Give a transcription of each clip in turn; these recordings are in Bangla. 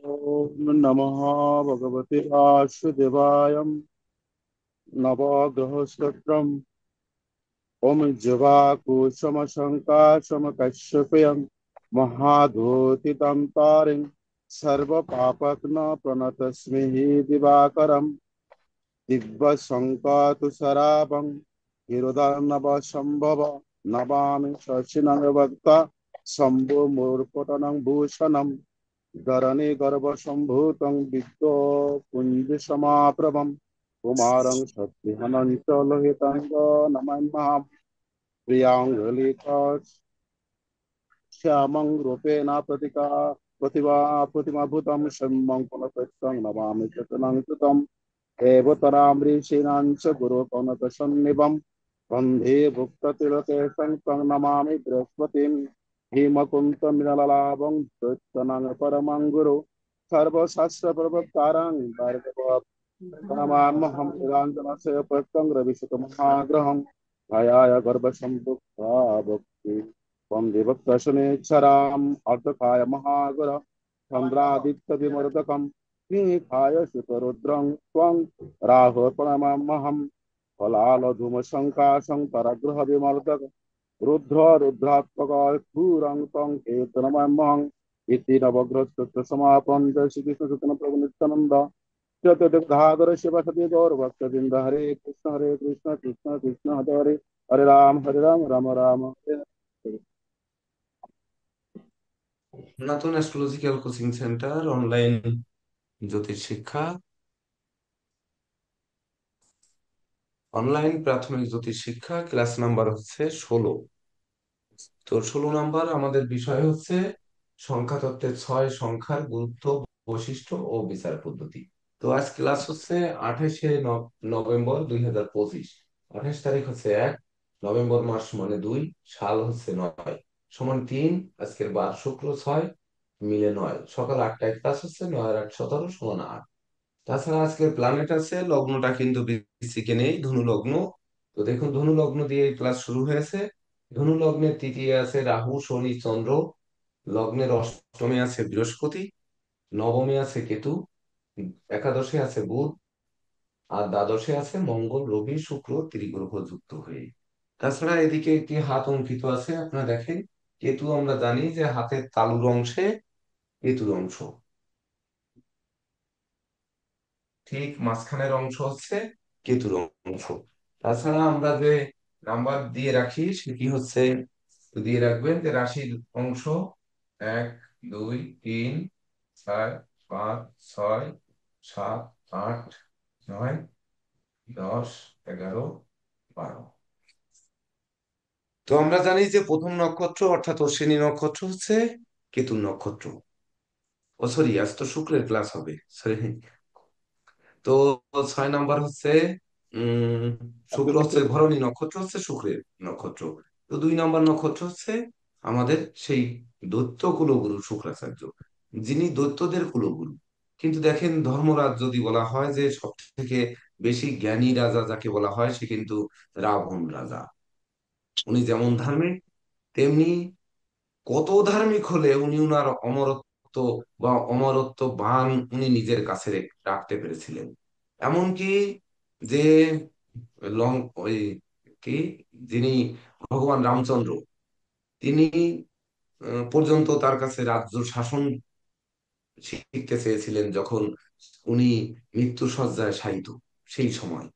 ॐ नमः भगवते वासुदेवाय नवग्रहस्तोत्रम् ॐ जवाकुसुमशङ्कासुमकश्यपयं महाधूतितं तारिं सर्वपापघ्नप्रणतस्मै दिवाकरं दिव्यसङ्कातुशराभं हिरदार्णवसम्भव नमामि शशिनभक्ता शम्भो मूर्खटनं भूषणम् धरणी गर्भसम्भूतं विद्यो पुञ्जसमाप्रभं कुमारं सत्यहनं च लोहितं नमः प्रियाङ्गलिकाश्यामं रूपेण प्रतिभा प्रतिमाभूतं शम्यं पुनः नमामि चतुनं कृतं देवतरामृषीणां च गुरुपनतसन्निभं वन्दे भुक्ततिलकेशं तं नमामि बृहस्पतिं भीमकुन्तमिललाभं कृत्तनं परमं गुरु सर्वशास्त्रप्रवक्तारं भार्गवप्रणमाम्यहं वेदान्तस्य प्रत्यं रविशतमहाग्रहं भयाय गर्भसम्पृक्ता भक्ति वन्दे भक्तशनेश्वराम् अर्धकाय महागुर चन्द्रादित्यविमर्दकम् निधाय सुतरुद्रं त्वं राहुर्प्रणमाम्यहं फलालधूमशङ्काशं करगृहविमर्दक रुद्र रुद्रात्मकूरं तं कीर्तनमहं इति नवग्रस्तस्य समापन्त श्रीकृष्णचैतन्यप्रभुनित्यानन्द चतुर्धाधर शिव सति गौरभक्तवृन्द हरे कृष्ण कृष्ण कृष्ण हरे हरे हरे राम राम राम हरे हरे। নতুন অ্যাস্ট্রোলজিক্যাল কোচিং সেন্টার অনলাইন জ্যোতিষ শিক্ষা, অনলাইন প্রাথমিক জ্যোতিষ শিক্ষা ক্লাস নাম্বার হচ্ছে 16। তো 16 নাম্বার আমাদের বিষয় হচ্ছে সংখ্যা তত্ত্বের 6 সংখ্যার গুরুত্ব, বৈশিষ্ট্য ও বিচার পদ্ধতি। তো আজ ক্লাস হচ্ছে 28শে নভেম্বর 2025। 28 তারিখ হচ্ছে 1 নভেম্বর মাস মানে 2, সাল হচ্ছে 9 সমান 3, আজকের বার শুক্র 6 মিলে 9, সকাল 8টায় ক্লাস হচ্ছে, 9 আর 8 17 সমান 8। তাছাড়া আজকের প্ল্যানেট আছে, লগ্নটা কিন্তু বৃশ্চিকে নেই, ধনু লগ্ন। তো দেখুন, ধনু লগ্ন দিয়ে ক্লাস শুরু হয়েছে। ধনু লগ্নের তৃতীয় আছে রাহু শনি চন্দ্র, লগ্নের অষ্টমে আছে বৃহস্পতি, নবমে আছে কেতু, একাদশে আছে বুধ, আর দ্বাদশে আছে মঙ্গল রবি শুক্র ত্রিগ্রহ যুক্ত হয়ে। তাছাড়া এদিকে একটি হাত অঙ্কিত আছে, আপনারা দেখেন। কেতু আমরা জানি যে হাতের তালুর অংশে কেতুর অংশ, ঠিক মাঝখানের অংশ হচ্ছে কেতুর অংশ। তাছাড়া আমরা যে নাম্বার দিয়ে রাখি সেটি হচ্ছে, দিয়ে রাখবেন যে রাশির অংশ 1 2 3 4 5 6 7 8 9 10 11 12। তো আমরা জানি যে প্রথম নক্ষত্র অর্থাৎ অশ্বিনী নক্ষত্র হচ্ছে কেতুর নক্ষত্র। ও সরি, আজ তো শুক্রের ক্লাস হবে, সরি। তো 6 নাম্বার হচ্ছে উম শুক্র হচ্ছে ভরণী নক্ষত্র, হচ্ছে শুক্রের নক্ষত্র। তো 2 নাম্বার নক্ষত্র হচ্ছে আমাদের সেই দৈত্য কুলগুরু শুক্রাচার্য, যিনি দৈত্যদের কুলগুরু। কিন্তু দেখেন, ধর্মরাজ যদি বলা হয় যে সব থেকে বেশি জ্ঞানী রাজা যাকে বলা হয়, সে কিন্তু রাবণ রাজা। উনি যেমন ধার্মিক, তেমনি কত ধার্মিক হলে উনি উনার অমরত্ব বা অমরত্ব বাণ উনি নিজের কাছে রাখতে পেরেছিলেন। এমনকি যে লং ওই কি যিনি ভগবান রামচন্দ্র, তিনি পর্যন্ত তার কাছে রাজ্য শাসন শিখতে চেয়েছিলেন যখন উনি মৃত্যু শয্যায় শায়িত সেই সময়।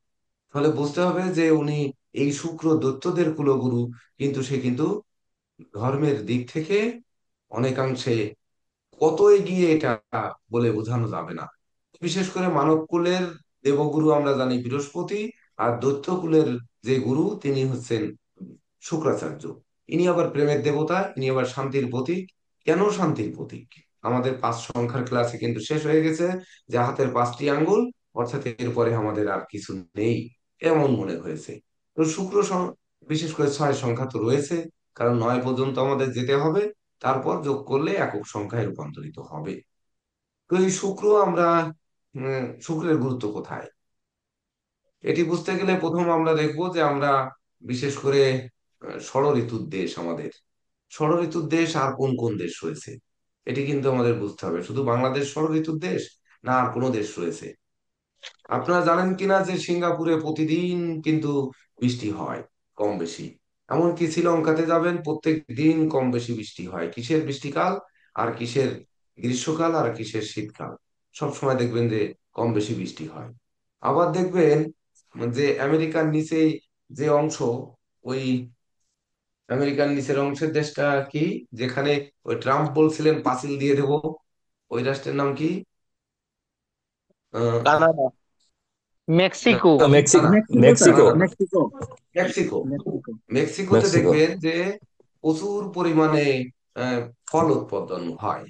ফলে বুঝতে হবে যে উনি এই শুক্র দৈত্যদের কুলগুরু, কিন্তু সে কিন্তু ধর্মের দিক থেকে অনেকাংশে কত এগিয়ে এটা বলে বোঝানো যাবে না। বিশেষ করে মানব কুলের দেবগুরু আমরা জানি বৃহস্পতি, আর দৈত্য কুলের যে গুরু তিনি হচ্ছেন শুক্রাচার্য। ইনি আবার প্রেমের দেবতা, ইনি আবার শান্তির প্রতীক। কেন শান্তির প্রতীক? আমাদের 5 সংখ্যার ক্লাসে কিন্তু শেষ হয়ে গেছে যে হাতের 5টি আঙ্গুল, অর্থাৎ এরপরে আমাদের আর কিছু নেই এমন মনে হয়েছে। তো বিশেষ করে 6 সংখ্যা তো রয়েছে, কারণ 9 পর্যন্ত আমাদের যেতে হবে, তারপর যোগ করলে একক সংখ্যায় রূপান্তরিত হবে। তো এই শুক্র আমরা, শুক্রের গুরুত্ব কোথায় এটি বুঝতে গেলে প্রথম আমরা দেখবো যে আমরা বিশেষ করে ষড় ঋতুর দেশ আমাদের। ষড় ঋতুর দেশ আর কোন কোন দেশ রয়েছে? এটি কিন্তু আমাদের বুঝতে হবে। শুধু বাংলাদেশ ষড় ঋতুর দেশ, না আর কোনো দেশ রয়েছে? আপনারা জানেন কিনা যে সিঙ্গাপুরে প্রতিদিন কিন্তু বৃষ্টি হয় কম বেশি। এমনকি শ্রীলঙ্কাতে যাবেন, প্রত্যেক দিন কম বেশি বৃষ্টি হয়। কিসের বৃষ্টিকাল আর কিসের গ্রীষ্মকাল আর কিসের শীতকাল, সব সময় দেখবেন যে কম বেশি বৃষ্টি হয়। আবার দেখবেন যে আমেরিকার নিচেই যে অংশ, ওই আমেরিকার নিচের অংশের দেশটা কি, যেখানে ওই ট্রাম্প বলছিলেন পাঁচিল দিয়ে দেবো, ওই রাষ্ট্রের নাম কি? আহ, কানাডা। না, মেক্সিকো। না, মেক্সিকো। না, মেক্সিকো স্যার, মেক্সিকো। না, না, মেক্সিকো। মেক্সিকো। মেক্সিকো। মেক্সিকোতে মেক্সিকো। দেখবেন যে প্রচুর পরিমাণে ফল উৎপাদন হয়।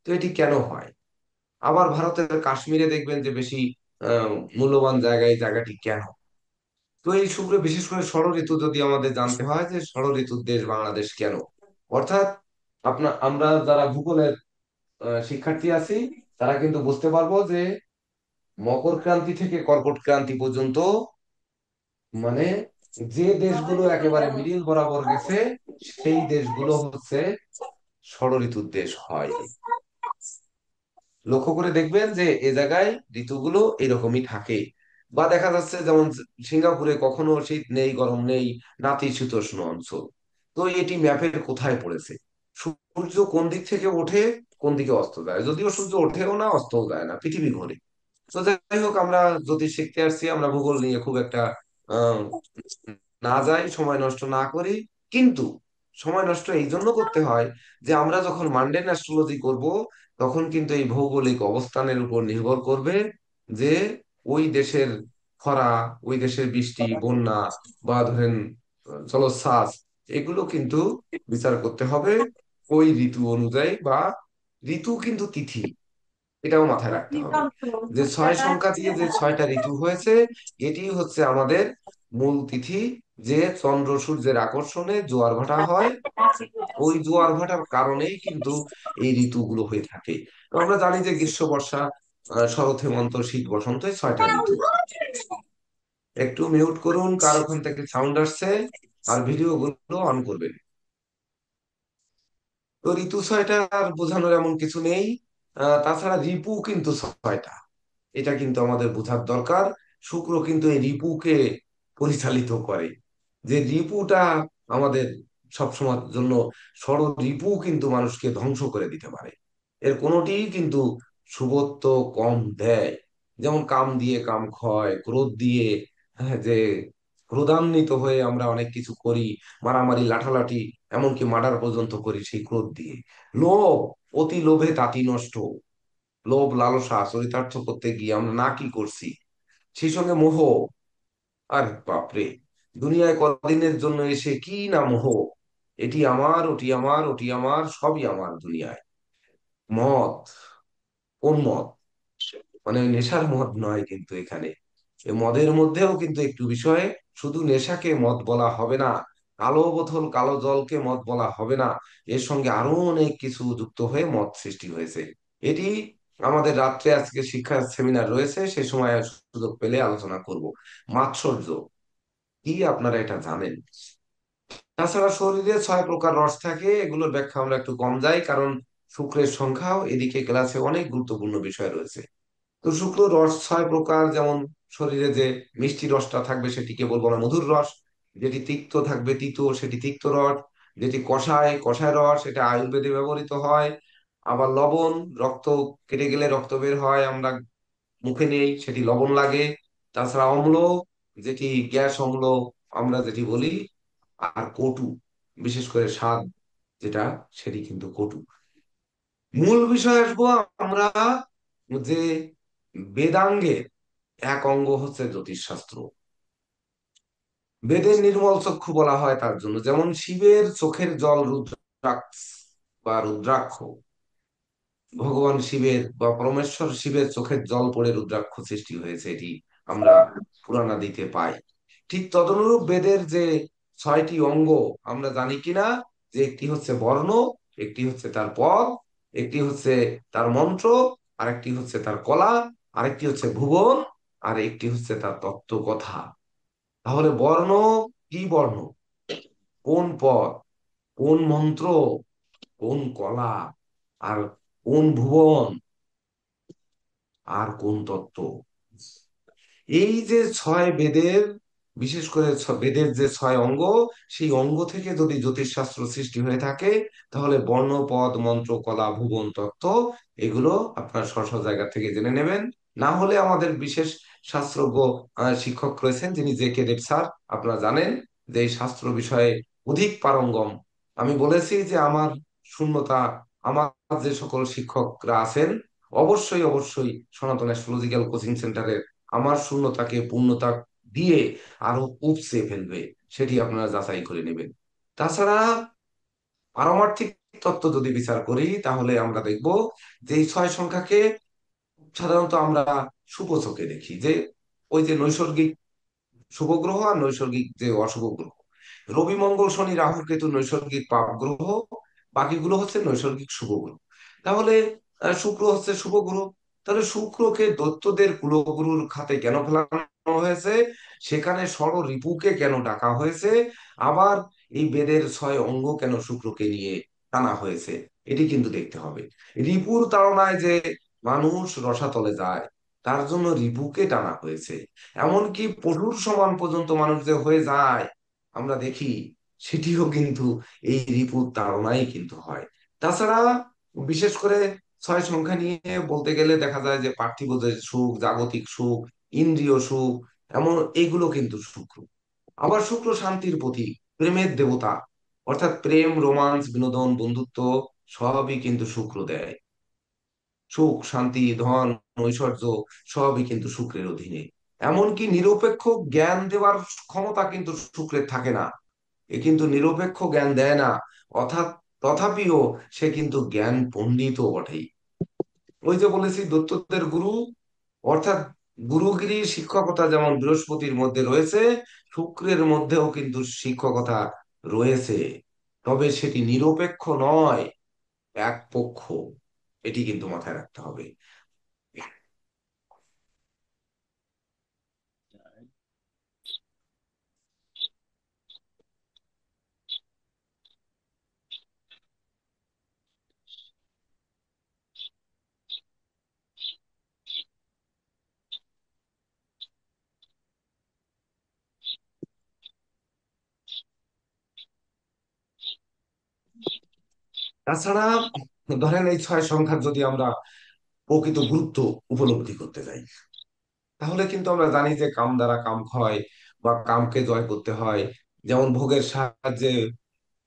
তো এটি কেন হয়? আবার ভারতের কাশ্মীরে দেখবেন যে বেশি আহ, মূল্যবান জায়গায়, এই জায়গাটি কেন? তো এই শুক্র বিশেষ করে ষড় ঋতু যদি আমাদের জানতে হয় যে ষড় ঋতুর দেশ বাংলাদেশ কেন, অর্থাৎ আমরা যারা ভূগোলের শিক্ষার্থী আছি, তারা কিন্তু বুঝতে পারবো যে মকর ক্রান্তি থেকে কর্কট ক্রান্তি পর্যন্ত, মানে যে দেশগুলো একেবারে মিডিল বরাবর গেছে, সেই দেশগুলো হচ্ছে ষড় ঋতুর দেশ হয়। লক্ষ্য করে দেখবেন যে এ জায়গায় ঋতুগুলো এরকমই থাকে। বা দেখা যাচ্ছে যেমন সিঙ্গাপুরে কখনো শীত নেই, গরম নেই, নাতিশীতোষ্ণ অঞ্চল। তো এটি ম্যাপের কোথায় পড়েছে? সূর্য কোন দিক থেকে ওঠে, কোন দিকে অস্ত যায়? যদিও সূর্য ওঠেও না, অস্তও যায় না, পৃথিবী ঘোরে। তো যাই হোক, আমরা জ্যোতিষ শিখতে আসছি, আমরা ভূগোল নিয়ে খুব একটা আহ না যাই, সময় নষ্ট না করি। কিন্তু সময় নষ্ট এই জন্য করতে হয় যে আমরা যখন মান্ডেন অ্যাস্ট্রোলজি করব, তখন কিন্তু এই ভৌগোলিক অবস্থানের উপর নির্ভর করবে যে ওই দেশের খরা, ওই দেশের বৃষ্টি, বন্যা, বা ধরেন জলোচ্ছ্বাস, এগুলো কিন্তু বিচার করতে হবে ওই ঋতু অনুযায়ী। বা ঋতু কিন্তু তিথি, এটাও মাথায় রাখতে হবে যে ছয় সংখ্যা দিয়ে যে ছয়টা ঋতু হয়েছে, এটি হচ্ছে আমাদের মূল তিথি। যে চন্দ্র সূর্যের আকর্ষণে জোয়ার ভাটা হয়, ওই জোয়ার ভাটার কারণেই কিন্তু এই ঋতুগুলো হয়ে থাকে। তো আমরা জানি যে গ্রীষ্ম, বর্ষা, শরৎ, হেমন্ত, শীত, বসন্ত, এই ছয়টা ঋতু। একটু মিউট করুন, কার ওখান থেকে সাউন্ড আসছে, আর ভিডিও গুলো অন করবেন। তো ঋতু ছয়টা আর বোঝানোর এমন কিছু নেই। তাছাড়া রিপু কিন্তু ছয়টা, এটা কিন্তু আমাদের বোঝার দরকার। শুক্র কিন্তু এই রিপুকে পরিচালিত করে। যে রিপুটা আমাদের সবসময়ের জন্য, ষড় রিপু কিন্তু মানুষকে ধ্বংস করে দিতে পারে। এর কোনোটিই কিন্তু শুভত্ব কম দেয়। যেমন কাম দিয়ে কাম ক্ষয়, ক্রোধ দিয়ে, হ্যাঁ, যে ক্রোধান্বিত হয়ে আমরা অনেক কিছু করি, মারামারি, লাঠালাঠি, এমনকি মার্ডার পর্যন্ত করি সেই ক্রোধ দিয়ে। লোভ, অতি লোভে তাতি নষ্ট। লোভ, লালসা চরিতার্থ করতে গিয়ে আমরা না কি করছি। সেই সঙ্গে মোহ, আর বাপরে, দুনিয়ায় কদিনের জন্য এসে কি না মোহ! এটি আমার, ওটি আমার, ওটি আমার, সবই আমার দুনিয়ায়। মদ, কোন মদ? মানে ওই নেশার মদ নয় কিন্তু এখানে। এই মদের মধ্যেও কিন্তু একটু বিষয়, শুধু নেশাকে মদ বলা হবে না, কালো বোতল, কালো জলকে মদ বলা হবে না। এর সঙ্গে আরো অনেক কিছু যুক্ত হয়ে মদ সৃষ্টি হয়েছে। এটি আমাদের রাত্রে আজকে শিক্ষা সেমিনার রয়েছে, সে সময় সুযোগ পেলে আলোচনা করব। মাৎসর্য কি, আপনারা এটা জানেন? তাছাড়া শরীরে 6 প্রকার রস থাকে, এগুলোর ব্যাখ্যা আমরা একটু কম যাই, কারণ শুক্রের সংখ্যাও এদিকে ক্লাসে অনেক গুরুত্বপূর্ণ বিষয় রয়েছে। তো শুক্র রস 6 প্রকার, যেমন শরীরে যে মিষ্টি রসটা থাকবে সেটিকে বলবো না মধুর রস, যেটি তিক্ত থাকবে তিতো, সেটি তিক্ত রস, যেটি কষায় কষায় রস, এটা আয়ুর্বেদে ব্যবহৃত হয়। আবার লবণ, রক্ত কেটে গেলে রক্ত বের হয়, আমরা মুখে নেই, সেটি লবণ লাগে। তাছাড়া অম্ল, যেটি গ্যাস অম্ল আমরা যেটি বলি। আর কটু, বিশেষ করে স্বাদ যেটা, সেটি কিন্তু কটু। মূল বিষয় আসবো আমরা, যে বেদাঙ্গের এক অঙ্গ হচ্ছে জ্যোতিষশাস্ত্র। বেদের নির্মল চক্ষু বলা হয় তার জন্য, যেমন শিবের চোখের জল রুদ্রাক্ষ বা রুদ্রাক্ষ, ভগবান শিবের বা পরমেশ্বর শিবের চোখের জল পড়ে রুদ্রাক্ষ সৃষ্টি হয়েছে, এটি আমরা পুরাণাদিতে পাই। ঠিক তদনুরূপ বেদের যে 6টি অঙ্গ, আমরা জানি কিনা যে একটি হচ্ছে বর্ণ, একটি হচ্ছে তার পদ, একটি হচ্ছে তার মন্ত্র, আরেকটি হচ্ছে তার কলা, আরেকটি হচ্ছে ভুবন, আর একটি হচ্ছে তার তত্ত্ব কথা। তাহলে বর্ণ কি? বর্ণ কোন পদ, কোন মন্ত্র, কোন কলা, আর কোন ভুবন, আর কোন তত্ত্ব। এই যে ছয় বেদের, বিশেষ করে বেদের যে ছয় অঙ্গ, সেই অঙ্গ থেকে যদি জ্যোতিষশাস্ত্র সৃষ্টি হয়ে থাকে, তাহলে বর্ণ, পদ, মন্ত্র, কলা, ভুবন, তত্ত্ব, এগুলো আপনার স্ব স্ব জায়গা থেকে জেনে নেবেন। না হলে আমাদের বিশেষ শাস্ত্রজ্ঞ শিক্ষক রয়েছেন, যিনি জে কে দেব স্যার, আপনারা জানেন যে এই শাস্ত্র বিষয়ে অধিক পারঙ্গম। আমি বলেছি যে আমার শূন্যতা, আমার যে সকল শিক্ষকরা আছেন, অবশ্যই অবশ্যই সনাতন অ্যাস্ট্রোলজিক্যাল কোচিং সেন্টারের আমার শূন্যতাকে পূর্ণতা দিয়ে আরো উপসে ফেলবে, সেটি আপনারা যাচাই করে নেবেন। তাছাড়া পারমার্থিক তত্ত্ব যদি বিচার করি, তাহলে আমরা দেখব যে এই ছয় সংখ্যাকে সাধারণত আমরা শুভ চোখে দেখি, যে ওই যে নৈসর্গিক শুভ গ্রহ আর নৈসর্গিক যে অশুভ গ্রহ, রবি, মঙ্গল, শনি, রাহু, কেতু নৈসর্গিক পাপ গ্রহ, বাকিগুলো হচ্ছে নৈসর্গিক শুভ গ্রহ। তাহলে শুক্র হচ্ছে শুভ গ্রহ। তাহলে শুক্রকে দৈত্যদের কুলগুরুর খাতে কেন ফেলানো হয়েছে, সেখানে ষড় রিপুকে কেন ডাকা হয়েছে, আবার এই বেদের ছয় অঙ্গ কেন শুক্রকে নিয়ে টানা হয়েছে, এটি কিন্তু দেখতে হবে। রিপুর তাড়নায় যে মানুষ রসাতলে যায়, তার জন্য রিপুকে টানা হয়েছে। এমনকি পশুর সমান পর্যন্ত মানুষ যে হয়ে যায় আমরা দেখি, সেটিও কিন্তু এই রিপুর তাড়নাই কিন্তু হয়। তাছাড়া বিশেষ করে ছয় সংখ্যা নিয়ে বলতে গেলে দেখা যায় যে পার্থিব যে সুখ, জাগতিক সুখ, ইন্দ্রিয় সুখ, এমন এগুলো কিন্তু শুক্র। আবার শুক্র শান্তির প্রতীক, প্রেমের দেবতা, অর্থাৎ প্রেম, রোমান্স, বিনোদন, বন্ধুত্ব সবই কিন্তু শুক্র দেয়। সুখ, শান্তি, ধন, ঐশ্বর্য সবই কিন্তু শুক্রের অধীনে। এমনকি নিরপেক্ষ জ্ঞান দেওয়ার ক্ষমতা কিন্তু শুক্রের থাকে না, এ কিন্তু নিরপেক্ষ জ্ঞান দেয় না। অর্থাৎ তথাপিও সে কিন্তু জ্ঞান পণ্ডিতও বটেই। ওই যে বলেছি দত্তদের গুরু, অর্থাৎ গুরুগিরি শিক্ষকতা যেমন বৃহস্পতির মধ্যে রয়েছে, শুক্রের মধ্যেও কিন্তু শিক্ষকতা রয়েছে। তবে সেটি নিরপেক্ষ নয়, একপক্ষ, এটি কিন্তু মাথায় রাখতে হবে। তাছাড়া ধরেন এই ছয় সংখ্যার যদি আমরা প্রকৃত গুরুত্ব উপলব্ধি করতে যাই, তাহলে কিন্তু আমরা জানি যে কাম দ্বারা কাম হয়, বা কামকে জয় করতে হয়। যেমন ভোগের সাহায্যে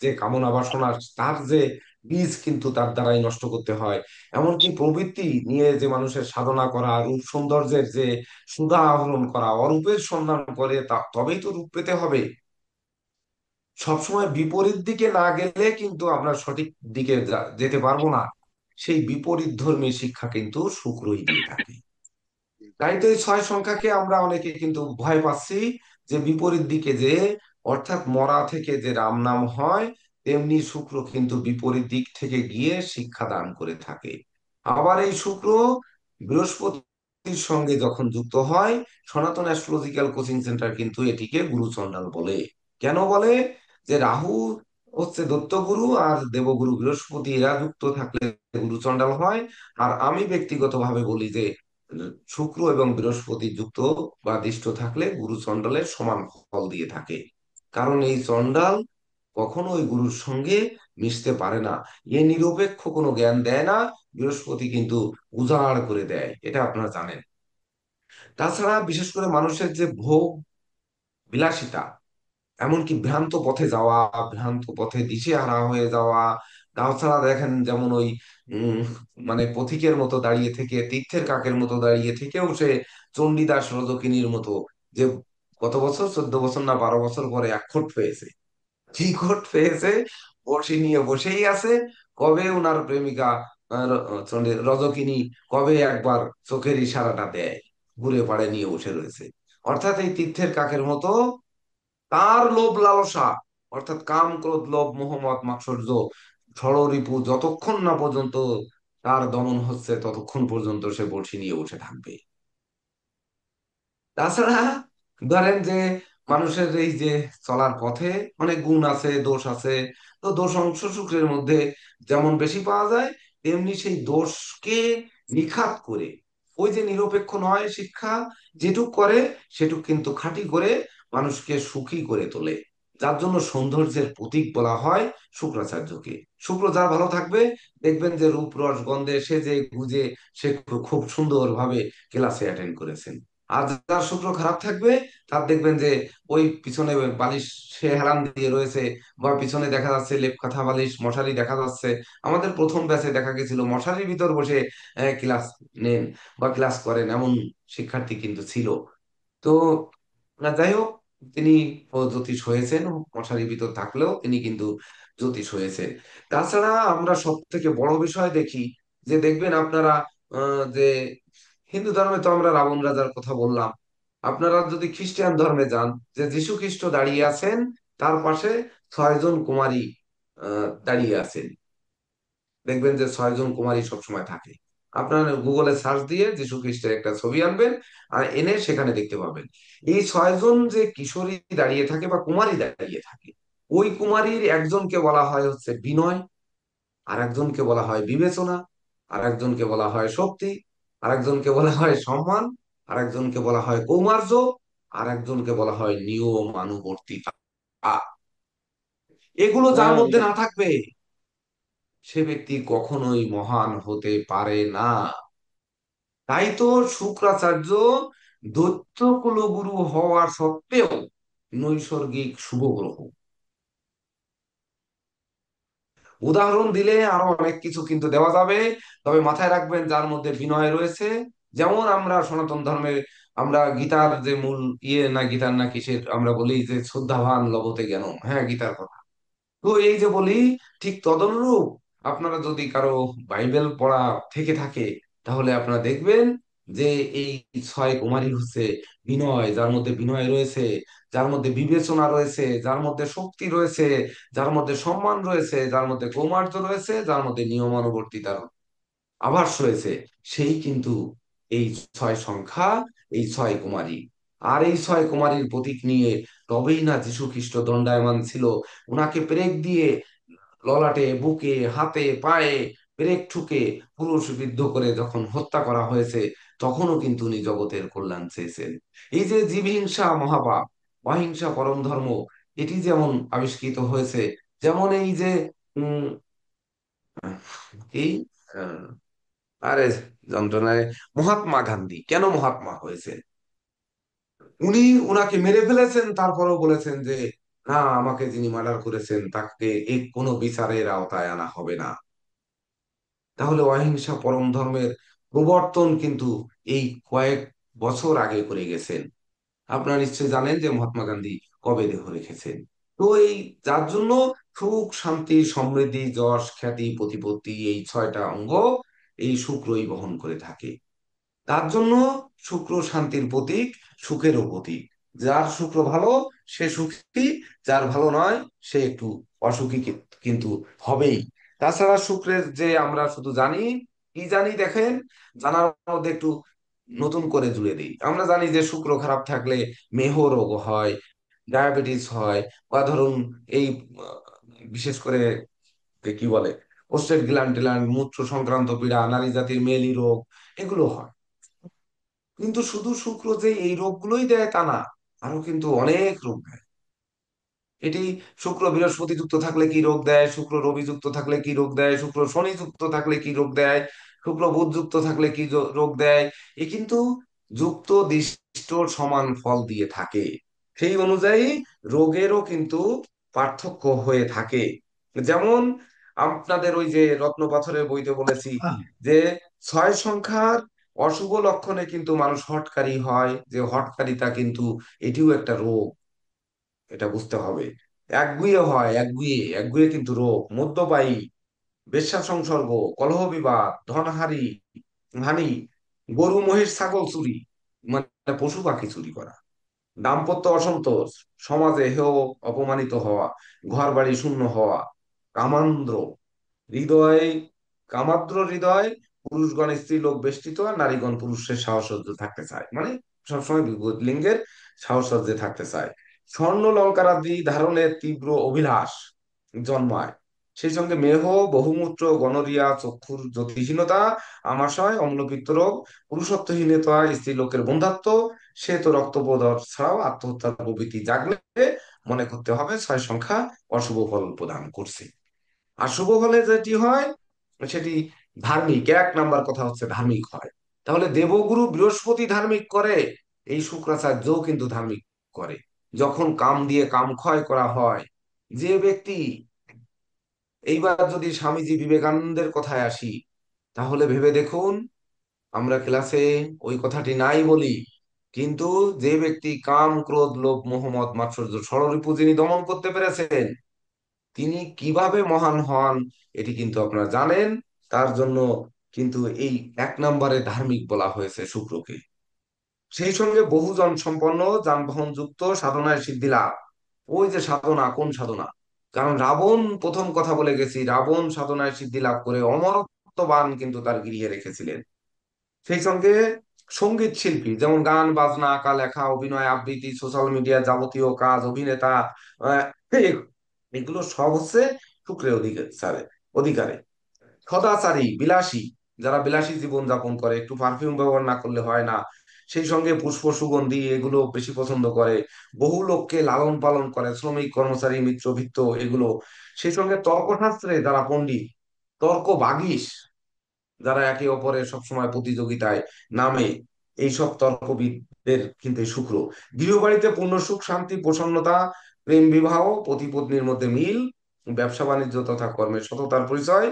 যে কামনা বাসনা, তার যে বীজ কিন্তু তার দ্বারাই নষ্ট করতে হয়। এমনকি প্রবৃত্তি নিয়ে যে মানুষের সাধনা করা, রূপ সৌন্দর্যের যে সুধা আহরণ করা, অরূপের সন্ধান করে তা তবেই তো রূপ পেতে হবে। সবসময় বিপরীত দিকে না গেলে কিন্তু আমরা সঠিক দিকে যেতে পারবো না। সেই বিপরীত ধর্মী শিক্ষা কিন্তু শুক্রই দিয়ে থাকে। তাই তো এই ছয় সংখ্যাকে আমরা অনেকে কিন্তু ভয় পাচ্ছি, যে বিপরীত দিকে যে, অর্থাৎ মরা থেকে যে রাম নাম হয়, তেমনি শুক্র কিন্তু বিপরীত দিক থেকে গিয়ে শিক্ষা দান করে থাকে। আবার এই শুক্র বৃহস্পতির সঙ্গে যখন যুক্ত হয়, সনাতন অ্যাস্ট্রোলজিক্যাল কোচিং সেন্টার কিন্তু এটিকে গুরুচণ্ডাল বলে। কেন বলে? যে রাহু হচ্ছে দত্তগুরু আর দেবগুরু বৃহস্পতি, এরা যুক্ত থাকলে গুরুচণ্ডাল হয়। আর আমি ব্যক্তিগতভাবে বলি যে শুক্র এবং বৃহস্পতি যুক্ত বা দৃষ্ট থাকলে গুরু চণ্ডালের সমান ফল দিয়ে থাকে। কারণ এই চণ্ডাল কখনো ওই গুরুর সঙ্গে মিশতে পারে না, এ নিরপেক্ষ কোনো জ্ঞান দেয় না। বৃহস্পতি কিন্তু উজাড় করে দেয়, এটা আপনারা জানেন। তাছাড়া বিশেষ করে মানুষের যে ভোগ বিলাসিতা, এমনকি ভ্রান্ত পথে যাওয়া, ভ্রান্ত পথে দিশেহারা হয়ে যাওয়া, তাছাড়া দেখেন যেমন ওই উম মানে পথিকের মতো দাঁড়িয়ে থেকে, তীর্থের কাকের মতো দাঁড়িয়ে থেকেও সে চণ্ডীদাস রজকিনীর মতো, যে কত বছর, 14 বছর না 12 বছর পরে একখট পেয়েছে, কি খট পেয়েছে, বড়শি নিয়ে বসেই আছে। কবে উনার প্রেমিকা রজকিনী কবে একবার চোখের ইশারাটা দেয়, ঘুরে পাড়ে নিয়ে বসে রয়েছে। অর্থাৎ এই তীর্থের কাকের মতো তার লোভ লালসা, অর্থাৎ কাম, ক্রোধ, লোভ, মোহ, মদ, মাৎসর্য, ষড়রিপু যতক্ষণ না পর্যন্ত তার দমন হচ্ছে, ততক্ষণ পর্যন্ত সে বড়শি নিয়ে বসে থাকবে। তাছাড়া ধরেন যে মানুষের এই যে চলার পথে অনেক গুণ আছে, দোষ আছে। তো দোষ অংশ শুক্রের মধ্যে যেমন বেশি পাওয়া যায়, তেমনি সেই দোষকে নিখাত করে, ওই যে নিরপেক্ষ নয় শিক্ষা, যেটুক করে সেটুক কিন্তু খাঁটি করে মানুষকে সুখী করে তোলে। যার জন্য সৌন্দর্যের প্রতীক বলা হয় শুক্রাচার্যকে। শুক্র যার ভালো থাকবে, দেখবেন যে রূপ রস গন্ধে সেজে গুজে সে খুব সুন্দরভাবে ক্লাসে অ্যাটেন্ড করেছেন। আর যার শুক্র খারাপ থাকবে, তার দেখবেন যে ওই পিছনে বালিশ সে হেলান দিয়ে রয়েছে, বা পিছনে দেখা যাচ্ছে লেপ কাঁথা বালিশ মশারি দেখা যাচ্ছে। আমাদের প্রথম ব্যাচে দেখা গেছিল মশারির ভিতর বসে ক্লাস নেন বা ক্লাস করেন, এমন শিক্ষার্থী কিন্তু ছিল। তো যাই হোক, তিনি জ্যোতিষ হয়েছেন, মশারির ভিতর থাকলেও তিনি কিন্তু জ্যোতিষ হয়েছেন। তাছাড়া আমরা সব থেকে বড় বিষয় দেখি, যে দেখবেন আপনারা যে হিন্দু ধর্মে তো আমরা রাবণ রাজার কথা বললাম, আপনারা যদি খ্রিস্টান ধর্মে যান, যে যীশু খ্রিস্ট দাঁড়িয়ে আছেন, তার পাশে 6 জন কুমারী দাঁড়িয়ে আছেন। দেখবেন যে 6 জন কুমারী সবসময় থাকে। আপনার গুগলে সার্চ দিয়ে যীশু খ্রিস্টের একটা ছবি আনবেন, আর এনে সেখানে দেখতে পাবেন এই 6 জন যে কিশোরী দাঁড়িয়ে থাকে বা কুমারী দাঁড়িয়ে থাকে, ওই কুমারীর একজনকে বলা হয় হচ্ছে বিনয়, আর একজনকে বলা হয় বিবেচনা, আর একজনকে বলা হয় শক্তি, আর একজনকে বলা হয় সম্মান, আর একজনকে বলা হয় কৌমার্য, আর একজনকে বলা হয় নিয়মানুবর্তিতা। এগুলো যার হ্যাঁ, মধ্যে না থাকবে, সে ব্যক্তি কখনোই মহান হতে পারে না। তাই তো শুক্রাচার্য দৈত্য কুলগুরু হওয়া সত্ত্বেও নৈসর্গিক শুভ গ্রহ। উদাহরণ দিলে আরো অনেক কিছু কিন্তু দেওয়া যাবে, তবে মাথায় রাখবেন যার মধ্যে বিনয় রয়েছে। যেমন আমরা সনাতন ধর্মে আমরা গীতার যে মূল ইয়ে, না গীতার না কিসের, আমরা বলি যে শ্রদ্ধাবান লভতে জ্ঞানম, হ্যাঁ গীতার কথা। তো এই যে বলি, ঠিক তদনুরূপ আপনারা যদি কারো বাইবেল পড়া থেকে থাকে, তাহলে আপনারা দেখবেন যে এই 6 কুমারী হচ্ছে বিনয়, যার মধ্যে বিনয় রয়েছে, যার মধ্যে বিবেচনা রয়েছে, যার মধ্যে শক্তি রয়েছে, যার মধ্যে সম্মান রয়েছে, যার মধ্যে কৌমার্য রয়েছে, যার মধ্যে নিয়মানুবর্তিতার আভাস রয়েছে, সেই কিন্তু এই 6 সংখ্যা, এই 6 কুমারী। আর এই 6 কুমারীর প্রতীক নিয়ে তবেই না যীশু খ্রিস্ট দণ্ডায়মান ছিল। ওনাকে পেরেক দিয়ে ললাটে, বুকে, হাতে, পায়ে পেরেক ঠুকে পুরুষ বিদ্ধ করে যখন হত্যা করা হয়েছে, তখনও কিন্তু উনি জগতের কল্যাণ চেয়েছেন। এই যে জীবহিংসা মহাপাপ, অহিংসা পরম ধর্ম, এটি যেমন আবিষ্কৃত হয়েছে, যেমন এই যে উম এই আরে যন্ত্রণায়, মহাত্মা গান্ধী কেন মহাত্মা হয়েছে? উনি উনাকে মেরে ফেলেছেন, তারপরেও বলেছেন যে না, আমাকে যিনি মার্ডার করেছেন তাকে এই কোনো বিচারের আওতায় আনা হবে না। তাহলে অহিংসা পরম ধর্মের প্রবর্তন কিন্তু এই কয়েক বছর আগে করে গেছেন। আপনারা নিশ্চয়ই জানেন যে মহাত্মা গান্ধী কবে দেহ রেখেছেন। তো এই যার জন্য সুখ শান্তি সমৃদ্ধি যশ খ্যাতি প্রতিপত্তি, এই 6টা অঙ্গ এই শুক্রই বহন করে থাকে। তার জন্য শুক্র শান্তির প্রতীক, সুখেরও প্রতীক। যার শুক্র ভালো সে সুখী, যার ভালো নয় সে একটু অসুখী কিন্তু হবেই। তাছাড়া শুক্রের যে আমরা শুধু জানি, কি জানি দেখেন, জানার মধ্যে একটু নতুন করে জুড়ে দিই। আমরা জানি যে শুক্র খারাপ থাকলে মেহ রোগ হয়, ডায়াবেটিস হয়, বা ধরুন এই বিশেষ করে কি বলে প্রস্টেট গ্ল্যান্ড ট্যান্ড, মূত্র সংক্রান্ত পীড়া, নারী জাতির মেলি রোগ, এগুলো হয়। কিন্তু শুধু শুক্র যে এই রোগগুলোই দেয় তা না, আরো কিন্তু অনেক রোগ দেয়। এটি শুক্র বৃহস্পতি যুক্ত থাকলে কি রোগ দেয়, শুক্র রবি যুক্ত থাকলে কি রোগ দেয়, শুক্র শনি যুক্ত থাকলে কি রোগ দেয়, শুক্র বুধ যুক্ত থাকলে কি রোগ দেয়, এ কিন্তু যুক্ত দৃষ্ট সমান ফল দিয়ে থাকে। সেই অনুযায়ী রোগেরও কিন্তু পার্থক্য হয়ে থাকে। যেমন আপনাদের ওই যে রত্ন পাথরের বইতে বলেছি যে 6 সংখ্যার অশুভ লক্ষণে কিন্তু মানুষ হঠকারী হয়, যে হঠকারিতা কিন্তু এটিও একটা রোগ, এটা বুঝতে হবে। একগুঁয়ে হয়, একগুঁয়ে একগুঁয়ে কিন্তু রোগ। মদ্যপায়ী, বেশ্যা সংসর্গ, কলহ বিবাদ, ধনহারি হানি, গরু মহিষ ছাগল চুরি, মানে পশু পাখি চুরি করা, দাম্পত্য অসন্তোষ, সমাজে হেয় অপমানিত হওয়া, ঘর বাড়ি শূন্য হওয়া, কামান্দ্র হৃদয়, কামাদ্র হৃদয়, পুরুষগণ স্ত্রীলোক বেষ্টিত, আর নারীগণ পুরুষের সাহসর্যে থাকতে চায়, মানে সবসময় বিপরীত লিঙ্গের সাহসর্যে থাকতে চায়। স্বর্ণ লঙ্কারাদি ধারণের তীব্র অভিলাষ জন্মায়। সেই সঙ্গে মেহ, বহুমূত্র, গনোরিয়া, চক্ষুর জ্যোতিহীনতা, আমাশয়, অম্লপিত্ত রোগ, পুরুষত্বহীনতা, স্ত্রীলোকের বন্ধ্যাত্ব, শ্বেত রক্তবোধ ছাড়াও আত্মহত্যার প্রবৃত্তি জাগলে মনে করতে হবে ছয় সংখ্যা অশুভ ফল প্রদান করছে। আর শুভ ফলে যেটি হয় সেটি ধার্মিক, এক নাম্বার কথা হচ্ছে ধার্মিক হয়। তাহলে দেবগুরু বৃহস্পতি ধার্মিক করে, এই শুক্রাচার্যও কিন্তু ধার্মিক করে। যখন কাম দিয়ে কাম ক্ষয় করা হয়, যে ব্যক্তি, এইবার যদি স্বামীজি বিবেকানন্দের কথায় আসি, তাহলে ভেবে দেখুন, আমরা ক্লাসে ওই কথাটি নাই বলি, কিন্তু যে ব্যক্তি কাম, ক্রোধ, লোভ, মোহ, মদ, মাৎসর্য, ষড়রিপু যিনি দমন করতে পেরেছেন, তিনি কিভাবে মহান হন এটি কিন্তু আপনারা জানেন। তার জন্য কিন্তু এই এক নম্বরে ধার্মিক বলা হয়েছে শুক্রকে। সেই সঙ্গে বহুজন সম্পন্ন, যানবাহন যুক্ত, সাধনায় সিদ্ধি লাভ। ওই যে সাধনা, কোন সাধনা? কারণ রাবণ, প্রথম কথা বলে গেছি, রাবণ সাধনায় সিদ্ধি লাভ করে অমরত্ববান কিন্তু তার গৃহে রেখেছিলেন। সেই সঙ্গে সঙ্গীত শিল্পী, যেমন গান বাজনা, আঁকা লেখা, অভিনয়, আবৃত্তি, সোশ্যাল মিডিয়া, যাবতীয় কাজ, অভিনেতা, আহ, এ- এগুলো সব হচ্ছে শুক্রের অধিকারে অধিকারে। সদাচারী, বিলাসী, যারা বিলাসী জীবন যাপন করে, একটু পারফিউম ব্যবহার না করলে হয় না, সেই সঙ্গে পুষ্প সুগন্ধি এগুলো বেশি পছন্দ করে, বহু লোককে লালন পালন করে, শ্রমিক, কর্মচারী, মিত্র, ভৃত্য এগুলো। সেই সঙ্গে তর্কশাস্ত্রে যারা পণ্ডিত, তর্ক বাগীশ, যারা একে অপরের সবসময় প্রতিযোগিতায় নামে, এইসব তর্কবিদদের কিন্তু এই শুক্র। গৃহবাড়িতে পূর্ণ সুখ, শান্তি, প্রসন্নতা, প্রেম বিবাহ, পতি পত্নীর মধ্যে মিল, ব্যবসা বাণিজ্য তথা কর্মের সততার পরিচয়,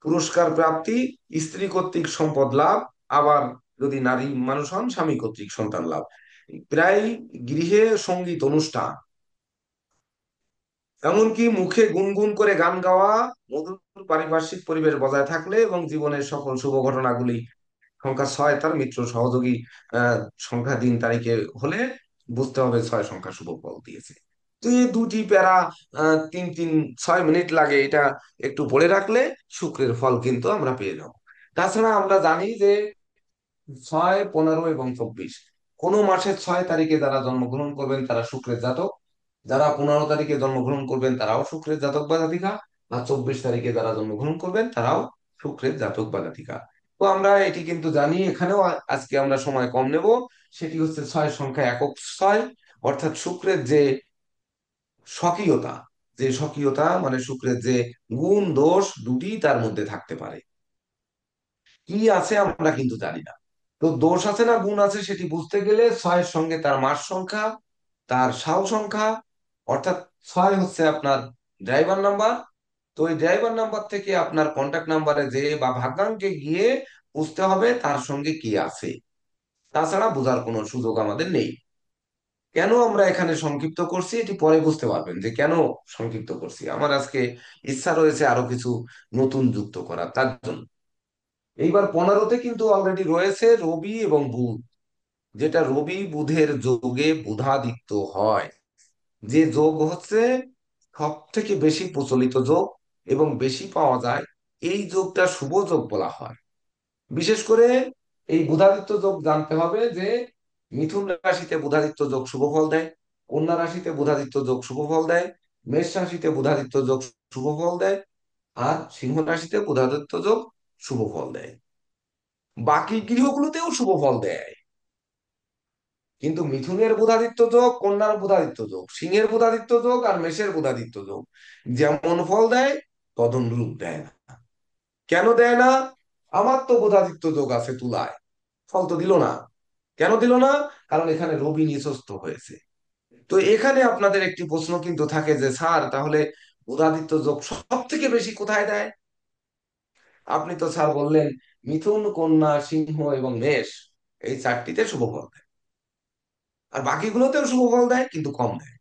পুরস্কার প্রাপ্তি, স্ত্রী কর্তৃক সম্পদ লাভ, আবার যদি নারী মানুষ হন স্বামী কর্তৃক সন্তান লাভ। প্রায় গৃহে সঙ্গীত অনুষ্ঠান, এমনকি মুখে গুনগুন করে গান গাওয়া, মধুর পারিপার্শ্বিক পরিবেশ বজায় থাকলে এবং জীবনের সকল শুভ ঘটনাগুলি, সংখ্যা ছয় তার মিত্র সহযোগী আহ সংখ্যা দিন তারিখে হলে বুঝতে হবে ছয় সংখ্যা শুভ ফল দিয়েছে। তো এই দুটি প্যারা 3-6 মিনিট লাগে, এটা একটু পড়ে রাখলে শুক্রের ফল কিন্তু আমরা পেয়ে যাবো। তাছাড়া আমরা জানি যে 6, 15 এবং 24, কোনো মাসের 6 তারিখে যারা জন্মগ্রহণ করবেন তারা শুক্রের জাতক, যারা 15 তারিখে জন্মগ্রহণ করবেন তারাও শুক্রের জাতক বা জাতিকা, আর 24 তারিখে যারা জন্মগ্রহণ করবেন তারাও শুক্রের জাতক বা জাতিকা। তো আমরা এটি কিন্তু জানি, এখানেও আজকে আমরা সময় কম নেব। সেটি হচ্ছে ছয় সংখ্যা একক ছয়, অর্থাৎ শুক্রের যে স্বকীয়তা, যে স্বকীয়তা মানে শুক্রের যে গুণ দোষ দুটি তার মধ্যে থাকতে পারে। কি আছে আমরা কিন্তু জানি না। তো দোষ আছে না গুণ আছে সেটি বুঝতে গেলে ছয়ের সঙ্গে তার মাস সংখ্যা, তার সাল সংখ্যা, অর্থাৎ ছয় হচ্ছে আপনার ড্রাইভার নাম্বার। তো ওই ড্রাইভার নাম্বার থেকে আপনার কন্ট্যাক্ট নাম্বারে যে বা ভাগ্যাঙ্কে গিয়ে বুঝতে হবে তার সঙ্গে কি আছে। তাছাড়া বোঝার কোনো সুযোগ আমাদের নেই। কেন আমরা এখানে সংক্ষিপ্ত করছি এটি পরে বুঝতে পারবেন যে কেন সংক্ষিপ্ত করছি। আমার আজকে ইচ্ছা রয়েছে আরো কিছু নতুন যুক্ত করার, তার জন্য। এইবার 15তে কিন্তু অলরেডি রয়েছে রবি এবং বুধ, যেটা রবি বুধের যোগে বুধাদিত্য হয়, যে যোগ হচ্ছে সব থেকে বেশি প্রচলিত যোগ এবং বেশি পাওয়া যায়, এই যোগটা শুভ যোগ বলা হয়। বিশেষ করে এই বুধাদিত্য যোগ জানতে হবে যে মিথুন রাশিতে বুধাদিত্য যোগ শুভ ফল দেয়, কন্যা রাশিতে বুধাদিত্য যোগ শুভ ফল দেয়, মেষ রাশিতে বুধাদিত্য যোগ শুভ ফল দেয়, আর সিংহ রাশিতে বুধাদিত্য যোগ শুভ ফল দেয়। বাকি গৃহগুলোতেও শুভ ফল দেয়, কিন্তু মিথুনের বুধাদিত্য যোগ, কন্যার বুধাদিত্য যোগ, সিংহের বুধাদিত্য যোগ আর মেষের বুধাদিত্য যোগ যেমন ফল দেয় তদনুরূপ দেয় না। কেন দেয় না? আমার তো বুধাদিত্য যোগ আছে তুলায়, ফল তো দিল না। কেন দিল না? কারণ এখানে রবি নিচস্থ হয়েছে। তো এখানে আপনাদের একটি প্রশ্ন কিন্তু থাকে যে স্যার তাহলে বুধাদিত্য যোগ সব থেকে বেশি কোথায় দেয়? আপনি তো স্যার বললেন মিথুন, কন্যা, সিংহ এবং মেষ, এই চারটিতে শুভ ফল দেয়, আর বাকিগুলোতেও শুভ ফল দেয় কিন্তু কম দেয়।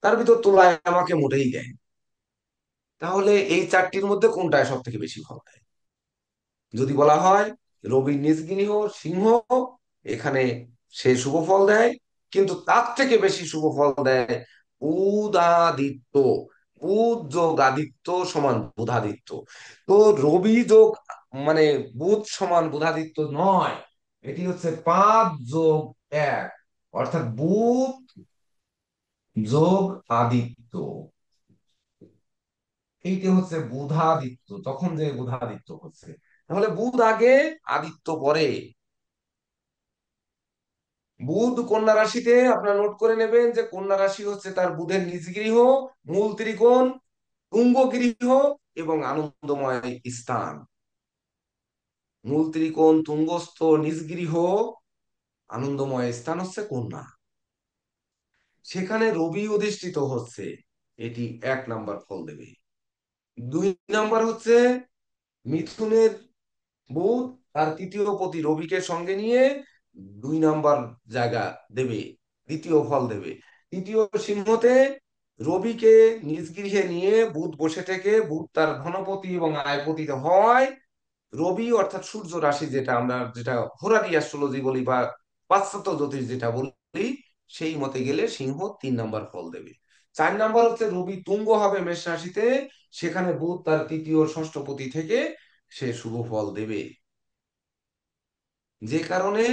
তার ভিতর তুলায় আমাকে মোটেই দেয়। তাহলে এই চারটির মধ্যে কোনটায় সব থেকে বেশি ফল দেয়? যদি বলা হয় রবির নিজ গৃহ সিংহ, এখানে সে শুভ ফল দেয়, কিন্তু তার থেকে বেশি শুভ ফল দেয় বুধাদিত্য। বুধ যোগ আদিত্য সমান বুধাদিত্য। তো রবি যোগ মানে বুধ সমান বুধাদিত্য নয়, এটি হচ্ছে 5+1, অর্থাৎ বুধ যোগ আদিত্য। এইটা হচ্ছে বুধাদিত্য, তখন যে বুধাদিত্য হচ্ছে। তাহলে বুধ আগে, আদিত্য পরে। বুধ কন্যা রাশিতে আপনার নোট করে নেবেন যে কন্যা রাশি হচ্ছে তার বুধের নিজ গৃহ, মূল ত্রিকোণ, তুঙ্গ গৃহ এবং আনন্দময় স্থান। মূল ত্রিকোণ, তুঙ্গস্থ, নিজ গৃহ, আনন্দময় স্থান হচ্ছে কন্যা। সেখানে রবি অধিষ্ঠিত হচ্ছে, এটি 1 নাম্বার ফল দেবে। 2 নাম্বার হচ্ছে মিথুনের বুধ তার তৃতীয় পতি রবিকে সঙ্গে নিয়ে 2 নাম্বার জায়গা দেবে, দ্বিতীয় ফল দেবে। তৃতীয় সিংহতে রবিকে নিজ গৃহে নিয়ে বুধ বসে থেকে, বুধ তার ধনপতি এবং আয়পতি হয়। রবি অর্থাৎ সূর্য রাশি, যেটা আমরা যেটা হোরারি অ্যাস্ট্রোলজি বলি বা পাশ্চাত্য জ্যোতিষ যেটা বলি, সেই মতে গেলে সিংহ 3 নাম্বার ফল দেবে। 4 নাম্বার হচ্ছে রবি তুঙ্গ হবে মেষ রাশিতে, সেখানে বুধ তার তৃতীয় ষষ্ঠপতি থেকে সে শুভ ফল দেবে। যে কারণে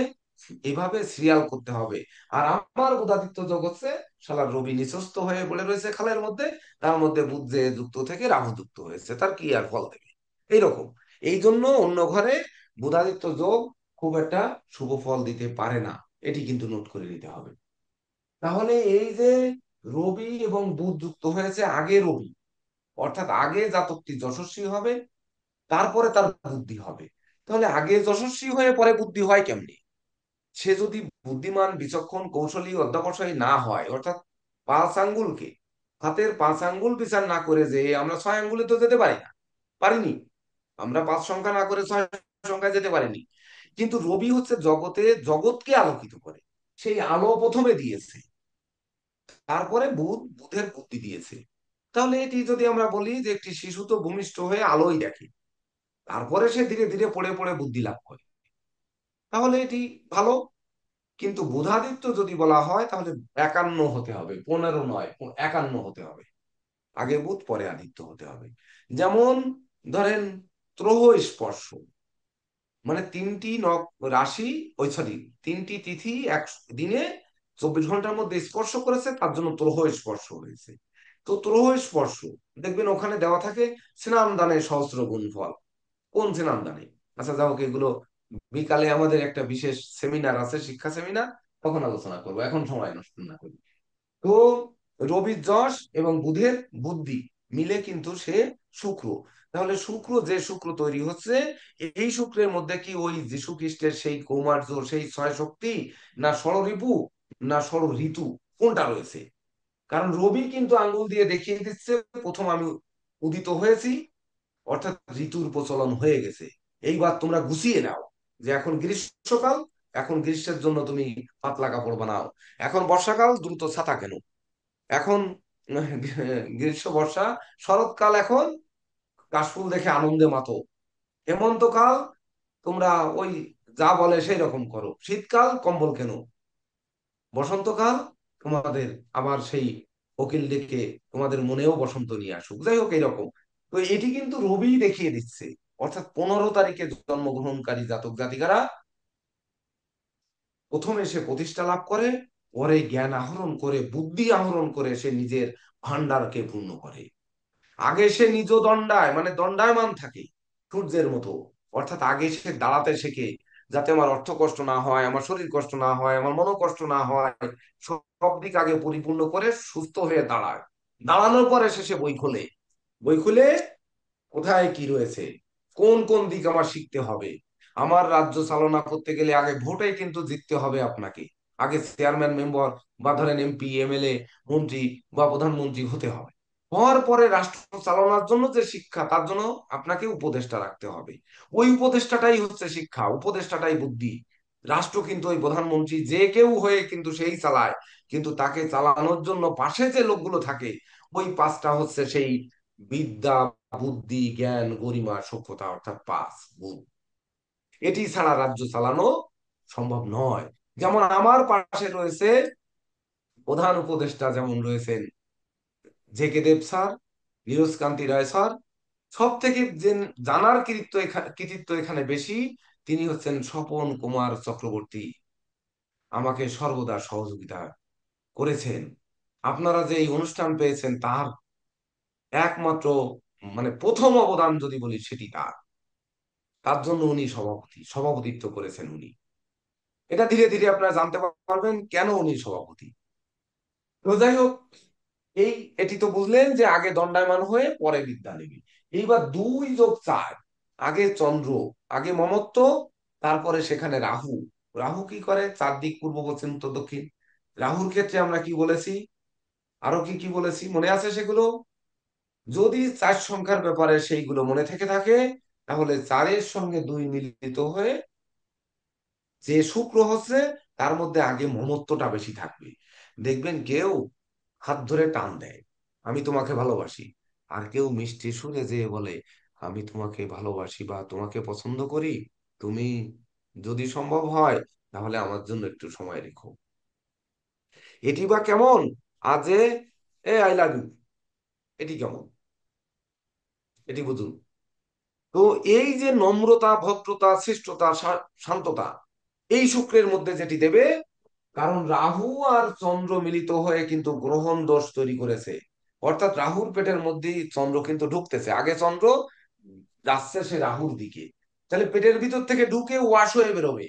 এভাবে সিরিয়াল করতে হবে। আর আমার উদাদিত্য যোগ হচ্ছে শালা রবি নিচস্থ হয়ে পড়ে রয়েছে খালের মধ্যে, তার মধ্যে বুধ যে যুক্ত থেকে রাহু যুক্ত হয়েছে, তার কি আর ফল দেবে? এইরকম। এই জন্য অন্য ঘরে বুধাদিত্য যোগ খুব একটা শুভ ফল দিতে পারে না, এটি কিন্তু নোট করে নিতে হবে। তাহলে এই যে রবি এবং বুধ যুক্ত হয়েছে, আগে রবি অর্থাৎ আগে জাতকটি যশস্বী হবে, তারপরে তার বুদ্ধি হবে। তাহলে আগে যশস্বী হয়ে পরে বুদ্ধি হয় কেমনি? সে যদি বুদ্ধিমান, বিচক্ষণ, কৌশলী, অধ্যবসায়ী না হয়, অর্থাৎ 5 আঙ্গুলকে, হাতের 5 আঙ্গুল বিচার না করে যে আমরা 6 আঙ্গুলে তো যেতে পারি না, পারিনি। আমরা 5 সংখ্যা না করে 6 সংখ্যায় যেতে পারিনি। কিন্তু রবি হচ্ছে জগতে, জগৎকে আলোকিত করে, সেই আলো প্রথমে দিয়েছে, তারপরে বুধ বুধের বুদ্ধি দিয়েছে। তাহলে এটি যদি আমরা বলি যে একটি শিশু তো ভূমিষ্ঠ হয়ে আলোই দেখে, তারপরে সে ধীরে ধীরে পড়ে পড়ে বুদ্ধি লাভ করে, তাহলে এটি ভালো। কিন্তু বুধাদিত্য যদি বলা হয় তাহলে 51 হতে হবে, 15 নয়, 51 হতে হবে। আগে বুধ পরে আদিত্য হতে হবে। যেমন ধরেন ত্রহ স্পর্শ, মানে তিনটি রাশি, ওই সরি, তিনটি তিথি এক দিনে 24 ঘন্টার মধ্যে স্পর্শ করেছে, তার জন্য ত্রহ স্পর্শ হয়েছে। তো ত্রহ স্পর্শ দেখবেন ওখানে দেওয়া থাকে স্নান দানে সহস্র গুণ ফল। কোন স্নান দানে? আচ্ছা যাও, এগুলো বিকালে আমাদের একটা বিশেষ সেমিনার আছে, শিক্ষা সেমিনার, তখন আলোচনা করবো, এখন সময় নষ্ট না করি। তো রবির যশ এবং বুধের বুদ্ধি মিলে কিন্তু সে শুক্র। তাহলে শুক্র, যে শুক্র তৈরি হচ্ছে, এই শুক্রের মধ্যে কি ওই যীশু খ্রিস্টের সেই কৌমার্য, সেই ছয় শক্তি, না ষড়রিপু, না ষড় ঋতু, কোনটা রয়েছে? কারণ রবি কিন্তু আঙ্গুল দিয়ে দেখিয়ে দিচ্ছে প্রথম আমি উদিত হয়েছি, অর্থাৎ ঋতুর প্রচলন হয়ে গেছে। এইবার তোমরা গুছিয়ে নাও, যে এখন গ্রীষ্মকাল, এখন গ্রীষ্মের জন্য তুমি পাতলা কাপড় বানাও। এখন বর্ষাকাল, দ্রুত ছাতা কেনো। এখন গ্রীষ্ম, বর্ষা, শরৎকাল, এখন কাশফুল দেখে আনন্দে মাতো। হেমন্তকাল তোমরা ওই যা বলে সেই রকম করো। শীতকাল কম্বল কেনো। বসন্তকাল তোমাদের আবার সেই কোকিল ডেকে তোমাদের মনেও বসন্ত নিয়ে আসুক। যাই হোক, এইরকম। তো এটি কিন্তু রবি দেখিয়ে দিচ্ছে, অর্থাৎ 15 তারিখে জন্মগ্রহণকারী জাতক জাতিকারা প্রথমে সে প্রতিষ্ঠা লাভ করে, পরে জ্ঞান আহরণ করে, বুদ্ধি আহরণ করে সে নিজের ভান্ডারকে পূর্ণ করে। আগে সে নিজ দণ্ডায়, মানে দণ্ডায়মান থাকে সূর্যের মতো, অর্থাৎ আগে সে দাঁড়াতে শেখে, যাতে আমার অর্থ কষ্ট না হয়, আমার শরীর কষ্ট না হয়, আমার মনো কষ্ট না হয়, সব দিক আগে পরিপূর্ণ করে সুস্থ হয়ে দাঁড়ায়। দাঁড়ানোর পরে শেষে বই খোলে। বই খুলে কোথায় কি রয়েছে, কোন কোন দিক আমার শিখতে হবে। আমার রাজ্য চালনা করতে গেলে আগে ভোটে কিন্তু জিততে হবে আপনাকে। আগে চেয়ারম্যান মেম্বার বা ধরেন এমপি, এমএলএ, মন্ত্রী বা প্রধানমন্ত্রী হতে হবে। হওয়ার পরে রাষ্ট্র চালানোর জন্য যে শিক্ষা, তার জন্য আপনাকে উপদেষ্টা রাখতে হবে। ওই উপদেষ্টাটাই হচ্ছে শিক্ষা, উপদেষ্টাটাই বুদ্ধি। রাষ্ট্র কিন্তু ওই প্রধানমন্ত্রী যে কেউ হয়ে কিন্তু সেই চালায়, কিন্তু তাকে চালানোর জন্য পাশে যে লোকগুলো থাকে, ওই পাঁচটা হচ্ছে সেই বিদ্যা, বুদ্ধি, জ্ঞান, গরিমা, সভ্যতা, অর্থাৎ পাঁচ গুণ। এটি ছাড়া রাজ্য চালানো সম্ভব নয়। যেমন আমার পাশে রয়েছে প্রধান উপদেষ্টা, যেমন রয়েছেন জে কে দেব স্যার, ফিরোজ কান্তি রায় স্যার। সব থেকে যে জানার কৃতিত্ব এখানে বেশি, তিনি হচ্ছেন স্বপন কুমার চক্রবর্তী, আমাকে সর্বদা সহযোগিতা করেছেন। আপনারা যে এই অনুষ্ঠান পেয়েছেন, তার একমাত্র মানে প্রথম অবদান যদি বলি সেটি তার। তার জন্য উনি সভাপতিত্ব করেছেন উনি। এটা ধীরে ধীরে আপনারা জানতে পারবেন কেন উনি সভাপতি। তো যাই হোক, এই এটি তো বুঝলেন যে আগে দণ্ডায়মান হয়ে পরে বিদ্যা নেবে। এইবার 2 যোগ 4, আগে চন্দ্র, আগে মমত্ব, তারপরে সেখানে রাহু। রাহু কি করে? চারদিক পূর্ব পশ্চিম উত্তর দক্ষিণ। রাহুর ক্ষেত্রে আমরা কি বলেছি, আরো কি কি বলেছি মনে আছে সেগুলো? যদি 4 সংখ্যার ব্যাপারে সেইগুলো মনে থেকে থাকে, তাহলে 4-এর সঙ্গে 2 মিলিত হয়ে যে শুক্র হচ্ছে, তার মধ্যে আগে মমত্বটা বেশি থাকবে। দেখবেন কেউ হাত ধরে টান দেয়, আমি তোমাকে ভালোবাসি। আর কেউ মিষ্টি সুরে যে বলে, আমি তোমাকে ভালোবাসি বা তোমাকে পছন্দ করি, তুমি যদি সম্ভব হয় তাহলে আমার জন্য একটু সময় রেখো। এটি বা কেমন? আজে এ আই লাভ ইউ, এটি কেমন? এটি বুঝুন। তো এই যে নম্রতা, ভদ্রতা, শিষ্টতা, শান্ততা, এই শুক্রের মধ্যে যেটি দেবে। কারণ রাহু আর চন্দ্র মিলিত হয়ে কিন্তু গ্রহণ দোষ তৈরি করেছে। অর্থাৎ রাহুর পেটের মধ্যেই চন্দ্র কিন্তু ঢুকতেছে, আগে চন্দ্র যাচ্ছে সে রাহুর দিকে। তাহলে পেটের ভিতর থেকে ঢুকে ওয়াশ হয়ে বেরোবে।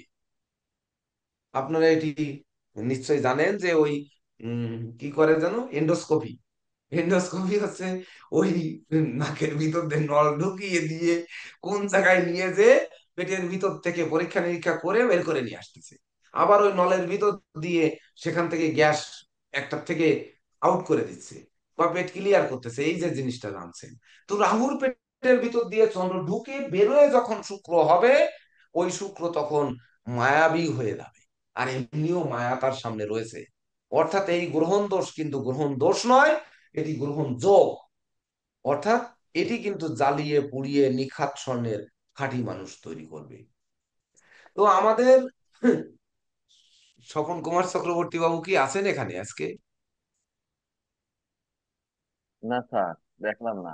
আপনারা এটি নিশ্চয়ই জানেন যে ওই কি করে যেন, এন্ডোস্কোপি। এন্ডোস্কোপি হচ্ছে ওই নাকের ভিতর দিয়ে নল ঢুকিয়ে দিয়ে কোন জায়গায় নিয়ে যে পেটের ভিতর থেকে পরীক্ষা নিরীক্ষা করে বের করে নিয়ে আসতেছে। আবার ওই নলের ভিতর দিয়ে সেখান থেকে গ্যাস একটা থেকে আউট করে দিচ্ছে বা পেট ক্লিয়ার করতেছে, এই যে জিনিসটা জানছেন। তো রাহুর পেটের ভিতর দিয়ে চন্দ্র ঢুকে বেরোয় যখন শুক্র হবে, ওই শুক্র তখন মায়াবী হয়ে যাবে। আর এমনিও মায়া তার সামনে রয়েছে। অর্থাৎ এই গ্রহণ দোষ কিন্তু গ্রহণ দোষ নয়, এটি গ্রহণ যোগ। অর্থাৎ এটি কিন্তু জ্বালিয়ে পুড়িয়ে নিখাত স্বর্ণের খাঁটি মানুষ তৈরি করবে। তো আমাদের স্বপন কুমার চক্রবর্তী বাবু কি আছেন এখানে আজকে? না স্যার, দেখলাম না।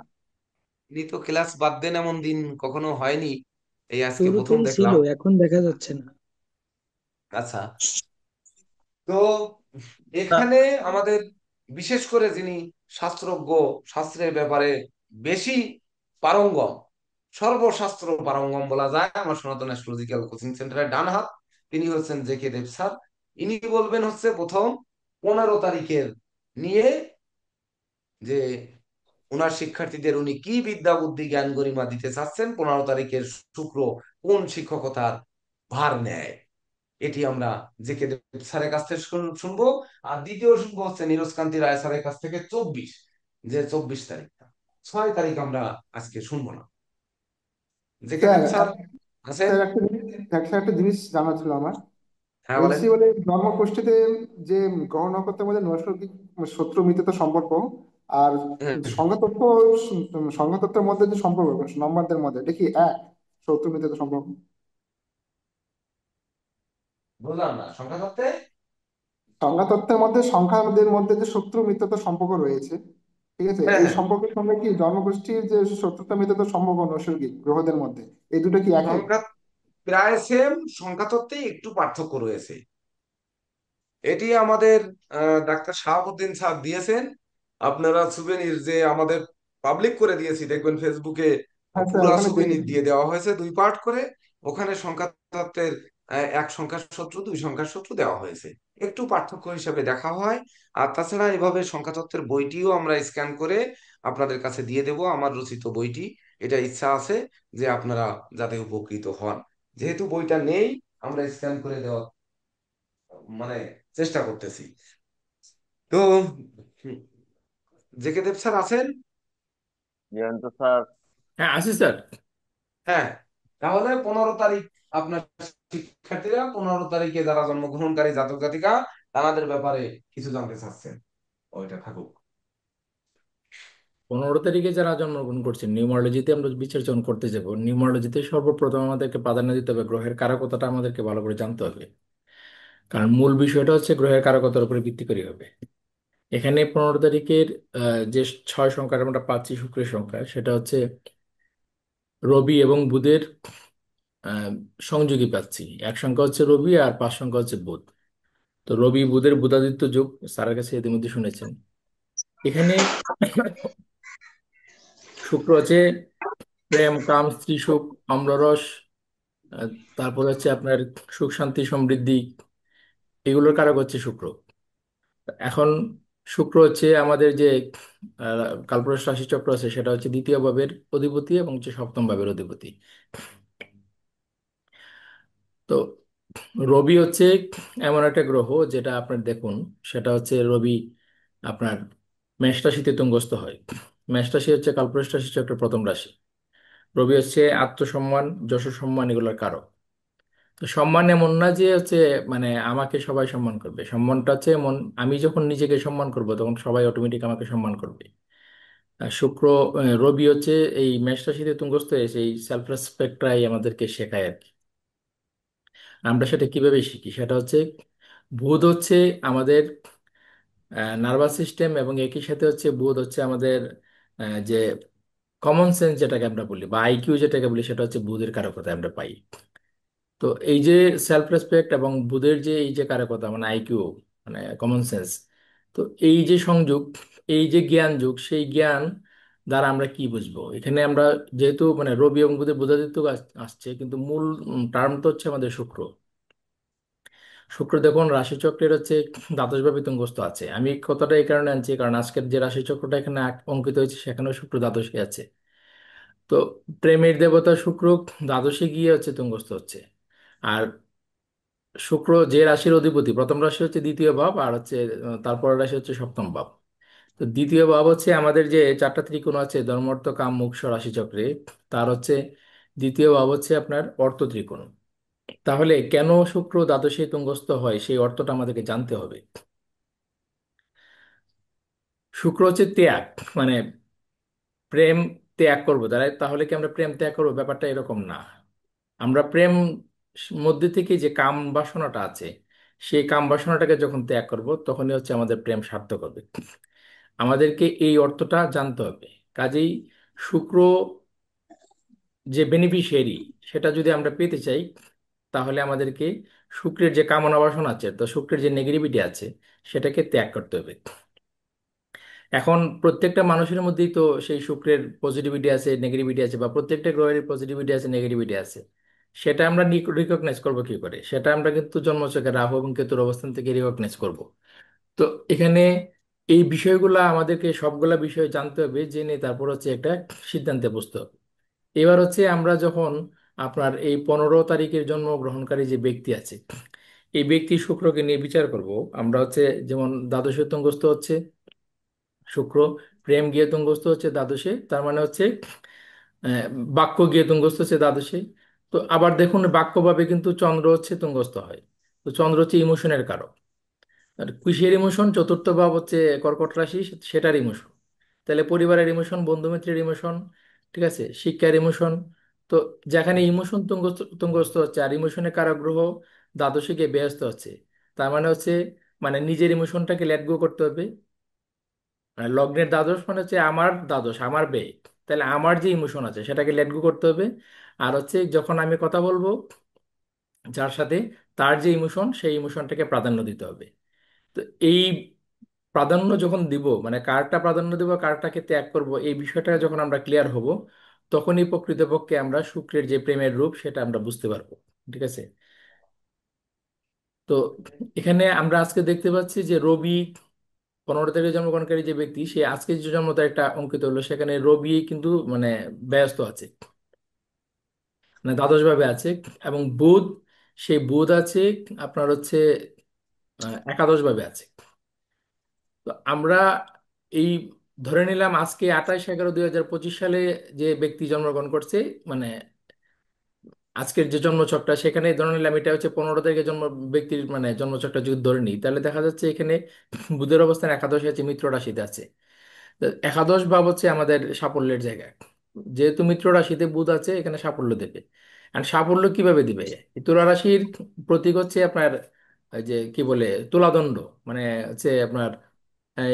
ইনি তো ক্লাস বাদ দেন এমন দিন কখনো হয়নি, এই আজকে প্রথম শুরুতেই ছিল, দেখলাম। এখন দেখা যাচ্ছে না। আচ্ছা। তো এখানে আমাদের বিশেষ করে যিনি শাস্ত্রজ্ঞ, শাস্ত্রের ব্যাপারে বেশি পারঙ্গম, সর্বশাস্ত্র পারঙ্গম বলা যায়, আমার সনাতন অ্যাস্ট্রোলজিক্যাল কোচিং সেন্টারের ডান হাত, তিনি হচ্ছেন জে কে দেব স্যার। ইনি বলবেন হচ্ছে প্রথম 15 তারিখের নিয়ে, যে ওনার শিক্ষার্থীদের উনি কি বিদ্যা বুদ্ধি জ্ঞান গরিমা দিতে চাচ্ছেন, 15 তারিখের শুক্র কোন শিক্ষকতার ভার নেয়, এটি আমরা জে কে দেব স্যারের কাছ থেকে শুনবো। আর দ্বিতীয় শুনবো হচ্ছে নীরজ কান্তি রায় স্যারের কাছ থেকে 24, যে 24 তারিখটা, 6 তারিখ আমরা আজকে শুনবো না। জে কে স্যার দেব স্যার আছেন? স্যার একটা জিনিস জানা ছিল আমার। হ্যাঁ বলেন। বলছি বলে জন্মকুষ্ঠিতে যে গ্রহ নক্ষত্রের মধ্যে নৈসর্গিক শত্রু মিত্রতার সম্পর্ক আর হ্যাঁ, সংঘাতত্ত্ব, সংঘাতত্ত্বের মধ্যে যে সম্পর্ক নম্বরদের মধ্যে, এটা কি এক শত্রু মিত্রতার সম্পর্ক? বললাম না সংখ্যা তত্ত্বে। সংঘাতত্ত্বের মধ্যে সংখ্যাদের মধ্যে যে শত্রু মিত্রতার সম্পর্ক রয়েছে, ঠিক আছে, হ্যাঁ এই হ্যাঁ, সম্পর্কের সঙ্গে কি জন্মগোষ্ঠীর যে শত্রুতা মিত্রতার সম্পর্ক নৈসর্গিক গ্রহদের মধ্যে, এই দুটো কি একই? সংখ্যা প্রায় সেম, সংখ্যা তত্ত্বে একটু পার্থক্য রয়েছে। এটি আমাদের ডাক্তার শাহাবুদ্দিন স্যার দিয়েছেন। আপনারা সুবেনির যে আমাদের পাবলিক করে দিয়েছি দেখবেন ফেসবুকে, হ্যাঁ স্যার, পুরা ওখানে সুবেনির দেখেছি। দিয়ে দেওয়া হয়েছে 2 পার্ট করে। ওখানে সংখ্যা তত্ত্বের 1 সংখ্যার শত্রু 2 সংখ্যার শত্রু দেওয়া হয়েছে, একটু পার্থক্য হিসেবে দেখা হয়। আর তাছাড়া এভাবে সংখ্যা তত্ত্বের বইটিও আমরা স্ক্যান করে আপনাদের কাছে দিয়ে দেব, আমার রচিত বইটি। এটা ইচ্ছা আছে যে আপনারা যাতে উপকৃত হন। যেহেতু বইটা নেই, আমরা স্ক্যান করে দেওয়ার মানে চেষ্টা করতেছি। তো জে কে দেব স্যার আছেন? জয়ন্ত স্যার। হ্যাঁ, আছি স্যার। হ্যাঁ। তাহলে 15 তারিখ আপনার শিক্ষার্থীরা, 15 তারিখে যারা জন্মগ্রহণকারী জাতক জাতিকা, তাদের ব্যাপারে কিছু জানতে চাচ্ছেন, ওইটা থাকুক। 15 তারিখে যারা জন্মগ্রহণ করছেন, নিউমারোলজিতে আমরা বিশ্লেষণ করতে যাব। নিউমারোলজিতে সর্বপ্রথম আমাদেরকে প্রাধান্য দিতে হবে, গ্রহের কারকতাটা আমাদেরকে ভালো করে জানতে হবে। কারণ মূল বিষয়টা হচ্ছে গ্রহের কারকতার উপরে ভিত্তি করে হবে। এখানে 15 তারিখের যে 6 সংখ্যাটা আমরা পাচ্ছি শুক্রের সংখ্যা, সেটা হচ্ছে রবি এবং বুধের আহ, সংযোগী পাচ্ছি। এক সংখ্যা হচ্ছে রবি আর 5 সংখ্যা হচ্ছে বুধ। তো রবি বুধের বুধাদিত্য যোগ স্যারের কাছে ইতিমধ্যে শুনেছেন। এখানে শুক্র হচ্ছে প্রেম, কাম, স্ত্রী সুখ, অম্লরস, আহ, তারপর হচ্ছে আপনার সুখ শান্তি সমৃদ্ধি, এগুলোর কারক হচ্ছে শুক্র। এখন শুক্র হচ্ছে আমাদের যে কালপুরুষ রাশি চক্র আছে, সেটা হচ্ছে দ্বিতীয় ভাবের অধিপতি এবং হচ্ছে সপ্তম ভাবের অধিপতি। তো রবি হচ্ছে এমন একটা গ্রহ যেটা আপনার দেখুন, সেটা হচ্ছে রবি আপনার মেষ রাশিতে তুঙ্গস্থ হয়। মেষ রাশি হচ্ছে কালপুরুষ রাশি চক্রের প্রথম রাশি। রবি হচ্ছে আত্মসম্মান, যশ সম্মান, এগুলোর কারক। তো সম্মান এমন না যে হচ্ছে মানে আমাকে সবাই সম্মান করবে, সম্মানটা হচ্ছে এমন, আমি যখন নিজেকে সম্মান করব তখন সবাই অটোমেটিক আমাকে সম্মান করবে। আর শুক্র রবি হচ্ছে এই মেষ রাশিতে তুঙ্গস্থ হয়ে সেই সেলফ রেসপেক্টটাই আমাদেরকে শেখায় আর কি। আমরা সেটা কিভাবে শিখি, সেটা হচ্ছে বুধ হচ্ছে আমাদের নার্ভাস সিস্টেম, এবং একই সাথে হচ্ছে বুধ হচ্ছে আমাদের যে কমন সেন্স যেটাকে আমরা বলি বা আইকিউ যেটাকে বলি, সেটা হচ্ছে বুধের কারকতা আমরা পাই। তো এই যে সেলফ রেসপেক্ট এবং বুধের যে এই যে কারকতা মানে আইকিউ, মানে কমন সেন্স, তো এই যে সংযোগ, এই যে জ্ঞান যুগ, সেই জ্ঞান দ্বারা আমরা কি বুঝবো এখানে আমরা, যেহেতু মানে রবি এবং বুধের বোঝাদিত্য আসছে, কিন্তু মূল টার্ম তো হচ্ছে আমাদের শুক্র। শুক্র দেখুন রাশিচক্রের হচ্ছে দ্বাদশভাবে তুঙ্গস্থ আছে। আমি কথাটা এই কারণে আনছি কারণ আজকের যে রাশিচক্রটা এখানে অঙ্কিত হয়েছে সেখানেও শুক্র দ্বাদশে আছে। তো প্রেমের দেবতা শুক্র দ্বাদশে গিয়ে হচ্ছে তুঙ্গস্থ হচ্ছে। আর শুক্র যে রাশির অধিপতি, প্রথম রাশি হচ্ছে দ্বিতীয় ভাব, আর হচ্ছে তারপরের রাশি হচ্ছে সপ্তম ভাব। তো দ্বিতীয় ভাব হচ্ছে আমাদের যে চারটা ত্রিকোণ আছে ধর্ম অর্থ কাম মোক্ষ রাশিচক্রে, তার হচ্ছে দ্বিতীয় ভাব হচ্ছে আপনার অর্থ ত্রিকোণ। তাহলে কেন শুক্র দ্বাদশে তুঙ্গস্থ হয় সেই অর্থটা আমাদেরকে জানতে হবে। শুক্র হচ্ছে ত্যাগ, মানে প্রেম ত্যাগ করবো তাহলে, তাহলে কি আমরা প্রেম ত্যাগ করবো, ব্যাপারটা এরকম না। আমরা প্রেম মধ্যে থেকে যে কাম বাসনাটা আছে, সেই কাম বাসনাটাকে যখন ত্যাগ করব তখনই হচ্ছে আমাদের প্রেম সার্থক হবে। আমাদেরকে এই অর্থটা জানতে হবে। কাজেই শুক্র যে বেনিফিশিয়ারি, সেটা যদি আমরা পেতে চাই, তাহলে আমাদেরকে শুক্রের যে কামনা বাসনা আছে, তো শুক্রের যে নেগেটিভিটি আছে, সেটাকে ত্যাগ করতে হবে। এখন প্রত্যেকটা মানুষের মধ্যেই তো সেই শুক্রের পজিটিভিটি আছে, নেগেটিভিটি আছে, বা প্রত্যেকটা গ্রহের পজিটিভিটি আছে, নেগেটিভিটি আছে। সেটা আমরা রিকগনাইজ করবো কি করে, সেটা আমরা কিন্তু জন্মছকে রাহু এবং কেতুর অবস্থান থেকে রিকগনাইজ করব। তো এখানে এই বিষয়গুলা আমাদেরকে সবগুলা বিষয় জানতে হবে, জেনে তারপর হচ্ছে একটা সিদ্ধান্তে বসতে হবে। এবার হচ্ছে আমরা যখন আপনার এই 15 তারিখের জন্মগ্রহণকারী যে ব্যক্তি আছে, এই ব্যক্তি শুক্রকে নিয়ে বিচার করব। আমরা হচ্ছে যেমন দ্বাদশে তুঙ্গস্থ হচ্ছে শুক্র, প্রেম গিয়ে তুঙ্গস্থ হচ্ছে দ্বাদশে, তার মানে হচ্ছে আহ, বাক্য গিয়ে তুঙ্গস্থ হচ্ছে দ্বাদশে। তো আবার দেখুন বাক্যভাবে কিন্তু চন্দ্র হচ্ছে তুঙ্গস্থ হয়। তো চন্দ্র হচ্ছে ইমোশনের কারক। আর কিসের ইমোশন, চতুর্থ ভাব হচ্ছে কর্কট রাশি, সেটার ইমোশন। তাহলে পরিবারের ইমোশন, বন্ধু মিত্রের ইমোশন, ঠিক আছে, শিক্ষার ইমোশন। তো যেখানে ইমোশন তুঙ্গস্থ তুঙ্গস্থ হচ্ছে আর ইমোশনের কারক গ্রহ দ্বাদশে গিয়ে ব্যস্ত হচ্ছে, তার মানে হচ্ছে মানে নিজের ইমোশনটাকে লেট গো করতে হবে। মানে লগ্নের দ্বাদশ মানে হচ্ছে আমার দ্বাদশ, আমার ব্যয়। তাহলে আমার যে ইমোশন আছে সেটাকে লেট গো করতে হবে। আর হচ্ছে যখন আমি কথা বলবো যার সাথে, তার যে ইমোশন সেই ইমোশনটাকে প্রাধান্য দিতে হবে। তো এই প্রাধান্য যখন দিব, মানে কারটা প্রাধান্য দিব কারটাকে ত্যাগ করব, এই বিষয়টা যখন আমরা ক্লিয়ার হব, তখনই প্রকৃতপক্ষে আমরা শুক্রের যে প্রেমের রূপ সেটা আমরা বুঝতে পারবো। ঠিক আছে। তো এখানে আমরা আজকে দেখতে পাচ্ছি যে রবি 15 তারিখে জন্মগ্রহণকারী যে ব্যক্তি, সে আজকে যে জন্ম তার একটা অঙ্কিত হলো, সেখানে রবি কিন্তু মানে ব্যস্ত আছে, মানে দ্বাদশ ভাবে আছে। এবং বুধ, সেই বুধ আছে আপনার হচ্ছে একাদশ ভাবে আছে। তো আমরা এই ধরে নিলাম আজকে 28/11/2025 সালে যে ব্যক্তি জন্মগ্রহণ করছে, মানে আজকের যে জন্মছকটা, সেখানে ধরে নিলাম এটা হচ্ছে 15 তারিখে জন্ম ব্যক্তির মানে জন্মছকটা যদি ধরে নিই, তাহলে দেখা যাচ্ছে এখানে বুধের অবস্থান একাদশে আছে, মিত্র রাশিতে আছে। তো একাদশ ভাব হচ্ছে আমাদের সাফল্যের জায়গা। যেহেতু মিত্র রাশিতে বুধ আছে, এখানে সাফল্য দেবে। আর সাফল্য কিভাবে দিবে, এই তুলা রাশির প্রতীক হচ্ছে আপনার এই যে কি বলে তুলাদণ্ড, মানে হচ্ছে আপনার এই,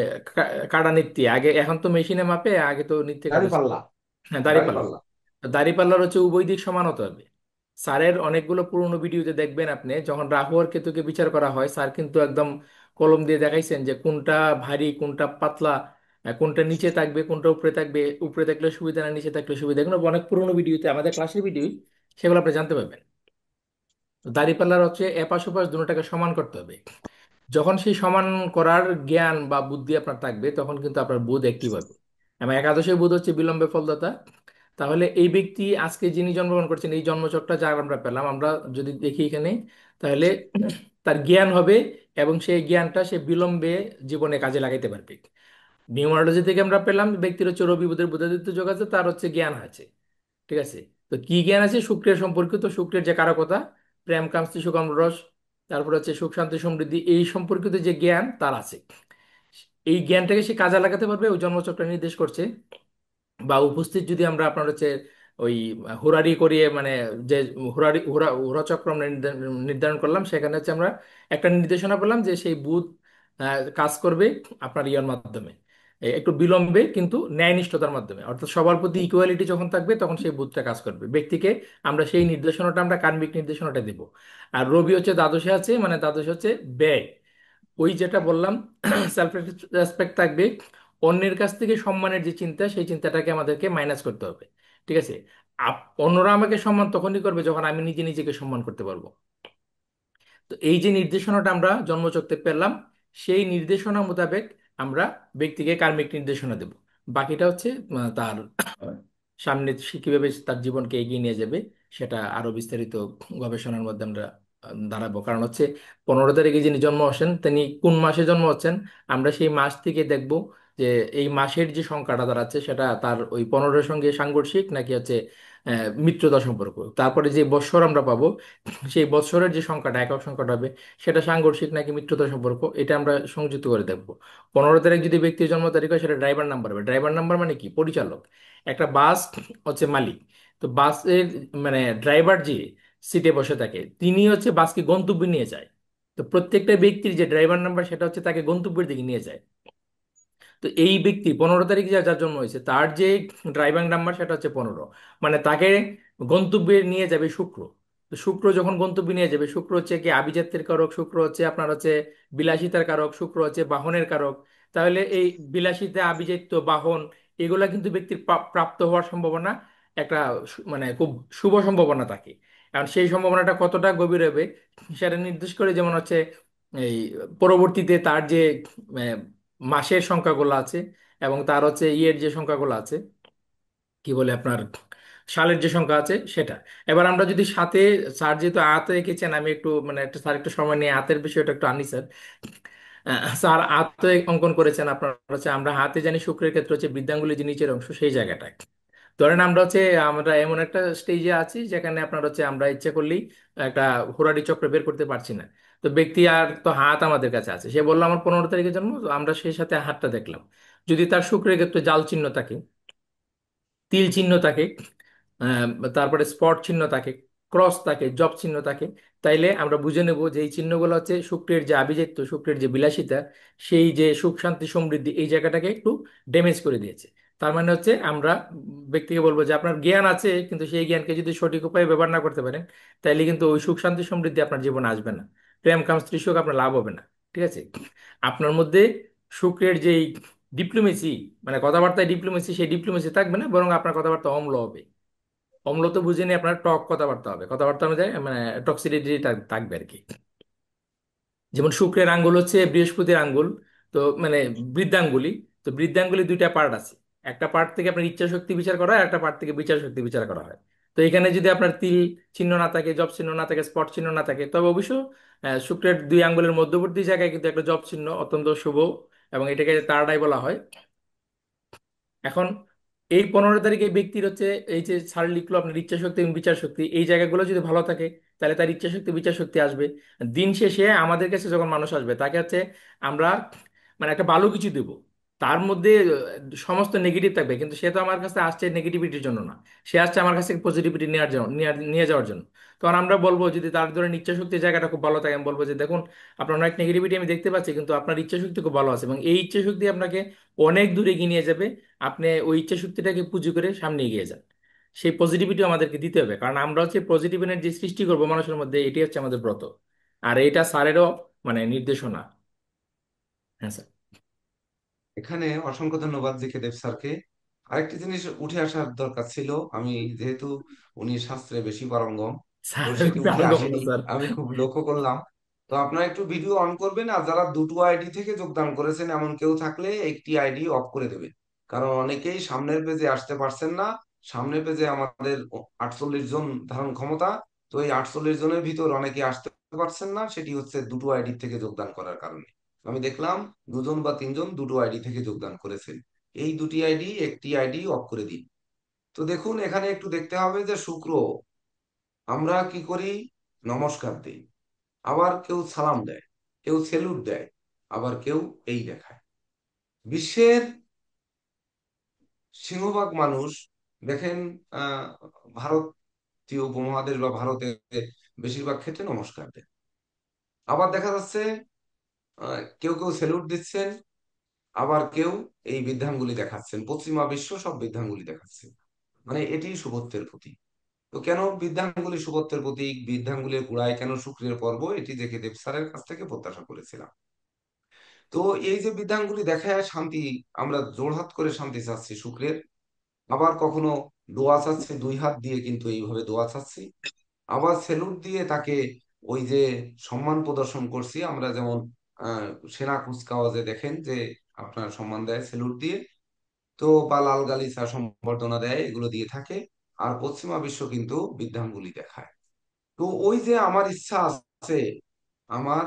কাটা নিত্যি আগে, এখন তো মেশিনে মাপে, আগে তো নিত্যে কাটে। দাঁড়িপাল্লা। হ্যাঁ, দাঁড়িপাল্লা। দাঁড়িপাল্লা। দাঁড়িপাল্লার হচ্ছে উভয় দিক সমান হতে হবে। স্যারের অনেকগুলো পুরনো ভিডিওতে দেখবেন আপনি, যখন রাহু আর কেতুকে বিচার করা হয়, স্যার কিন্তু একদম কলম দিয়ে দেখাইছেন যে কোনটা ভারী কোনটা পাতলা, কোনটা নিচে থাকবে কোনটা উপরে থাকবে, উপরে থাকলে সুবিধা না নিচে থাকলে সুবিধা, এগুলো অনেক পুরোনো ভিডিওতে আমাদের ক্লাসের ভিডিও, সেগুলো আপনি জানতে পারবেন। দাঁড়িপাল্লার হচ্ছে এপাশ ওপাশ দুটোটাকে সমান করতে হবে। যখন সেই সমান করার জ্ঞান বা বুদ্ধি আপনার থাকবে তখন কিন্তু আপনার বুধ অ্যাক্টিভ হবে। এবং একাদশে বুধ হচ্ছে বিলম্বে ফলদাতা। তাহলে এই ব্যক্তি আজকে যিনি জন্মগ্রহণ করছেন এই জন্মচকটা যা আমরা পেলাম, আমরা যদি দেখি এখানে, তাহলে তার জ্ঞান হবে এবং সেই জ্ঞানটা সে বিলম্বে জীবনে কাজে লাগাইতে পারবে। নিউমারোলজি থেকে আমরা পেলাম ব্যক্তির হচ্ছে রবি বুধের বুধাদিত্য যোগ আছে, তার হচ্ছে জ্ঞান আছে। ঠিক আছে? তো কি জ্ঞান আছে? শুক্রের সম্পর্কিত, শুক্রের যে কারকতা, প্রেম কামস্তি সুকাম রস, তারপর হচ্ছে সুখ শান্তি সমৃদ্ধি, এই সম্পর্কিত যে জ্ঞান তার আছে। এই জ্ঞানটাকে সে কাজে লাগাতে পারবে, ওই জন্মচক্র নির্দেশ করছে। বা উপস্থিত যদি আমরা আপনার হচ্ছে ওই হুরারি করিয়ে মানে যে হুরা চক্র আমরা নির্ধারণ করলাম, সেখানে হচ্ছে আমরা একটা নির্দেশনা পেলাম যে সেই বুধ কাজ করবে আপনার ইয়ার মাধ্যমে, একটু বিলম্বে কিন্তু ন্যায়নিষ্ঠতার মাধ্যমে, অর্থাৎ সবার প্রতি ইকুয়ালিটি যখন থাকবে তখন সেই বুধটা কাজ করবে ব্যক্তিকে। আমরা সেই নির্দেশনাটা, আমরা কার্মিক নির্দেশনাটা দেব। আর রবি হচ্ছে দ্বাদশে আছে, মানে দ্বাদশে হচ্ছে ব্যয়। ওই যেটা বললাম সেলফ রেসপেক্ট থাকবে, অন্যের কাছ থেকে সম্মানের যে চিন্তা, সেই চিন্তাটাকে আমাদেরকে মাইনাস করতে হবে। ঠিক আছে? অন্যরা আমাকে সম্মান তখনই করবে যখন আমি নিজে নিজেকে সম্মান করতে পারবো। তো এই যে নির্দেশনাটা আমরা জন্মচক্রে পেলাম, সেই নির্দেশনা মোতাবেক আমরা ব্যক্তিকে কার্মিক নির্দেশনা দেব। বাকিটা হচ্ছে তার সামনে সে কিভাবে তার জীবনকে এগিয়ে নিয়ে যাবে, সেটা আরো বিস্তারিত গবেষণার মধ্যে আমরা দাঁড়াবো। কারণ হচ্ছে 15 তারিখে যিনি জন্ম হচ্ছেন তিনি কোন মাসে জন্ম হচ্ছেন, আমরা সেই মাস থেকে দেখব যে এই মাসের যে সংখ্যাটা দাঁড়াচ্ছে সেটা তার ওই 15-এর সঙ্গে সাংঘর্ষিক নাকি হচ্ছে মিত্রতা সম্পর্ক। তারপরে যে বৎসর আমরা পাবো, সেই বৎসরের যে সংখ্যাটা, একক সংখ্যাটা হবে, সেটা সাংঘর্ষিক নাকি মিত্রতা সম্পর্ক, এটা আমরা সংযুক্ত করে দেখবো। 15 তারিখ যদি ব্যক্তির জন্ম তারিখ হয়, সেটা ড্রাইভার নাম্বার হবে। ড্রাইভার নাম্বার মানে কি? পরিচালক। একটা বাস হচ্ছে মালিক। তো বাসের মানে ড্রাইভার যে সিটে বসে থাকে তিনি হচ্ছে বাসকে গন্তব্যে নিয়ে যায়। তো প্রত্যেকটা ব্যক্তির যে ড্রাইভার নাম্বার সেটা হচ্ছে তাকে গন্তব্যের দিকে নিয়ে যায়। তো এই ব্যক্তি 15 তারিখে যার জন্ম হয়েছে তার যে ড্রাইভিং নাম্বার সেটা হচ্ছে 15, মানে তাকে গন্তব্যে নিয়ে যাবে শুক্র। তো শুক্র যখন গন্তব্যে নিয়ে যাবে, শুক্র হচ্ছে কি আভিজাত্যের কারক, শুক্র হচ্ছে আপনার হচ্ছে বিলাসিতার কারক, শুক্র হচ্ছে বাহনের কারক। তাহলে এই বিলাসিতা, আভিজাত্য, বাহন, এগুলা কিন্তু ব্যক্তির প্রাপ্ত হওয়ার সম্ভাবনা একটা মানে খুব শুভ সম্ভাবনা থাকে। কারণ সেই সম্ভাবনাটা কতটা গভীর হবে সেটা নির্দেশ করে, যেমন হচ্ছে এই পরবর্তীতে তার যে মাসের সংখ্যাগুলো আছে এবং তার হচ্ছে ইয়ের যে সংখ্যাগুলো আছে, কি বলে আপনার সালের যে সংখ্যা আছে সেটা। এবার আমরা যদি সাথে, স্যার যেহেতু আতে এঁকেছেন, আমি একটু মানে একটা স্যার একটু সময় নিয়ে হাতের বিষয়টা একটু আনি স্যার। স্যার হাতে অঙ্কন করেছেন আপনার হচ্ছে, আমরা হাতে জানি শুক্রের ক্ষেত্রে হচ্ছে বৃদ্ধাঙ্গুলি যে নিচের অংশ সেই জায়গাটায়। ধরেন আমরা হচ্ছে আমরা এমন একটা স্টেজে আছি যেখানে আপনার হচ্ছে আমরা ইচ্ছা করলেই একটা হুরাডি চক্র বের করতে পারছি না। তো ব্যক্তি আর তো হাত আমাদের কাছে আছে, সে বললো আমার 15 তারিখে জন্ম, তো আমরা সেই সাথে হাতটা দেখলাম। যদি তার শুক্রের ক্ষেত্রে জাল চিহ্ন থাকে, তিল চিহ্ন থাকে, আহ, তারপরে স্পট চিহ্ন থাকে, ক্রস থাকে, জব চিহ্ন থাকে, তাইলে আমরা বুঝে নেব যে এই চিহ্নগুলো হচ্ছে শুক্রের যে আভিজাত্য, শুক্রের যে বিলাসিতা, সেই যে সুখ শান্তি সমৃদ্ধি, এই জায়গাটাকে একটু ড্যামেজ করে দিয়েছে। তার মানে হচ্ছে আমরা ব্যক্তিকে বলবো যে আপনার জ্ঞান আছে কিন্তু সেই জ্ঞানকে যদি সঠিক উপায়ে ব্যবহার না করতে পারেন, তাইলে কিন্তু ওই সুখ শান্তি সমৃদ্ধি আপনার জীবনে আসবে না। প্রেম কাম স্ত্রী সুখ আপনার লাভ হবে না। ঠিক আছে? আপনার মধ্যে শুক্রের যেই ডিপ্লোমেসি, মানে কথাবার্তায় ডিপ্লোমেসি, সেই ডিপ্লোমেসি থাকবে না, বরং আপনার কথাবার্তা অম্ল হবে। অম্ল তো বুঝিনি, আপনার টক কথাবার্তা হবে, কথাবার্তা অনুযায়ী মানে টক্সিসিটি থাকবে আর কি। যেমন শুক্রের আঙ্গুল হচ্ছে বৃহস্পতির আঙ্গুল। তো মানে বৃদ্ধাঙ্গুলি। তো বৃদ্ধাঙ্গুলি দুইটা পার্ট আছে, একটা পার্ট থেকে আপনার ইচ্ছা শক্তি বিচার করা হয়, একটা পার্ট থেকে বিচার শক্তি বিচার করা হয়। তো এখানে যদি আপনার তিল চিহ্ন না থাকে, জব চিহ্ন না থাকে, স্পট চিহ্ন না থাকে, তবে অবশ্য শুক্রের দুই আঙ্গুলের মধ্যবর্তী জায়গায় কিন্তু একটা জব চিহ্ন অত্যন্ত শুভ, এবং এটাকে তারাটাই বলা হয়। এখন এই 15 তারিখে ব্যক্তির হচ্ছে এই যে স্যার লিখলো আপনার ইচ্ছা শক্তি এবং বিচার শক্তি, এই জায়গাগুলো যদি ভালো থাকে তাহলে তার ইচ্ছা শক্তি বিচার শক্তি আসবে। দিন শেষে আমাদের কাছে যখন মানুষ আসবে তাকে হচ্ছে আমরা মানে একটা ভালো কিছু দেব, তার মধ্যে সমস্ত নেগেটিভ থাকবে, কিন্তু সে তো আমার কাছে আসছে নেগেটিভিটির জন্য না, সে আসছে আমার কাছে পজিটিভিটি নেওয়ার জন্য, নিয়ে যাওয়ার জন্য। তখন আমরা বলবো, যদি তার ধরেন ইচ্ছা শক্তির জায়গাটা খুব ভালো থাকে, আমি বলবো যে দেখুন আপনার অনেক নেগেটিভিটি আমি দেখতে পাচ্ছি, কিন্তু আপনার ইচ্ছা শক্তি খুব ভালো আছে এবং এই ইচ্ছা শক্তি আপনাকে অনেক দূরে এগিয়ে নিয়ে যাবে। আপনি ওই ইচ্ছা শক্তিটাকে পুঁজি করে সামনে এগিয়ে যান। সেই পজিটিভিটি আমাদেরকে দিতে হবে, কারণ আমরা হচ্ছে পজিটিভ এনার্জি সৃষ্টি করবো মানুষের মধ্যে, এটি হচ্ছে আমাদের ব্রত। আর এটা স্যারেরও মানে নির্দেশনা। হ্যাঁ স্যার। এখানে অসংখ্য ধন্যবাদ জিকে দেব স্যারকে। আরেকটি জিনিস উঠে আসার দরকার ছিল, আমি যেহেতু উনি শাস্ত্রে বেশি পারঙ্গম, তো স্যার সেটি উঠে পারগম না আসেনি, স্যার। আমি খুব লক্ষ্য করলাম। তো আপনারা একটু ভিডিও অন করবেন, আর যারা দুটো আইডি থেকে যোগদান করেছেন এমন কেউ থাকলে একটি আইডি অফ করে দেবেন। কারণ অনেকেই সামনের পেজে আসতে পারছেন না। সামনের পেজে আমাদের 48 জন ধারণ ক্ষমতা। তো এই 48 জনের ভিতর অনেকে আসতে পারছেন না, সেটি হচ্ছে দুটো আইডি থেকে যোগদান করার কারণে। আমি দেখলাম 2 জন বা 3 জন দুটো আইডি থেকে যোগদান করেছেন। এই দুটি আইডি একটি আইডি অফ করে দিন। তো দেখুন এখানে একটু দেখতে হবে যে শুক্র, আমরা কি করি? নমস্কার দিই, আবার কেউ সালাম দেয়, কেউ সেলুট দেয়, আবার কেউ এই দেখায়। বিশ্বের সিংহভাগ মানুষ দেখেন, আহ ভারতীয় উপমহাদেশ বা ভারতে বেশিরভাগ ক্ষেত্রে নমস্কার দেয়। আবার দেখা যাচ্ছে কেউ কেউ সেলুট দিচ্ছেন, আবার কেউ এই বৃদ্ধাঙ্গুলি দেখাচ্ছেন। পশ্চিমা বিশ্ব সব বৃদ্ধাঙ্গুলি দেখাচ্ছে, মানে এটি শুভত্বের প্রতীক। তো কেন বৃদ্ধাঙ্গুলি শুভত্বের প্রতীক, বৃদ্ধাঙ্গুলির গোড়ায় কেন শুক্রের পর্ব, এটি জেকে দেব স্যারের কাছ থেকে প্রত্যাশা করেছিলাম। তো এই যে বৃদ্ধাঙ্গুলি দেখায় শান্তি, আমরা জোড়হাত করে শান্তি চাচ্ছি শুক্রের। আবার কখনো দোয়া চাচ্ছি, 2 হাত দিয়ে কিন্তু এইভাবে দোয়া চাচ্ছি। আবার সেলুট দিয়ে তাকে ওই যে সম্মান প্রদর্শন করছি আমরা, যেমন আহ সেনা কুচকাওয়াজে দেখেন যে আপনার সম্মান দেয় সেলুট দিয়ে। তো বা লাল গালিচা সম্বর্ধনা দেয়, এগুলো দিয়ে থাকে। আর পশ্চিমা বিশ্ব কিন্তু বৃদ্ধাঙ্গুলি দেখায়। তো ওই যে আমার ইচ্ছা আছে, আমার,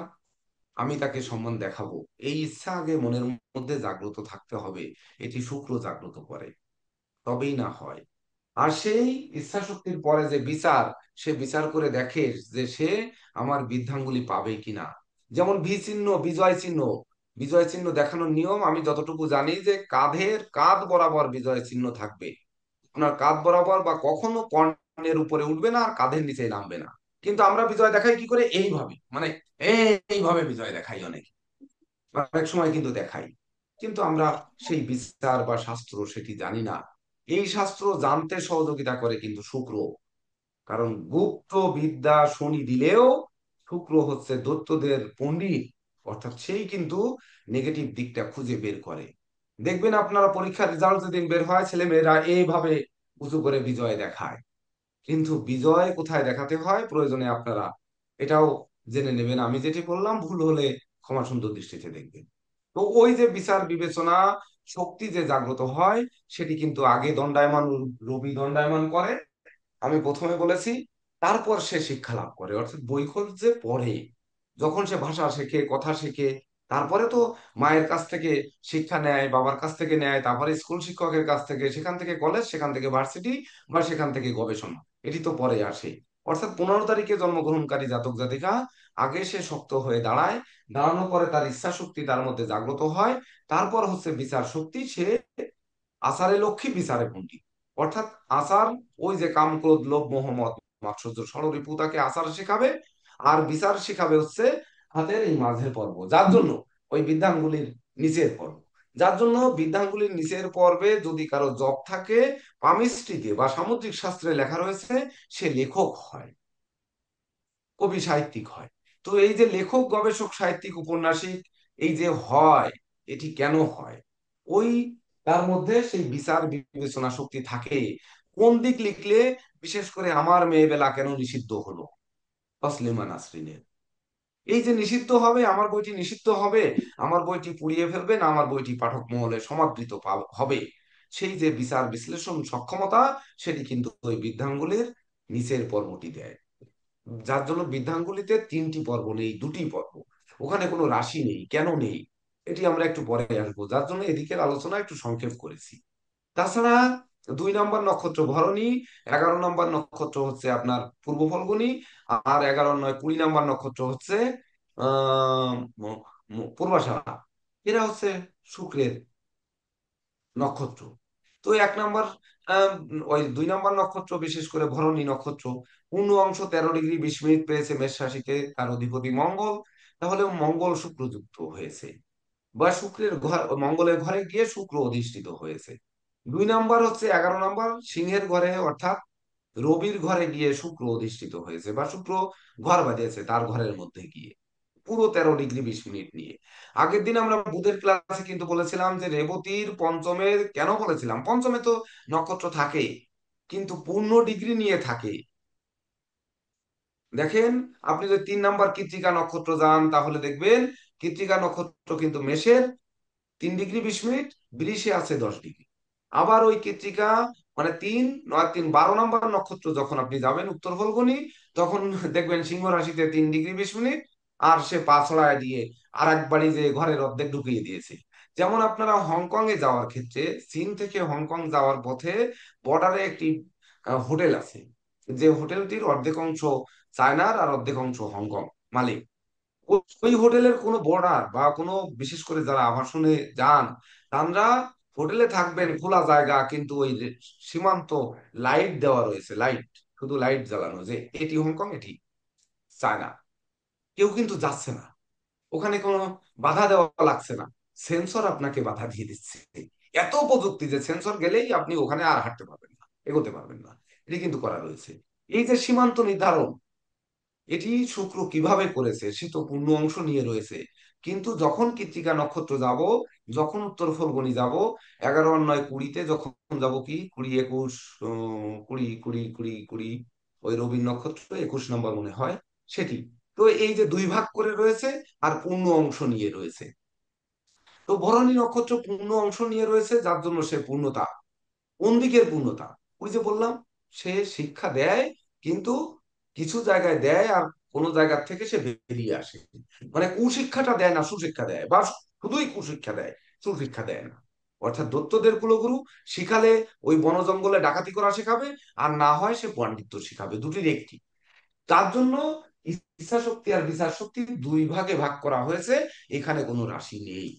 আমি তাকে সম্মান দেখাবো, এই ইচ্ছা আগে মনের মধ্যে জাগ্রত থাকতে হবে। এটি শুক্র জাগ্রত করে, তবেই না হয়। আর সেই ইচ্ছা শক্তির পরে যে বিচার, সে বিচার করে দেখে যে সে আমার বৃদ্ধাঙ্গুলি পাবে কিনা। যেমন ভি চিহ্ন, বিজয় চিহ্ন, বিজয় চিহ্ন দেখানোর নিয়ম আমি যতটুকু জানি যে কাঁধের কাঁধ বরাবর বিজয় চিহ্ন থাকবে। আপনার কাঁধ বরাবর, বা কখনো কর্ণের উপরে উঠবে না আর কাঁধের নিচে নামবে না। কিন্তু আমরা বিজয় দেখাই কি করে? এইভাবে, মানে এইভাবে বিজয় দেখাই অনেক, অনেক সময় কিন্তু দেখাই। কিন্তু আমরা সেই বিচার বা শাস্ত্র সেটি জানি না। এই শাস্ত্র জানতে সহযোগিতা করে কিন্তু শুক্র। কারণ গুপ্ত বিদ্যা শনি দিলেও শুক্র হচ্ছে দৈত্যদের পণ্ডিত, অর্থাৎ সেই কিন্তু নেগেটিভ দিকটা খুঁজে বের করে। দেখবেন আপনারা পরীক্ষার রেজাল্ট যেদিন বের হয়, ছেলেমেয়েরা এইভাবে উঁচু করে বিজয় দেখায়। কিন্তু বিজয় কোথায় দেখাতে হয় প্রয়োজনে আপনারা এটাও জেনে নেবেন। আমি যেটি বললাম ভুল হলে ক্ষমা সুন্দর দৃষ্টিতে দেখবেন। তো ওই যে বিচার বিবেচনা শক্তি যে জাগ্রত হয়, সেটি কিন্তু আগে দণ্ডায়মান, রবি দণ্ডায়মান করে, আমি প্রথমে বলেছি। তারপর সে শিক্ষা লাভ করে, অর্থাৎ বই যে পড়ে, যখন সে ভাষা শেখে, কথা শেখে, তারপরে তো মায়ের কাছ থেকে শিক্ষা নেয়, বাবার কাছ থেকে নেয়, তারপরে স্কুল শিক্ষকের কাছ থেকে, সেখান থেকে কলেজ, সেখান থেকে ভার্সিটি, বা সেখান থেকে গবেষণা, এটি তো পরে আসে। অর্থাৎ 15 তারিখে জন্মগ্রহণকারী জাতক জাতিকা, আগে সে শক্ত হয়ে দাঁড়ায়, দাঁড়ানোর পরে তার ইচ্ছা শক্তি তার মধ্যে জাগ্রত হয়। তারপর হচ্ছে বিচার শক্তি, সে আসারে লক্ষ্মী বিচারে পণ্ডিত। অর্থাৎ আসার, ওই যে কাম ক্রোধ লোভ মোহ মদ মাৎসর্য ষড়রিপু, তাকে আসার শেখাবে। আর বিচার শেখাবে হচ্ছে হাতের এই মাঝের পর্ব, যার জন্য ওই বৃদ্ধাঙ্গুলির নিচের পর্ব, যার জন্য বৃদ্ধাঙ্গুলির নিচের পর্বে যদি কারো জব থাকে, পামিস্ট্রিতে বা সামুদ্রিক শাস্ত্রে লেখা রয়েছে, সে লেখক হয়, কবি সাহিত্যিক হয়। তো এই যে লেখক গবেষক সাহিত্যিক উপন্যাসিক এই যে হয়, এটি কেন হয়? ওই তার মধ্যে সেই বিচার বিবেচনা শক্তি থাকে। কোন দিক লিখলে, বিশেষ করে আমার মেয়ে বেলা কেন নিষিদ্ধ হলো তসলিমা নাসরিনের, এই যে নিষিদ্ধ হবে, আমার বইটি নিষিদ্ধ হবে, আমার বইটি পুড়িয়ে ফেলবে না, আমার বইটি পাঠক মহলে সমাদৃত হবে, সেই যে বিচার বিশ্লেষণ সক্ষমতা, সেটি কিন্তু ওই বৃদ্ধাঙ্গুলের নিচের পর্বটি দেয়। যার জন্য বৃদ্ধাঙ্গুলিতে 3টি পর্ব নেই, 2টি পর্ব। ওখানে কোনো রাশি নেই, কেন নেই এটি আমরা একটু পরে আসবো, যার জন্য এদিকের আলোচনা একটু সংক্ষেপ করেছি। তাছাড়া 2 নম্বর নক্ষত্র ভরণী, 11 নম্বর নক্ষত্র হচ্ছে আপনার পূর্ব ফল্গুনী, আর 11, 9, 20 নম্বর নক্ষত্র হচ্ছে আহ পূর্বাষাঢ়া। এরা হচ্ছে শুক্রের নক্ষত্র। তো 1 নম্বর, ওই 2 নম্বর নক্ষত্র বিশেষ করে ভরণী নক্ষত্র, পূর্ণ অংশ 13 ডিগ্রি 20 মিনিট পেয়েছে মেষ রাশিতে, তার অধিপতি মঙ্গল। তাহলে মঙ্গল শুক্র যুক্ত হয়েছে, বা শুক্রের ঘর, মঙ্গলের ঘরে গিয়ে শুক্র অধিষ্ঠিত হয়েছে। 2 নম্বর হচ্ছে 11 নম্বর সিংহের ঘরে, অর্থাৎ রবির ঘরে গিয়ে শুক্র অধিষ্ঠিত হয়েছে, বা শুক্র ঘর বাঁধিয়েছে তার ঘরের মধ্যে গিয়ে। পুরো 13°20' নিয়ে। আগের দিন আমরা বুধের ক্লাসে কিন্তু বলেছিলাম যে রেবতীর পঞ্চমে, কেন বলেছিলাম পঞ্চমে তো নক্ষত্র থাকে, কিন্তু পূর্ণ ডিগ্রি নিয়ে থাকে। দেখেন, আপনি যদি 3 নাম্বার কৃত্তিকা নক্ষত্র যান তাহলে দেখবেন কৃত্তিকা নক্ষত্র কিন্তু মেষের 3°20', বৃষে আছে 10°। আবার ওই কৃত্তিকা মানে 3 9 3 12 নাম্বার নক্ষত্র যখন আপনি যাবেন উত্তর ফল্গুনি, তখন দেখবেন সিংহ রাশিতে 3°20', আর সে পা ছড়ায় দিয়ে আর একবারই যে ঘরের অর্ধেক ঢুকিয়ে দিয়েছে। যেমন আপনারা হংকং এ যাওয়ার ক্ষেত্রে, চীন থেকে হংকং যাওয়ার পথে বর্ডারে একটি হোটেল আছে, যে হোটেলটির অর্ধেক অংশ চায়নার আর অর্ধেক অংশ হংকং মালিক। ওই হোটেলের কোনো বর্ডার বা কোনো, বিশেষ করে যারা আবাসনে যান, তারা হোটেলে থাকবেন খোলা জায়গা, কিন্তু ওই যে সীমান্ত লাইট দেওয়া রয়েছে, লাইট, শুধু লাইট জ্বালানো, যে এটি হংকং এটি চায়না। কেউ কিন্তু যাচ্ছে না ওখানে, কোনো বাধা দেওয়া লাগছে না, সেন্সর আপনাকে বাধা দিয়ে দিচ্ছে। এত প্রযুক্তি যে সেন্সর গেলেই আপনি ওখানে আর হাঁটতে পারবেন না, এগোতে পারবেন না। এটি কিন্তু করা রয়েছে। এই যে সীমান্ত নির্ধারণ, এটি শুক্র কিভাবে করেছে, সে তো পূর্ণ অংশ নিয়ে রয়েছে। কিন্তু যখন কৃত্তিকা নক্ষত্র যাব, যখন উত্তর ফল্গুনি যাব, 11 আর 9 20-তে যখন যাব, কি 20 21, 20 20 20 20, ওই রবি নক্ষত্র 21 নাম্বার মনে হয় সেটি। তো এই যে দুই ভাগ করে রয়েছে আর পূর্ণ অংশ নিয়ে রয়েছে, তো ভরণী নক্ষত্র পূর্ণ অংশ নিয়ে রয়েছে, যার জন্য সে পূর্ণতা। কোন দিকের পূর্ণতা? ওই যে বললাম, সে শিক্ষা দেয়, কিন্তু কিছু জায়গায় দেয় আর কোন জায়গা থেকে সে বেরিয়ে আসে। মানে কুশিক্ষাটা দেয় না, সুশিক্ষা দেয়, বা শুধুই কুশিক্ষা দেয়, সুশিক্ষা দেয় না। অর্থাৎ দৈত্যদের কুলগুরু শিখালে ওই বন জঙ্গলে ডাকাতি করা শেখাবে, আর না হয় সে পাণ্ডিত্য শিখাবে, দুটির একটি। তার জন্য ইচ্ছা শক্তি আর বিচার শক্তি দুই ভাগে ভাগ করা হয়েছে, এখানে কোনো রাশি নেই।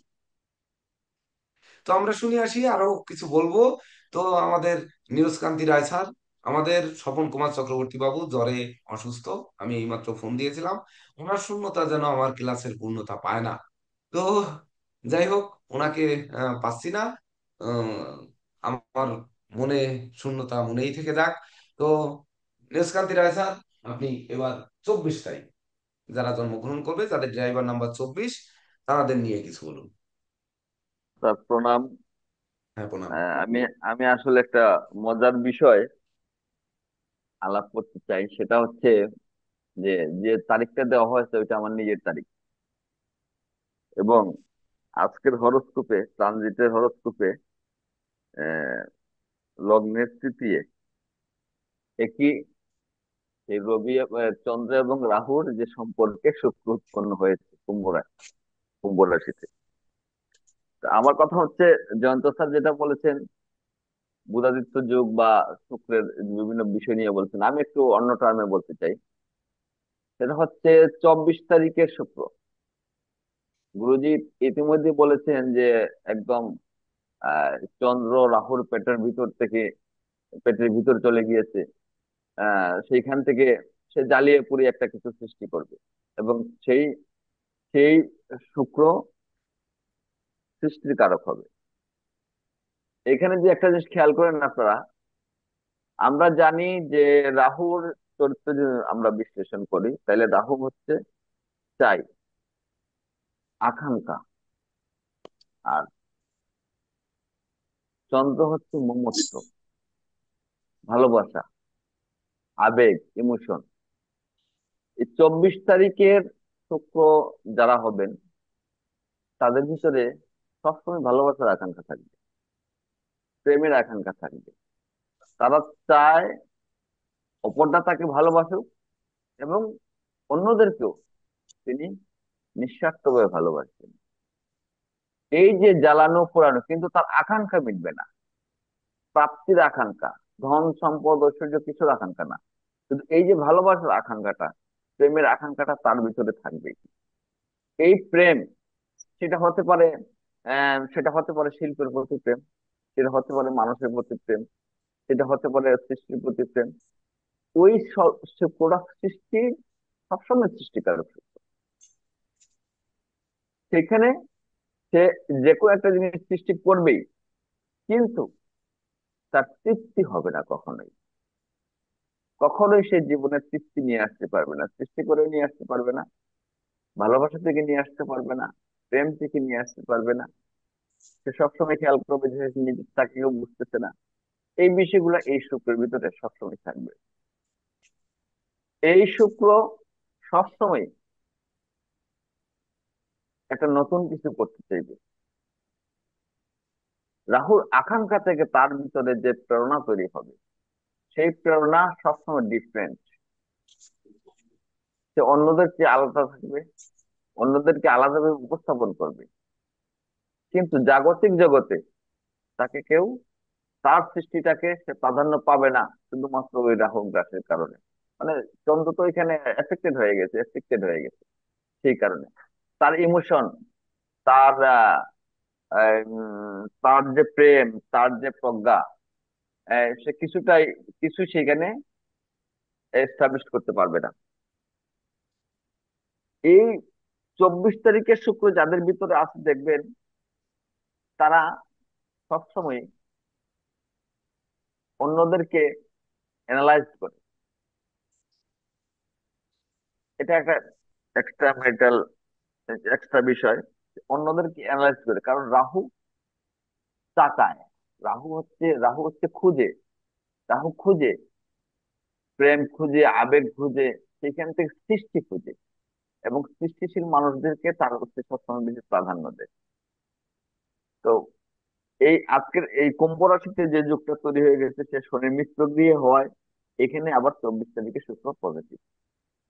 তো আমরা শুনে আসি, আরো কিছু বলবো। তো আমাদের নীরজকান্তি রায় স্যার, আমাদের স্বপন কুমার চক্রবর্তী বাবু জ্বরে অসুস্থ, আমি এইমাত্র ফোন দিয়েছিলাম। ওনার শূন্যতা যেন আমার ক্লাসের পূর্ণতা পায় না। তো যাই হোক, ওনাকে পাচ্ছি না। আহ, আমার মনে শূন্যতা মনেই থেকে যাক। তো নীরজকান্তি রায় স্যার, আপনি এবার 24 তারিখ যারা জন্মগ্রহণ করবে, যাদের ড্রাইভার নাম্বার 24, তাদের নিয়ে কিছু বলুন। স্যার প্রণাম। হ্যাঁ, প্রণাম। আমি আমি আসলে একটা মজার বিষয় আলাপ করতে চাই, সেটা হচ্ছে যে যে তারিখটা দেওয়া হয়েছে ওইটা আমার নিজের তারিখ, এবং আজকের হরোস্কোপে, ট্রানজিটের হরোস্কোপে লগ্নের তৃতীয় একই এই রবি, চন্দ্র এবং রাহুর যে সম্পর্কে শুক্র উৎপন্ন হয়েছে কুম্ভ রাশিতে। তা আমার কথা হচ্ছে, জয়ন্ত স্যার যেটা বলেছেন বুধাদিত্য যোগ বা শুক্রের বিভিন্ন বিষয় নিয়ে বলছেন, আমি একটু অন্য টার্মে বলতে চাই। সেটা হচ্ছে 24 তারিখের শুক্র। গুরুজি ইতিমধ্যে বলেছেন যে একদম আহ চন্দ্র রাহুর পেটের ভিতর চলে গিয়েছে। সেইখান থেকে সে জ্বালিয়ে পুড়িয়ে একটা কিছু সৃষ্টি করবে, এবং সেই সেই শুক্র সৃষ্টির কারক হবে। এখানে যে একটা জিনিস খেয়াল করেন আপনারা, আমরা জানি যে রাহুর চরিত্র যদি আমরা বিশ্লেষণ করি, তাহলে রাহু হচ্ছে চাই, আকাঙ্ক্ষা, আর চন্দ্র হচ্ছে মমত্ব, ভালোবাসা, আবেগ, ইমোশন। এই 24 তারিখের শুক্র যারা হবেন, তাদের ভিতরে সবসময় ভালোবাসার আকাঙ্ক্ষা থাকবে, প্রেমের আকাঙ্ক্ষা থাকবে। তারা চায় অপরটা তাকে ভালোবাসুক, এবং অন্যদেরকেও তিনি নিঃস্বার্থভাবে ভালোবাসবেন। এই যে জ্বালানো পোড়ানো, কিন্তু তার আকাঙ্ক্ষা মিটবে না, প্রাপ্তির আকাঙ্ক্ষা, ধন সম্পদ ঐশ্বর্য কিছুর আকাঙ্ক্ষা না, কিন্তু এই যে ভালোবাসার আকাঙ্ক্ষাটা, প্রেমের আকাঙ্ক্ষাটা তার ভিতরে থাকবে। এই প্রেম, সেটা হতে পারে সেটা হতে পারে শিল্পের প্রতি প্রেম, সেটা হতে পারে মানুষের প্রতি প্রেম, সেটা হতে পারে সৃষ্টির প্রতি প্রেম। ওই প্রোডাক্ট সৃষ্টি সবসময় সৃষ্টিকারক। সেখানে সে যে কোনো একটা জিনিস সৃষ্টি করবেই, কিন্তু তার তৃপ্তি হবে না কখনোই। কখনোই সে জীবনের তৃপ্তি নিয়ে আসতে পারবে না, সৃষ্টি করে নিয়ে আসতে পারবে না, ভালোবাসা থেকে নিয়ে আসতে পারবে না, প্রেম থেকে নিয়ে আসতে পারবে না। সে সবসময় খেয়াল করবে যে সে নিজের তাকেও বুঝতেছে না। এই বিষয়গুলো এই শুক্রের ভিতরে সবসময় থাকবে। এই শুক্র সবসময় একটা নতুন কিছু করতে চাইবে। রাহুর আকাঙ্ক্ষা থেকে তার ভিতরে যে প্রেরণা তৈরি হবে, সেই প্রেরণা সবসময় ডিফারেন্ট। সে অন্যদের চেয়ে আলাদা থাকবে, অন্যদেরকে আলাদাভাবে উপস্থাপন করবে। কিন্তু জাগতিক জগতে তাকে কেউ, তার সৃষ্টিটাকে সে প্রাধান্য পাবে না, শুধুমাত্র ওই রাহু গ্রাসের কারণে। মানে চন্দ্র তো এখানে এফেক্টেড হয়ে গেছে। সেই কারণে তার ইমোশন, তার তার যে প্রেম, তার যে প্রজ্ঞা, সে কিছু সেখানে এস্টাবলিশ করতে পারবে না। এই 24 তারিখের শুক্র যাদের ভিতরে আছে দেখবেন, তারা সবসময় অন্যদেরকে অ্যানালাইজ করে। এটা একটা এক্সট্রা মেটাল, এক্সট্রা বিষয়। অন্যদেরকে অ্যানালাইজ করে, কারণ রাহু তাকায়। রাহু হচ্ছে খুঁজে। রাহু খুঁজে, প্রেম খুঁজে, আবেগ খুঁজে, সেখান থেকে সৃষ্টি খুঁজে। এবং সৃষ্টিশীল মানুষদেরকে তার হচ্ছে সবসময় বেশি প্রাধান্য দেয়। তো এই আজকের এই কুম্ভ রাশিতে যে যুগটা তৈরি হয়ে গেছে, সে শনি মিত্র দিয়ে হওয়ায় এখানে আবার 24 তারিখে শুক্র পজিটিভ।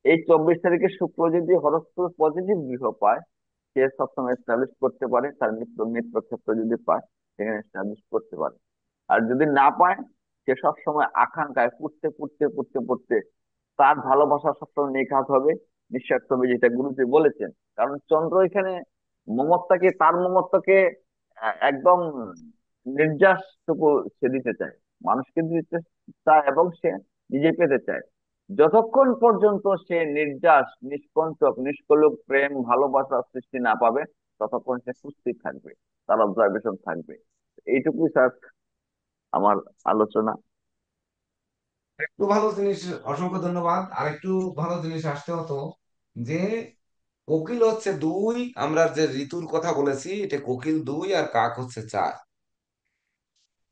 এই 24 তারিখে শুক্র যদি হরস্কোপে পজিটিভ গৃহ পায়, সে সবসময় এস্টাবলিশ করতে পারে। তার মিত্র মিত্র ক্ষেত্র যদি পায়, সেখানে এস্টাবলিশ করতে পারে। আর যদি না পায়, সে সবসময় আকাঙ্ক্ষায় পড়তে পড়তে পড়তে পড়তে তার ভালোবাসা সবসময় নিখাত হবে, নিঃস্বার্থ হবে, যেটা গুরুজি বলেছেন। কারণ চন্দ্র এখানে তার মমত্বকে একদম নির্যাসটুকু সে দিতে চায়, মানুষকে দিতে চায়, এবং সে নিজে পেতে চায়। যতক্ষণ পর্যন্ত সে নির্যাস, নিষ্কণ্টক, নিষ্কলুষ প্রেম ভালোবাসা সৃষ্টি না পাবে, ততক্ষণ সে সুস্থির থাকবে, তার অবজারভেশন থাকবে। এইটুকুই স্যার আমার আলোচনা। একটু ভালো জিনিস, অসংখ্য ধন্যবাদ। আর একটু ভালো জিনিস আসতে হতো যে কোকিল হচ্ছে 2, আমরা যে ঋতুর কথা বলেছি এটা কোকিল 2 আর কাক হচ্ছে 4।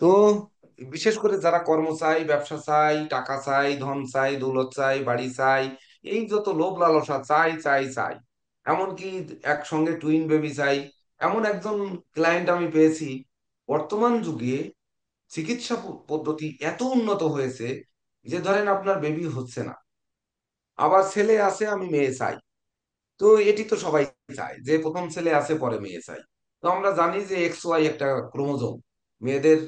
তো বিশেষ করে যারা কর্ম চাই, ব্যবসা চাই, টাকা চাই, ধন চাই, দৌলত চাই, বাড়ি চাই, এই যত লোভ লালসা চাই চাই চাই, এমনকি একসঙ্গে টুইন বেবি চাই, এমন একজন ক্লায়েন্ট আমি পেয়েছি। বর্তমান যুগে চিকিৎসা পদ্ধতি এত উন্নত হয়েছে যে ধরেন আপনার বেবি হচ্ছে না, আবার ছেলে আছে আমি মেয়ে চাই। তো এটি তো সবাই চায় যে প্রথম ছেলে আছে পরে মেয়ে চাই। তো আমরা জানি যে এক্স ওয়াই একটা ক্রোমোজোম, মেয়েদের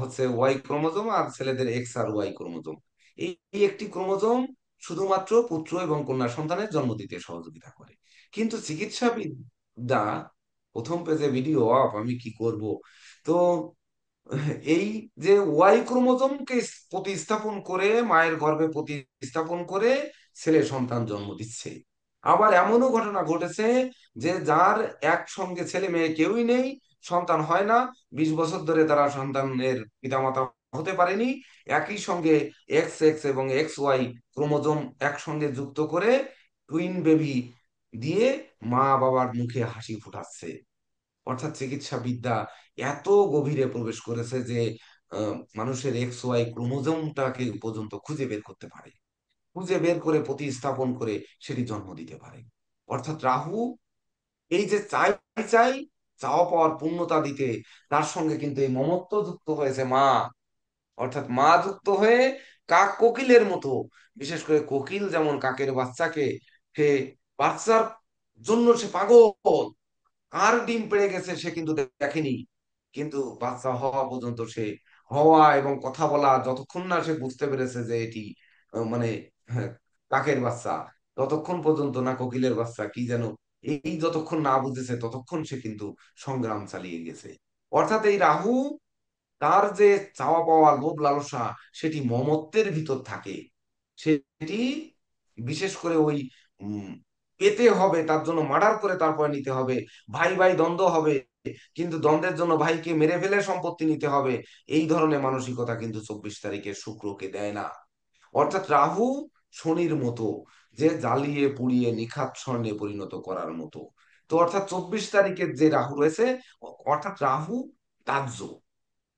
হচ্ছে ওয়াই ক্রোমোজোম, আর ছেলেদের এক্স আর ওয়াই ক্রোমোজোম। এই এই একটি ক্রোমোজোম শুধুমাত্র পুত্র এবং কন্যা সন্তানের জন্ম দিতে সহযোগিতা করে। কিন্তু চিকিৎসাবিদ্যা, প্রথম পেজে ভিডিও অফ, আমি কি করব। তো এই যে ওয়াই ক্রোমোজোমকে প্রতিস্থাপন করে, মায়ের গর্ভে প্রতিস্থাপন করে ছেলে সন্তান জন্ম দিচ্ছে। আবার এমনও ঘটনা ঘটেছে যে যার একসঙ্গে ছেলে মেয়ে কেউই নেই, সন্তান হয় না, 20 বছর ধরে তারা সন্তানের পিতামাতা হতে পারেনি, একই সঙ্গে এক্স এক্স এবং এক্স ওয়াই ক্রোমোজোম একসঙ্গে যুক্ত করে টুইন বেবি দিয়ে মা বাবার মুখে হাসি ফোটাচ্ছে। অর্থাৎ চিকিৎসা বিদ্যা এত গভীরে প্রবেশ করেছে যে মানুষের এক্স ওয়াই ক্রোমোজোমটাকে পর্যন্ত খুঁজে বের করতে পারে, খুঁজে বের করে প্রতিস্থাপন করে সেটি জন্ম দিতে পারে। অর্থাৎ রাহু এই যে চাই চাই, চাওয়া পাওয়ার পূর্ণতা দিতে, তার সঙ্গে কিন্তু এই মমত্ব যুক্ত হয়েছে মা। অর্থাৎ মা যুক্ত হয়ে কাক কোকিলের মতো, বিশেষ করে কোকিল যেমন কাকের বাচ্চাকে, সে বাচ্চার জন্য সে পাগল, আর ডিম পেড়ে গেছে সে কিন্তু দেখেনি। কিন্তু বাচ্চা হওয়া পর্যন্ত সে, হওয়া এবং কথা বলা, যতক্ষণ না সে বুঝতে পেরেছে যে এটি মানে হ্যাঁ, কাকের বাচ্চা, ততক্ষণ পর্যন্ত, না কোকিলের বাচ্চা কি যেন, এই যতক্ষণ না বুঝেছে ততক্ষণ সে কিন্তু সংগ্রাম চালিয়ে গেছে। অর্থাৎ এই রাহু, তার যে চাওয়া পাওয়া লোভ লালসা, সেটি মমত্বের ভিতর থাকে। সেটি বিশেষ করে ওই উম, পেতে হবে, তার জন্য মার্ডার করে তারপরে নিতে হবে। ভাই ভাই দ্বন্দ্ব হবে, কিন্তু দ্বন্দ্বের জন্য ভাইকে মেরে ফেলে সম্পত্তি নিতে হবে। এই ধরনের মানসিকতা কিন্তু 24 তারিখের শুক্রকে দেয় না। অর্থাৎ রাহু শনির মতো, যে জ্বালিয়ে পুড়িয়ে নিখাত স্বর্ণে পরিণত করার মতো। তো অর্থাৎ 24 তারিখের যে রাহু রয়েছে, অর্থাৎ রাহু তার্য,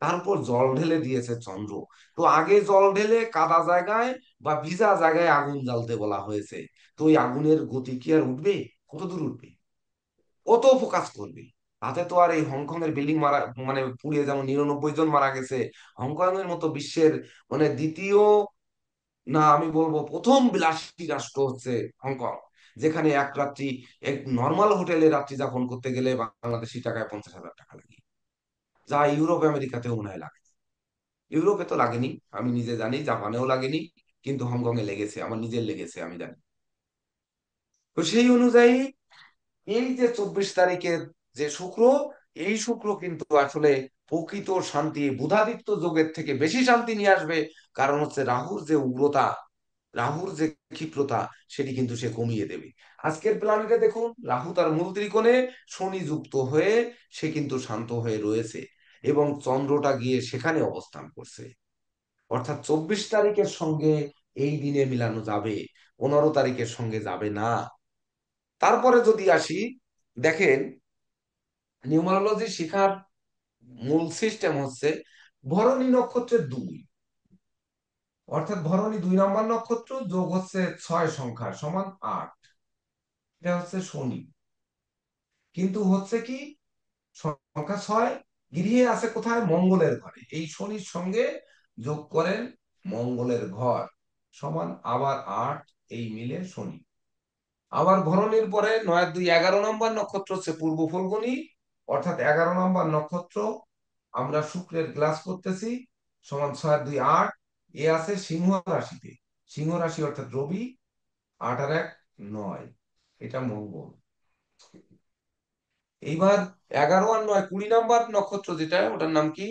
তার উপর জল ঢেলে দিয়েছে চন্দ্র। তো আগে জল ঢেলে কাদা জায়গায় বা ভিজা জায়গায় আগুন জ্বালতে বলা হয়েছে। তো ওই আগুনের গতি কি আর উঠবে? কত দূর উঠবে? কত ফোকাস করবে? তাতে তো আর এই হংকং এর বিল্ডিং মারা, মানে পুড়িয়ে যেমন 99 জন মারা গেছে, হংকং এর মতো বিশ্বের মানে দ্বিতীয়, না আমি বলবো প্রথম বিলাসী রাষ্ট্র হচ্ছে হংকং, যেখানে এক রাত্রি এক নর্মাল হোটেলে রাত্রি যাপন করতে গেলে বাংলাদেশি টাকায় 50,000 টাকা লাগে, যা ইউরোপ আমেরিকাতেও মনে হয় লাগে। ইউরোপে তো লাগেনি, আমি নিজে জানি, জাপানেও লাগেনি, কিন্তু হংকং এ লেগেছে, আমার নিজের লেগেছে, আমি জানি। তো সেই অনুযায়ী এই যে 24 তারিখের যে শুক্র, এই শুক্র কিন্তু আসলে প্রকৃত শান্তি বুধাদিত্য যোগের থেকে বেশি শান্তি নিয়ে আসবে। কারণ হচ্ছে রাহুর যে উগ্রতা, রাহুর যে ক্ষিপ্রতা, সেটি কিন্তু সে কমিয়ে দেবে। আজকের প্ল্যানেটে দেখুন, রাহু তার মূল ত্রিকোণে শনি যুক্ত হয়ে সে কিন্তু শান্ত হয়ে রয়েছে, এবং চন্দ্রটা গিয়ে সেখানে অবস্থান করছে। অর্থাৎ 24 তারিখের সঙ্গে এই দিনে মিলানো যাবে, 15 তারিখের সঙ্গে যাবে না। তারপরে যদি আসি, দেখেন নিউমারোলজি শিখার মূল সিস্টেম হচ্ছে ভরণী নক্ষত্রের 2, অর্থাৎ ভরণী 2 নম্বর নক্ষত্র যোগ হচ্ছে 6 সংখ্যা সমান 8, এটা হচ্ছে শনি। কিন্তু হচ্ছে কি, সংখ্যা 6 গৃহে আছে কোথায়? মঙ্গলের ঘরে। এই শনির সঙ্গে যোগ করেন মঙ্গলের ঘর সমান আবার 8, এই মিলে শনি। আবার ভরণীর পরে 9 আর 2 11 নম্বর নক্ষত্র হচ্ছে পূর্ব ফল্গুনী, অর্থাৎ 11 নম্বর নক্ষত্র আমরা শুক্রের ক্লাস করতেছি, সমান 6 আর 2 8। এ আছে সিংহ রাশিতে, সিংহ রাশি অর্থাৎ রবি, 8 আর 1 9, এটা মঙ্গল। এইবার 11 আর 9 20 নম্বর নক্ষত্র যেটা, ওটার নাম কি?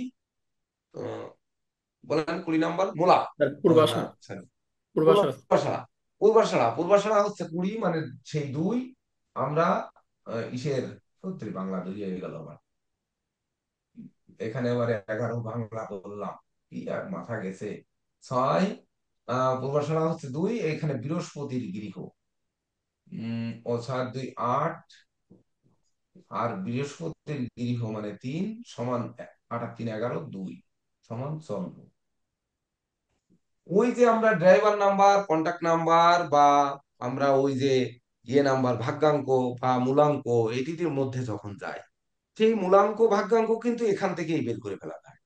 আহ, বলেন, 20 নম্বর মূলা। তার না পূর্বাশা। sorry, পূর্বাশা। পূর্বাষাঢ়া। পূর্বাষাঢ়া হচ্ছে 20, মানে সেই 2 আমরা ইসের সত্যি বাংলা 2 হয়ে গেল আমার, এখানে আবার 11 বাংলা বললাম, কি আর মাথা গেছে। 6 পূর্বাষাঢ়া হচ্ছে 2, এখানে বৃহস্পতির গৃহ। ও 6 আর 2 8, আর বৃহস্পতির গৃহ মানে 3 সমান 8 আর 3 11, 2 সমান চন্দ্র। ওই যে আমরা ড্রাইভার নাম্বার, কন্টাক্ট নাম্বার, বা আমরা ওই যে নাম্বার ভাগ্যাঙ্ক বা মূলাঙ্ক, এটির মধ্যে যখন যায়, সেই মূলাঙ্ক ভাগ্যাঙ্ক কিন্তু এখান থেকেই বের করে ফেলা যায়।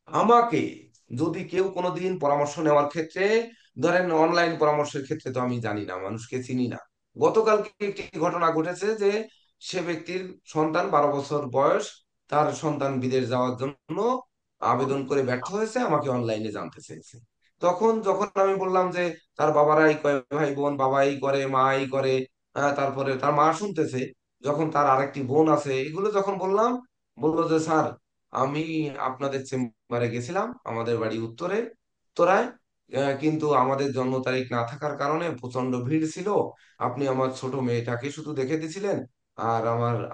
আমাকে যদি কেউ কোনোদিন পরামর্শ নেওয়ার ক্ষেত্রে, ধরেন অনলাইন পরামর্শের ক্ষেত্রে তো আমি জানি না, মানুষকে চিনি না। গতকালকে একটি ঘটনা ঘটেছে যে সে ব্যক্তির সন্তান 12 বছর বয়স, তার সন্তান বিদেশ যাওয়ার জন্য আবেদন করে ব্যর্থ হয়েছে, আমাকে অনলাইনে জানতে চেয়েছে। তখন যখন আমি বললাম যে তার বাবারা এই কয় ভাই বোন, বাবা এই করে, মা এই করে, তারপরে তার মা শুনতেছে, যখন তার আরেকটি বোন আছে, এগুলো যখন বললাম, বললো যে স্যার, আমি আপনাদের চেম্বারে গেছিলাম, আমাদের বাড়ি উত্তরে, উত্তরায়, কিন্তু আমাদের জন্ম তারিখ না থাকার কারণে প্রচন্ড ভিড় ছিল। আপনি আমার ছোট মেয়েটাকে শুধু দেখে দিছিলেন, আর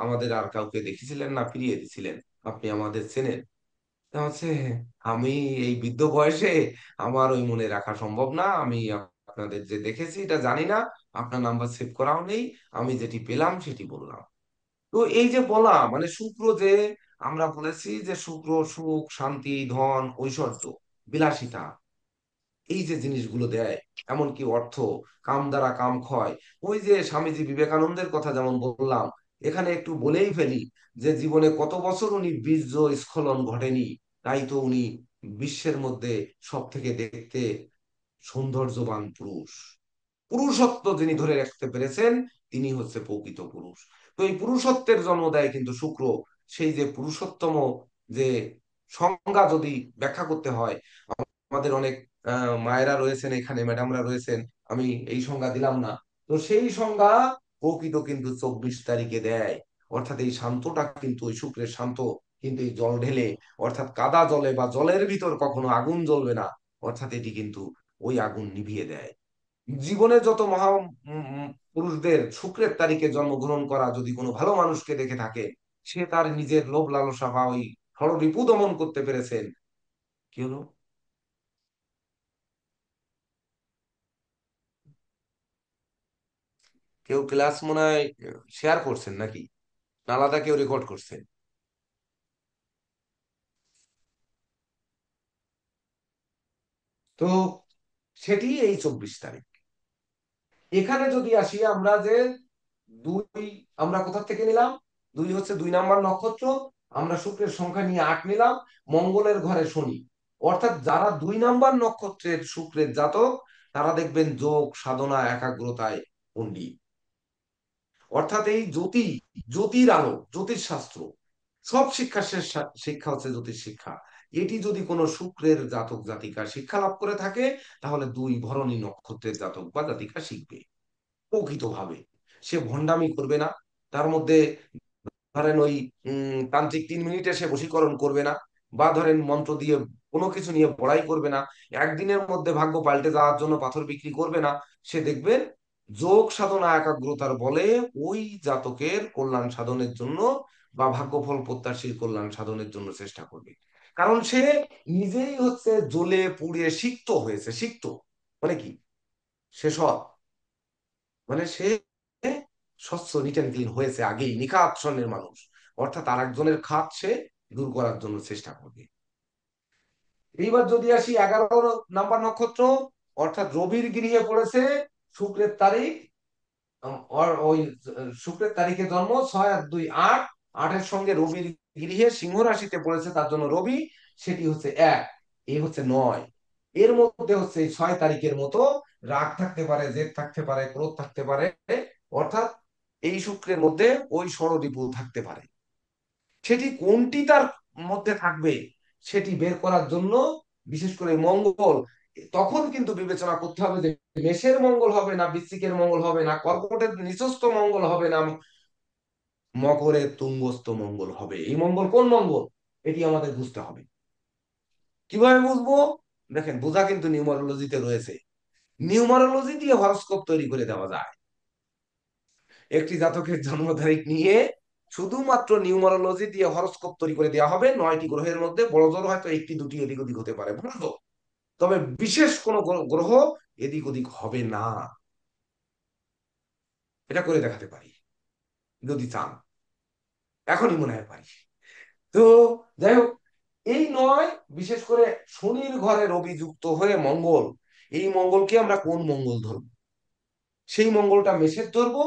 আমাদের আর কাউকে দেখেছিলেন না, ফিরিয়ে দিছিলেন। আপনি আমাদের চেনেন? তা হচ্ছে, আমি এই বৃদ্ধ বয়সে আমার ওই মনে রাখা সম্ভব না, আমি আপনাদের যে দেখেছি এটা জানি না, আপনার নাম্বার সেভ করাও নেই, আমি যেটি পেলাম সেটি বললাম। তো এই যে বলা, মানে শুক্র যে, আমরা বলেছি যে শুক্র সুখ, শান্তি, ধন, ঐশ্বর্য, বিলাসিতা, এই যে জিনিসগুলো দেয়, এমনকি অর্থ, কাম দ্বারা কাম ক্ষয়। ওই যে স্বামীজি বিবেকানন্দের কথা যেমন বললাম, এখানে একটু বলেই ফেলি যে জীবনে কত বছর উনি বীর্য স্খলন ঘটেনি, তাই তো উনি বিশ্বের মধ্যে সব থেকে দেখতে সৌন্দর্যবান পুরুষ। পুরুষত্ব যিনি ধরে রাখতে পেরেছেন, তিনি হচ্ছে প্রকৃত পুরুষ। তো এই পুরুষত্বের জন্ম দেয় কিন্তু শুক্র। সেই যে পুরুষোত্তম যে সংজ্ঞা যদি ব্যাখ্যা করতে হয়, আমাদের অনেক মায়েরা রয়েছেন এখানে, ম্যাডামরা রয়েছেন, আমি এই সংজ্ঞা দিলাম না। তো সেই সংজ্ঞা প্রকৃত কিন্তু 24 তারিখে দেয়। অর্থাৎ এই শান্তটা কিন্তু ওই শুক্রের শান্ত, কিন্তু এই জল ঢেলে, অর্থাৎ কাদা জলে বা জলের ভিতর কখনো আগুন জ্বলবে না, অর্থাৎ এটি কিন্তু ওই আগুন নিভিয়ে দেয়। জীবনে যত মহা পুরুষদের শুক্রের তারিখে জন্মগ্রহণ করা যদি কোনো ভালো মানুষকে দেখে থাকে, সে তার নিজের লোভ লালসা বা ওই ষড়রিপু দমন করতে পেরেছেন। কি হলো? কেউ ক্লাস মনে হয় শেয়ার করছেন নাকি, না আলাদা কেউ রেকর্ড করছেন? তো সেটি এই 24 তারিখ। এখানে যদি আসি আমরা যে দুই, আমরা কোথা থেকে নিলাম? দুই হচ্ছে 2 নাম্বার নক্ষত্র। আমরা শুক্রের সংখ্যা নিয়ে 8 নিলাম। মঙ্গলের ঘরে শনি। অর্থাৎ যারা 2 নাম্বার নক্ষত্রের শুক্রের জাতক, তারা দেখবেন যোগ সাধনা একাগ্রতায় পণ্ডিত। অর্থাৎ এই জ্যোতির আলো, জ্যোতিষশাস্ত্র, সব শিক্ষা শেষ শিক্ষা হচ্ছে জ্যোতিষ শিক্ষা। এটি যদি কোনো শুক্রের জাতক জাতিকা শিক্ষা লাভ করে থাকে, তাহলে 2 ভরণী নক্ষত্রের জাতক বা জাতিকা শিখবে প্রকৃতভাবে। সে ভণ্ডামি করবে না। তার মধ্যে ধরেন ওই তান্ত্রিক 3 মিনিটে সে বশীকরণ করবে না, বা ধরেন মন্ত্র দিয়ে কোনো কিছু নিয়ে বড়াই করবে না, একদিনের মধ্যে ভাগ্য পাল্টে যাওয়ার জন্য পাথর বিক্রি করবে না। সে দেখবেন যোগ সাধনা একাগ্রতার বলে ওই জাতকের কল্যাণ সাধনের জন্য বা ভাগ্যফল প্রত্যাশীর কল্যাণ সাধনের জন্য চেষ্টা করবে। কারণ সে নিজেই হচ্ছে জ্বলে পুড়ে সিক্ত হয়েছে। সিক্ত মানে কি? সে সৎ, মানে সে স্বচ্ছ নিট অ্যান্ড ক্লিন হয়েছে আগেই, নিখাত স্বর্ণের মানুষ। অর্থাৎ আর একজনের খাত সে দূর করার জন্য চেষ্টা করবে। এইবার যদি আসি 11 নাম্বার নক্ষত্র, অর্থাৎ রবির গৃহে পড়েছে শুক্রের তারিখ। ওই শুক্রের তারিখে জন্ম, 6 আর 2 8। 8-এর সঙ্গে রবির গৃহে সিংহ রাশিতে পড়েছে, তার জন্য রবি, সেটি হচ্ছে 1। এই হচ্ছে 9। এর মধ্যে হচ্ছে এই 6 তারিখের মতো রাগ থাকতে পারে, জেদ থাকতে পারে, ক্রোধ থাকতে পারে। অর্থাৎ এই শুক্রের মধ্যে ওই ষড়রিপু থাকতে পারে। সেটি কোনটি তার মধ্যে থাকবে সেটি বের করার জন্য বিশেষ করে মঙ্গল, তখন কিন্তু বিবেচনা করতে হবে যে মেষের মঙ্গল হবে না বৃশ্চিকের মঙ্গল হবে না কর্কটের নিচস্থ মঙ্গল হবে না মকরের তুঙ্গস্থ মঙ্গল হবে। এই মঙ্গল কোন মঙ্গল, এটি আমাদের বুঝতে হবে। কিভাবে বুঝবো? দেখেন, বোঝা কিন্তু নিউমারোলজিতে রয়েছে। নিউমারোলজি দিয়ে হরস্কোপ তৈরি করে দেওয়া যায়। একটি জাতকের জন্ম তারিখ নিয়ে শুধুমাত্র নিউমারোলজি দিয়ে হরস্কোপ তৈরি করে দেওয়া হবে। 9টি গ্রহের মধ্যে বড় জোর হয়তো একটি দুটি এদিক ওদিক হতে পারে, বড় জোর। তবে বিশেষ কোনো গ্রহ এদিক ওদিক হবে না। এটা করে দেখাতে পারি যদি চান, এখনই মনে হয় পারি। তো যাই হোক, এই নয়, বিশেষ করে শনির ঘরে রবি যুক্ত হয়ে মঙ্গল, এই মঙ্গলকে আমরা কোন মঙ্গল ধরবো? সেই মঙ্গলটা মেষের ধরবো,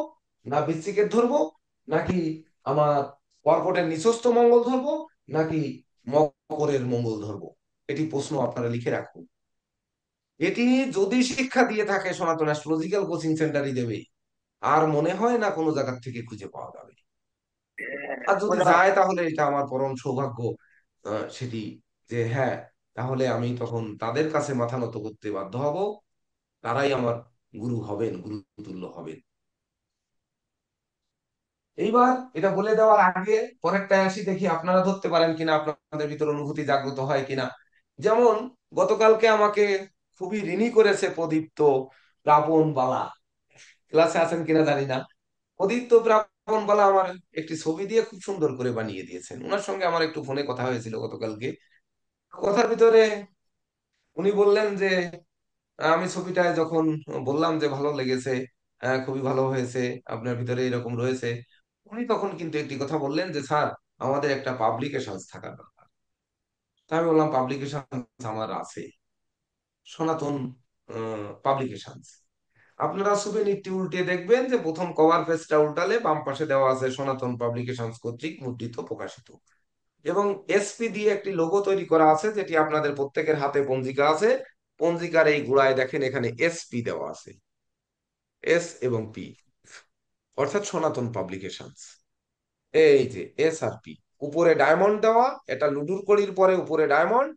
না বৃশ্চিকের ধরবো, নাকি আমার কর্কটের নিচস্থ মঙ্গল ধরবো, নাকি মকরের মঙ্গল ধরবো? এটি প্রশ্ন আপনারা লিখে রাখুন। এটি যদি শিক্ষা দিয়ে থাকে সনাতন অ্যাস্ট্রোলজিক্যাল কোচিং সেন্টারই দেবে, আর মনে হয় না কোনো জায়গা থেকে খুঁজে পাওয়া যাবে। আর যদি ওটা যায় তাহলে এটা আমার পরম সৌভাগ্য। সেটি যে হ্যাঁ, তাহলে আমি তখন তাদের কাছে মাথা নত করতে বাধ্য হব। তারাই আমার গুরু হবেন, গুরু তুল্য হবেন। এইবার এটা বলে দেওয়ার আগে পরেরটায় আসি, দেখি আপনারা ধরতে পারেন কিনা, আপনাদের ভিতর অনুভূতি জাগ্রত হয় কিনা। যেমন গতকালকে আমাকে খুবই ঋণী করেছে প্রদীপ্ত প্রাপন বালা। ক্লাসে আছেন কিনা জানি না। প্রদীপ্ত প্রাপন বালা আমার একটি ছবি দিয়ে খুব সুন্দর করে বানিয়ে দিয়েছেন। ওনার সঙ্গে আমার একটু ফোনে কথা হয়েছিল গতকালকে। কথার ভিতরে উনি বললেন যে আমি ছবিটায় যখন বললাম যে ভালো লেগেছে, খুবই ভালো হয়েছে, আপনার ভিতরে এরকম রয়েছে, উনি তখন কিন্তু একটি কথা বললেন যে স্যার, আমাদের একটা পাবলিকেশন থাকা দরকার। তা আমি বললাম পাবলিকেশন আমার আছে, সনাতন পাবলিকেশন। আপনারা সুবেনিরটি উল্টে দেখবেন যে প্রথম কভার পেজটা উল্টালে বাম পাশে দেওয়া আছে সনাতন পাবলিকেশন কর্তৃক মুদ্রিত প্রকাশিত, এবং এসপি দিয়ে একটি লোগো তৈরি করা আছে, যেটি আপনাদের প্রত্যেকের হাতে পঞ্জিকা আছে। পঞ্জিকার এই গোড়ায় দেখেন এখানে এসপি দেওয়া আছে, এস এবং পি, অর্থাৎ সনাতন পাবলিকেশনস। এই যে এস আর পি, উপরে ডায়মন্ড দেওয়া, এটা লুডুর কড়ির পরে উপরে ডায়মন্ড,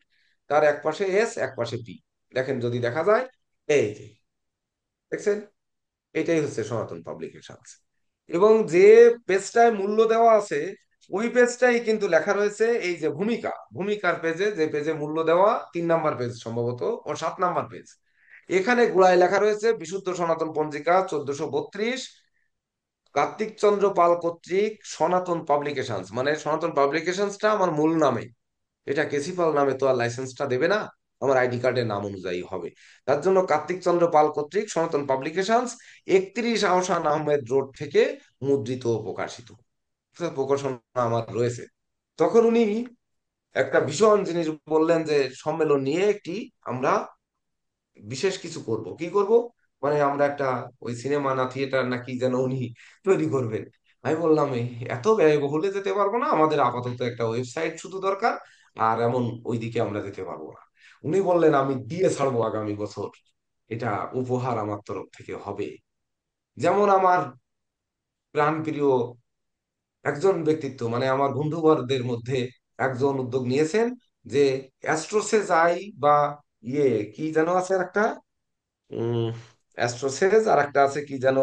তার এক পাশে এস এক পাশে পি। দেখেন যদি দেখা যায়, এই যে দেখছেন, এটাই হচ্ছে সনাতন পাবলিকেশনস। এবং যে পেজটায় মূল্য দেওয়া আছে ওই পেজটাই কিন্তু লেখা রয়েছে এই যে ভূমিকা, ভূমিকার পেজে, যে পেজে মূল্য দেওয়া 3 নাম্বার পেজ সম্ভবত, ও 7 নাম্বার পেজ, এখানে গোড়ায় লেখা রয়েছে বিশুদ্ধ সনাতন পঞ্জিকা 1432, কার্তিক চন্দ্র পাল কর্তৃক সনাতন পাবলিকেশনস। মানে সনাতন পাবলিকেশনসটা আমার মূল নামে, এটা কেসি পাল নামে তো আর লাইসেন্সটা দেবে না। আমার আইডি কার্ডের নাম অনুযায়ী হবে। তার জন্য কার্তিক চন্দ্র পাল কর্তৃক সনাতন পাবলিকেশনস 31 আহসান আহমেদ রোড থেকে মুদ্রিত ও প্রকাশিত প্রকাশনা আমার রয়েছে। তখন উনি একটা ভীষণ জিনিস বললেন যে সম্মেলন নিয়ে একটি আমরা বিশেষ কিছু করব। কি করব? মানে আমরা একটা ওই সিনেমা না থিয়েটার না কি যেন উনি তৈরি করবেন। আমি বললাম এত ব্যয়বহুলে যেতে পারবো না, আমাদের আপাতত একটা ওয়েবসাইট শুধু দরকার, আর এমন ওইদিকে আমরা যেতে পারবো না। উনি বললেন আমি দিয়ে ছাড়বো আগামী বছর, এটা উপহার আমার তরফ থেকে হবে। যেমন আমার প্রাণপ্রিয় একজন ব্যক্তিত্ব, মানে আমার বন্ধুবরদের মধ্যে একজন উদ্যোগ নিয়েছেন যে অ্যাস্ট্রোসেজ আই বা ইয়ে কি যেন আছে একটা, উম অ্যাস্ট্রোসেজ আর একটা আছে কি যেন,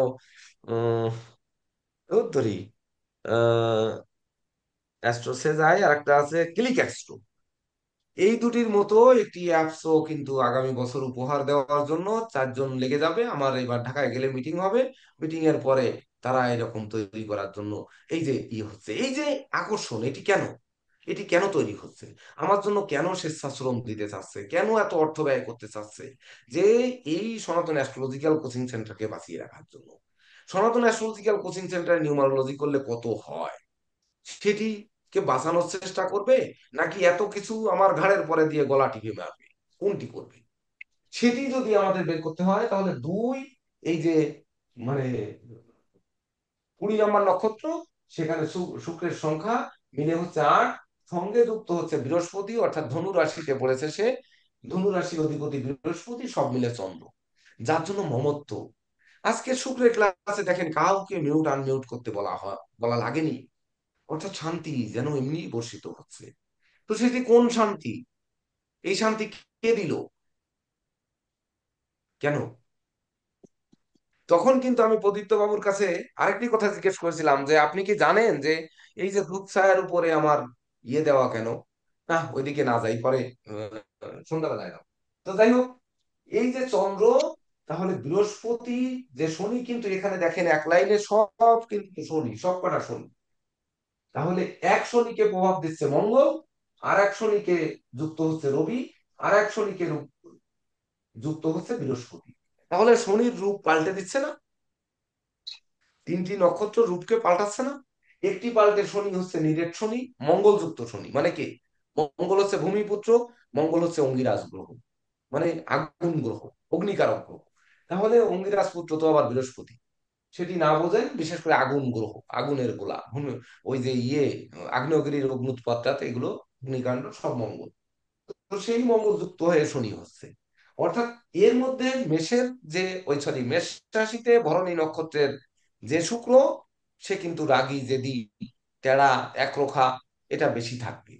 উম ধরি অ্যাস্ট্রোসেজ আই আর একটা আছে ক্লিক অ্যাস্ট্রো। এই দুটির মতো একটি অ্যাপসও কিন্তু আগামী বছর উপহার দেওয়ার জন্য 4 জন লেগে যাবে। আমার এবার ঢাকায় গেলে মিটিং হবে, মিটিং এর পরে তারা এরকম তৈরি করার জন্য এই যে হচ্ছে, এই যে আকর্ষণ, এটি কেন তৈরি হচ্ছে, আমার জন্য কেন স্বেচ্ছাশ্রম দিতে চাচ্ছে, কেন এত অর্থ ব্যয় করতে চাচ্ছে, যে এই সনাতন অ্যাস্ট্রোলজিক্যাল কোচিং সেন্টারকে বাঁচিয়ে রাখার জন্য। সনাতন অ্যাস্ট্রোলজিক্যাল কোচিং সেন্টারে নিউমারোলজি করলে কত হয়, সেটিকে বাঁচানোর চেষ্টা করবে, নাকি এত কিছু আমার ঘাড়ের পরে দিয়ে গলা টিপে মারবে, কোনটি করবে? সেটি যদি আমাদের বের করতে হয় তাহলে দুই, এই যে মানে 20 নম্বর নক্ষত্র, সেখানে শুক্রের সংখ্যা মিলে হচ্ছে 8, সঙ্গে যুক্ত হচ্ছে বৃহস্পতি, অর্থাৎ ধনু রাশিতে পড়েছে সে, ধনু রাশির অধিপতি বৃহস্পতি, সব মিলে চন্দ্র, যার জন্য মমত্ব। আজকে শুক্রের ক্লাসে দেখেন কাউকে মিউট আনমিউট করতে বলা লাগেনি, অর্থাৎ শান্তি যেন এমনি বর্ষিত হচ্ছে। তো সেটি কোন শান্তি? এই শান্তি কে দিল? কেন? তখন কিন্তু আমি প্রদীপ্ত বাবুর কাছে আরেকটি কথা জিজ্ঞেস করেছিলাম যে আপনি কি জানেন যে এই যে ধূপ ছায়ার উপরে আমার দেওয়া কেন? না, ওইদিকে না যাই, পরে সন্ধ্যাবেলায় যাও। তো যাই হোক, এই যে চন্দ্র, তাহলে বৃহস্পতি, যে শনি কিন্তু এখানে দেখেন এক লাইনে সব কিন্তু শনি, সব কটা শনি। তাহলে এক শনিকে প্রভাব দিচ্ছে মঙ্গল, আর এক শনিকে যুক্ত হচ্ছে রবি, আর এক শনিকে যুক্ত হচ্ছে বৃহস্পতি। তাহলে শনির রূপ পাল্টে দিচ্ছে না? 3টি নক্ষত্র রূপকে পাল্টাচ্ছে না? একটি পাল্টে শনি হচ্ছে নিরেট শনি, মঙ্গল যুক্ত শনি। মানে কি? মঙ্গল হচ্ছে ভূমিপুত্র, মঙ্গল হচ্ছে অঙ্গিরাজ গ্রহ, মানে আগুন গ্রহ, অগ্নিকারক গ্রহ। তাহলে অঙ্গিরাজ পুত্র তো আবার বৃহস্পতি, সেটি না বোঝেন, বিশেষ করে আগুন গ্রহ, আগুনের গোলা, ওই যে আগ্নেয়গিরির অগ্নুৎপাতটাতে এগুলো অগ্নিকাণ্ড, সব মঙ্গল। তো সেই মঙ্গল যুক্ত হয়ে শনি হচ্ছে, অর্থাৎ এর মধ্যে মেষের যে মেষ রাশিতে ভরণী নক্ষত্রের যে শুক্র, সে কিন্তু রাগী, জেদি, টেরা, একরোখা, এটা বেশি থাকবে।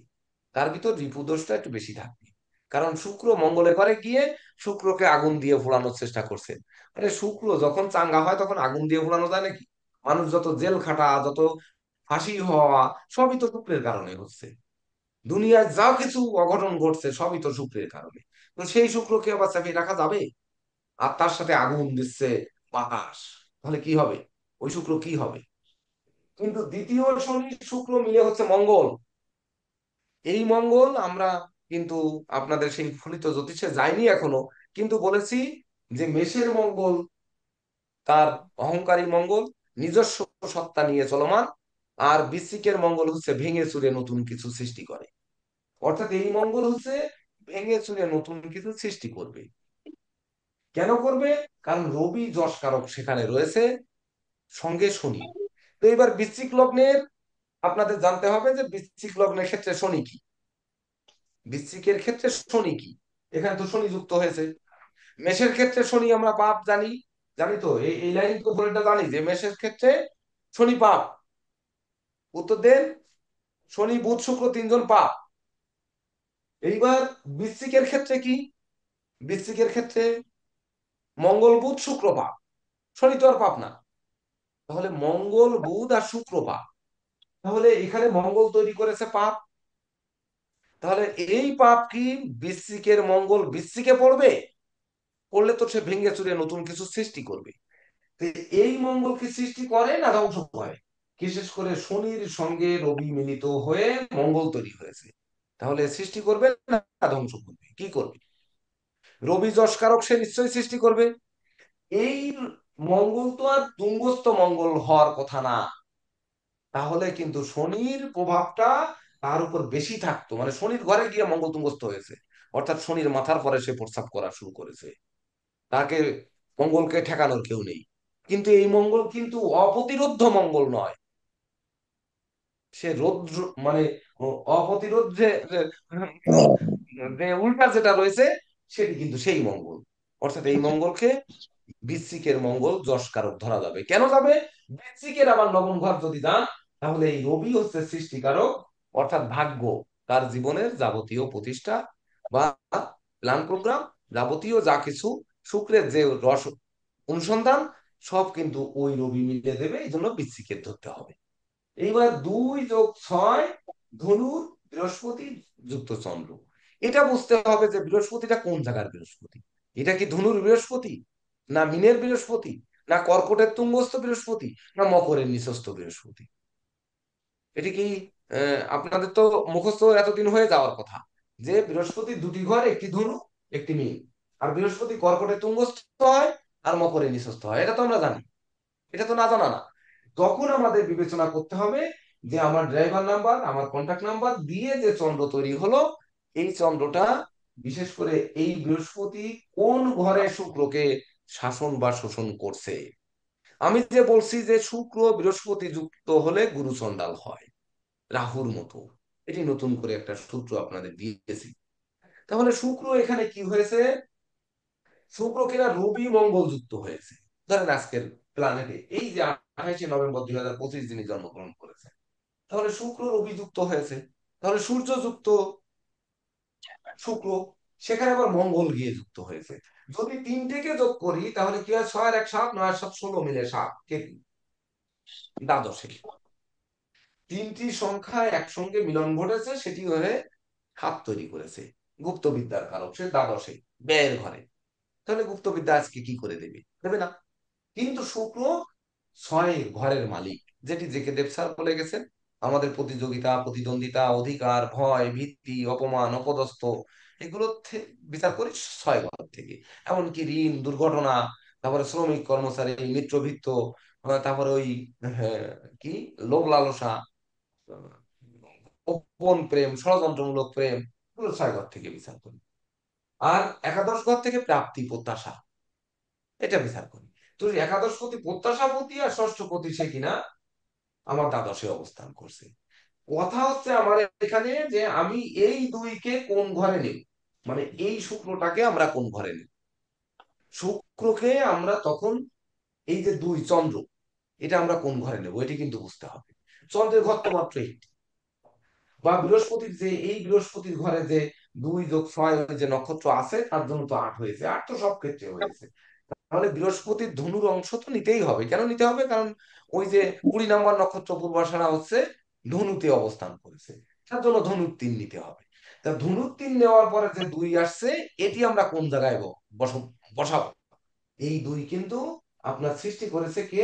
তার ভিতর রিপুদোষটা একটু বেশি থাকবে, কারণ শুক্র মঙ্গলে ঘরে গিয়ে শুক্রকে আগুন দিয়ে ফোড়ানোর চেষ্টা করছে। আরে শুক্র যখন চাঙ্গা হয় তখন আগুন দিয়ে ফোড়ানো যায় নাকি? মানুষ যত জেল খাটা, যত ফাঁসি হওয়া, সবই তো শুক্রের কারণে হচ্ছে। দুনিয়ায় যা কিছু অঘটন ঘটছে সবই তো শুক্রের কারণে। তো সেই শুক্রকে আবার চাপিয়ে রাখা যাবে? আর তার সাথে আগুন দিচ্ছে বাতাস, তাহলে কি হবে? ওই শুক্র কি হবে? কিন্তু দ্বিতীয় শনি শুক্র মিলে হচ্ছে মঙ্গল। এই মঙ্গল আমরা কিন্তু আপনাদের সেই ফলিত জ্যোতিষে যাইনি এখনো, কিন্তু বলেছি যে মেষের মঙ্গল তার অহংকারী মঙ্গল, নিজস্ব সত্তা নিয়ে চলমান, আর বৃশ্চিকের মঙ্গল হচ্ছে ভেঙে চুরে নতুন কিছু সৃষ্টি করে। অর্থাৎ এই মঙ্গল হচ্ছে ভেঙে চুরে নতুন কিছু সৃষ্টি করবে। কেন করবে? কারণ রবি যশ কারক সেখানে রয়েছে, সঙ্গে শনি। তো এবার বৃশ্চিক লগ্নের আপনাদের জানতে হবে যে বৃশ্চিক লগ্নের ক্ষেত্রে শনি কি, বৃশ্চিকের ক্ষেত্রে শনি কি। এখানে তো শনি যুক্ত হয়েছে। মেষের ক্ষেত্রে শনি আমরা পাপ জানি, জানি তো, এই লাইন তো বলেটা জানি যে মেষের ক্ষেত্রে শনি পাপ। উত্তর দেন। শনি বুধ শুক্র 3জন পাপ। এইবার বৃশ্চিকের ক্ষেত্রে কি? বৃশ্চিকের ক্ষেত্রে মঙ্গল বুধ শুক্র পাপ, শনি তো আর পাপ না। তাহলে মঙ্গল বুধ আর শুক্র পাপ, তাহলে এখানে মঙ্গল তৈরি করেছে পাপ। তাহলে এই পাপ কি বৃশ্চিকের মঙ্গল বৃশ্চিকে পড়বে? পড়লে তো সে ভেঙে চুরে নতুন কিছু সৃষ্টি করবে। তো এই মঙ্গল কি সৃষ্টি করে না ধ্বংস করে? বিশেষ করে শনির সঙ্গে রবি মিলিত হয়ে মঙ্গল তৈরি হয়েছে, তাহলে সৃষ্টি করবে না ধ্বংস করবে? কি করবে? রবি যশকারক সে নিশ্চয়ই সৃষ্টি করবে। এই মঙ্গল তো আর তুঙ্গস্থ মঙ্গল হওয়ার কথা না, তাহলে কিন্তু শনির প্রভাবটা তার উপর বেশি থাকতো, মানে শনির ঘরে গিয়ে মঙ্গল তুঙ্গস্থ হয়েছে, অর্থাৎ শনির মাথার পরে সে প্রস্রাব করা শুরু করেছে, তাকে মঙ্গলকে ঠেকানোর কেউ নেই। কিন্তু এই মঙ্গল কিন্তু অপ্রতিরোধ্য মঙ্গল নয়, সে রৌদ্র মানে অপ্রতিরোধ যে যে যে উল্টা যেটা রয়েছে সেটি কিন্তু সেই মঙ্গল। অর্থাৎ এই মঙ্গলকে বৃশ্চিকের মঙ্গল যশকারক ধরা যাবে। কেন যাবে? বৃশ্চিকের আবার নবম ঘর যদি যান, তাহলে এই রবি হচ্ছে সৃষ্টিকারক, অর্থাৎ ভাগ্য, তার জীবনের যাবতীয় প্রতিষ্ঠা বা প্ল্যান প্রোগ্রাম, যাবতীয় যা কিছু, শুক্রের যে রস অনুসন্ধান, সব কিন্তু ওই রবি মিলে দেবে, এই জন্য বৃশ্চিকের ধরতে হবে। এইবার 2 + 6 ধনুর বৃহস্পতি যুক্ত চন্দ্র। এটা বুঝতে হবে যে বৃহস্পতিটা কোন জায়গার বৃহস্পতি। এটা কি ধনুর বৃহস্পতি, না মিনের বৃহস্পতি, না কর্কটের তুঙ্গস্থ বৃহস্পতি, না মকরের নিচস্থ বৃহস্পতি? এটি কি আপনাদের তো মুখস্থ এতদিন হয়ে যাওয়ার কথা যে বৃহস্পতির 2টি ঘর, একটি ধনু একটি মীন, আর বৃহস্পতি কর্কটের তুঙ্গস্থ হয় আর মকরের নিচস্থ হয়, এটা তো আমরা জানি। এটা তো না জানা না। তখন আমাদের বিবেচনা করতে হবে যে আমার ড্রাইভার নাম্বার, আমার কন্ট্যাক্ট নাম্বার দিয়ে যে চন্দ্র তৈরি হলো, এই চন্দ্রটা বিশেষ করে এই বৃহস্পতি কোন ঘরে শুক্রকে শাসন বা শোষণ করছে। আমি যে বলছি যে শুক্র বৃহস্পতি যুক্ত হলে গুরু চণ্ডাল হয়, রাহুর মতো, এটি নতুন করে একটা সূত্র আপনাদের দিয়েছি। তাহলে শুক্র এখানে কি হয়েছে? শুক্র কিনা রবি মঙ্গল যুক্ত হয়েছে। ধরেন আজকের প্ল্যানেটে এই যে 28শে নভেম্বর 2025 যিনি জন্মগ্রহণ করেছে, তাহলে শুক্র রবি যুক্ত হয়েছে, তাহলে সূর্য যুক্ত শুক্র, সেখানে আবার মঙ্গল গিয়ে যুক্ত হয়েছে। যদি 3টেকে যোগ করি তাহলে কি হয়? 6 আর 1 7, 9 আর 7 16 মিলে 7, কেতু দ্বাদশে। 3টি সংখ্যা একসঙ্গে মিলন ঘটেছে, সেটি হয়ে 7 তৈরি করেছে। গুপ্তবিদ্যার কারক সে দ্বাদশে, ব্যয়ের ঘরে। তাহলে গুপ্তবিদ্যা আজকে কি করে দেবে? দেবে না। কিন্তু শুক্র 6 ঘরের মালিক, যেটি জে কে দেব স্যার বলে গেছেন, আমাদের প্রতিযোগিতা, প্রতিদ্বন্দ্বিতা, অধিকার, ভয়, ভীতি, অপমান, অপদস্থ, এগুলো বিচার করি 6 ঘর থেকে। এমনকি ঋণ, দুর্ঘটনা, তারপরে শ্রমিক কর্মচারী, মিত্রভিত্ত, তারপরে ওই হ্যাঁ, কি লোভ লালসা, গোপন প্রেম, ষড়যন্ত্রমূলক প্রেম, এগুলো 6 ঘর থেকে বিচার করি। আর একাদশ ঘর থেকে প্রাপ্তি, প্রত্যাশা, এটা বিচার করি। তো একাদশপতি প্রত্যাশাপতি আর ষষ্ঠপতি সে কিনা আমার দ্বাদশে অবস্থান করছে। কথা হচ্ছে আমার এখানে যে আমি এই 2কে কোন ঘরে নেব, মানে এই শুক্রটাকে আমরা কোন ঘরে নেব। শুক্রকে আমরা তখন এই যে 2 চন্দ্র, এটা আমরা কোন ঘরে নেব এটি কিন্তু বুঝতে হবে। চন্দ্রের ঘর তো মাত্র একটি, বা বৃহস্পতির যে এই বৃহস্পতির ঘরে যে 2 + 6 ওই যে নক্ষত্র আছে, তার জন্য তো 8 হয়েছে, 8 তো সব ক্ষেত্রে হয়েছে। তাহলে বৃহস্পতির ধনুর অংশ তো নিতেই হবে। কেন নিতে হবে? কারণ ওই যে 20 নম্বর নক্ষত্র পূর্বাষাঢ়া হচ্ছে ধনুতে অবস্থান করেছে, তার জন্য ধনুর 3 নিতে হবে। তা ধনুর 3 নেওয়ার পরে যে 2 আসছে, এটি আমরা কোন জায়গায় বসাবো? এই 2 কিন্তু আপনার সৃষ্টি করেছে কে?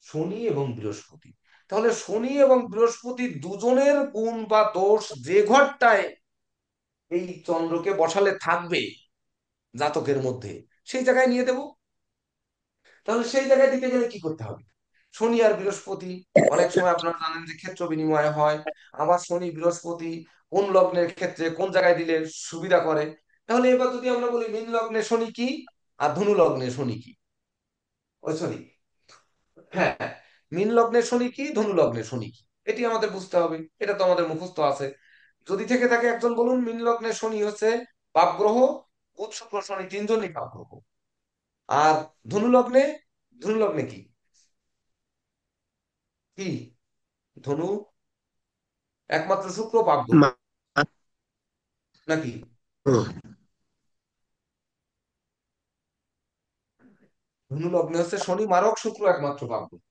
শনি এবং বৃহস্পতি। তাহলে শনি এবং বৃহস্পতি দুজনের গুণ বা দোষ যে ঘরটায় এই চন্দ্রকে বসালে থাকবে জাতকের মধ্যে, সেই জায়গায় নিয়ে দেব। তাহলে সেই জায়গায় দিতে গেলে কি করতে হবে? শনি আর বৃহস্পতি অনেক সময় আপনারা জানেন যে ক্ষেত্র বিনিময় হয়। আবার শনি বৃহস্পতি কোন লগ্নের ক্ষেত্রে কোন জায়গায় দিলে সুবিধা করে। তাহলে এবার যদি আমরা বলি মীন লগ্নে শনি কি আর ধনু লগ্নে শনি কি, ওই সরি, হ্যাঁ, মীন লগ্নে শনি কি, ধনু লগ্নে শনি কি, এটি আমাদের বুঝতে হবে। এটা তো আমাদের মুখস্থ আছে। যদি থেকে থাকে একজন বলুন, মীন লগ্নে শনি হচ্ছে পাপ গ্রহ, বুধ শুক্র শনি 3জনই পাপ গ্রহ। আর ধনু লগ্নে, ধনু লগ্নে কি কি ধনু একমাত্র শুক্র পাপ গ্রহ নাকি? ধনু লগ্নে হচ্ছে শনি মারক, শুক্র একমাত্র পাপ গ্রহ।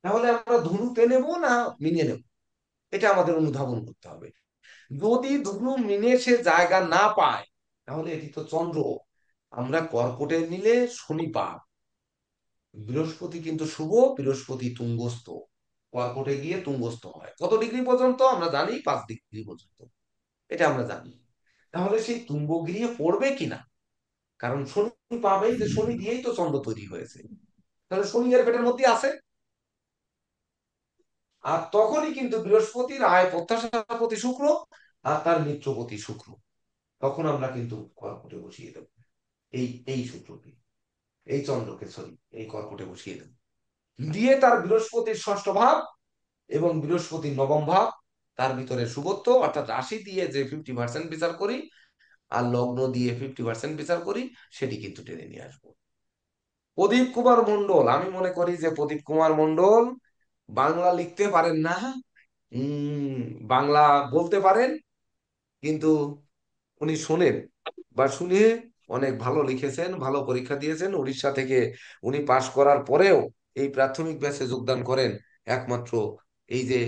তাহলে আমরা ধনুতে নেব না মিনে নেব, এটা আমাদের অনুধাবন করতে হবে। যদি ধনু মিনে সে জায়গা না পায়, তাহলে এটি তো চন্দ্র, আমরা কর্কটে নিলে শনি পাপ, বৃহস্পতি কিন্তু শুভ, বৃহস্পতি তুঙ্গস্থ, কর্কটে গিয়ে তুঙ্গস্থ হয় কত ডিগ্রি পর্যন্ত আমরা জানি? 5 ডিগ্রি পর্যন্ত, এটা আমরা জানি। তাহলে সেই তুঙ্গ গৃহে পড়বে কিনা, কারণ শনি পাবেই, যে শনি দিয়েই তো চন্দ্র তৈরি হয়েছে, তাহলে শনি এর পেটের মধ্যে আছে। আর তখনই কিন্তু বৃহস্পতির আয় প্রত্যাশাপতি শুক্র আর তার মিত্রপতি শুক্র, তখন আমরা কিন্তু কর্কটে বসিয়ে দেব এই শুক্রকে, এই চন্দ্রকে, সরি, এই কর্কটে বসিয়ে দেব, দিয়ে তার বৃহস্পতির ষষ্ঠ ভাব এবং বৃহস্পতির নবম ভাব, তার ভিতরে শুভত্ব অর্থাৎ রাশি দিয়ে যে 50% বিচার করি আর লগ্ন দিয়ে 50% বিচার করি, সেটি কিন্তু টেনে নিয়ে আসবো। প্রদীপ কুমার মন্ডল, আমি মনে করি যে প্রদীপ কুমার মন্ডল বাংলা লিখতে পারেন না, বাংলা বলতে পারেন, কিন্তু উনি শোনেন বা শুনিয়ে অনেক ভালো লিখেছেন, ভালো পরীক্ষা দিয়েছেন। উড়িষ্যা থেকে উনি পাশ করার পরেও এই প্রাথমিক ব্যাচে যোগদান করেন একমাত্র এই যে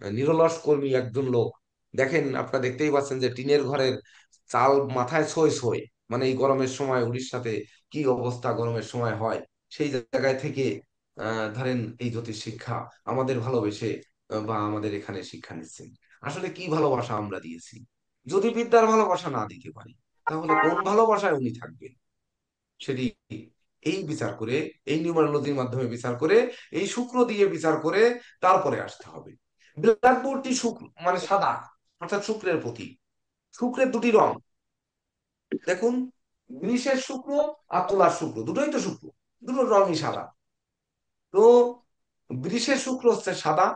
নিরলস কর্মী একজন লোক। দেখেন, আপনারা দেখতেই পাচ্ছেন যে টিনের ঘরের চাল মাথায় ছই ছই, মানে এই গরমের সময় উড়িষ্যাতে কি অবস্থা গরমের সময় হয়, সেই জায়গায় থেকে ধরেন এই জ্যোতিষ শিক্ষা আমাদের ভালোবেসে বা আমাদের এখানে শিক্ষা নিচ্ছেন। আসলে কি ভালোবাসা আমরা দিয়েছি! যদি বিদ্যার ভালোবাসা না দিতে পারি, তাহলে কোন ভালোবাসায় উনি থাকবেন? সেটি এই বিচার করে, এই নিউমারোলজির মাধ্যমে বিচার করে, এই শুক্র দিয়ে বিচার করে তারপরে আসতে হবে। ব্ল্যাকবোর্ডটি শুক্র মানে সাদা, অর্থাৎ শুক্রের প্রতীক। শুক্রের দুটি রং দেখুন, বৃষের শুক্র আর তুলার শুক্র, দুটোই তো শুক্র, দুটোর রঙই সাদা। তো বৃষের শুক্র হচ্ছে সাদা,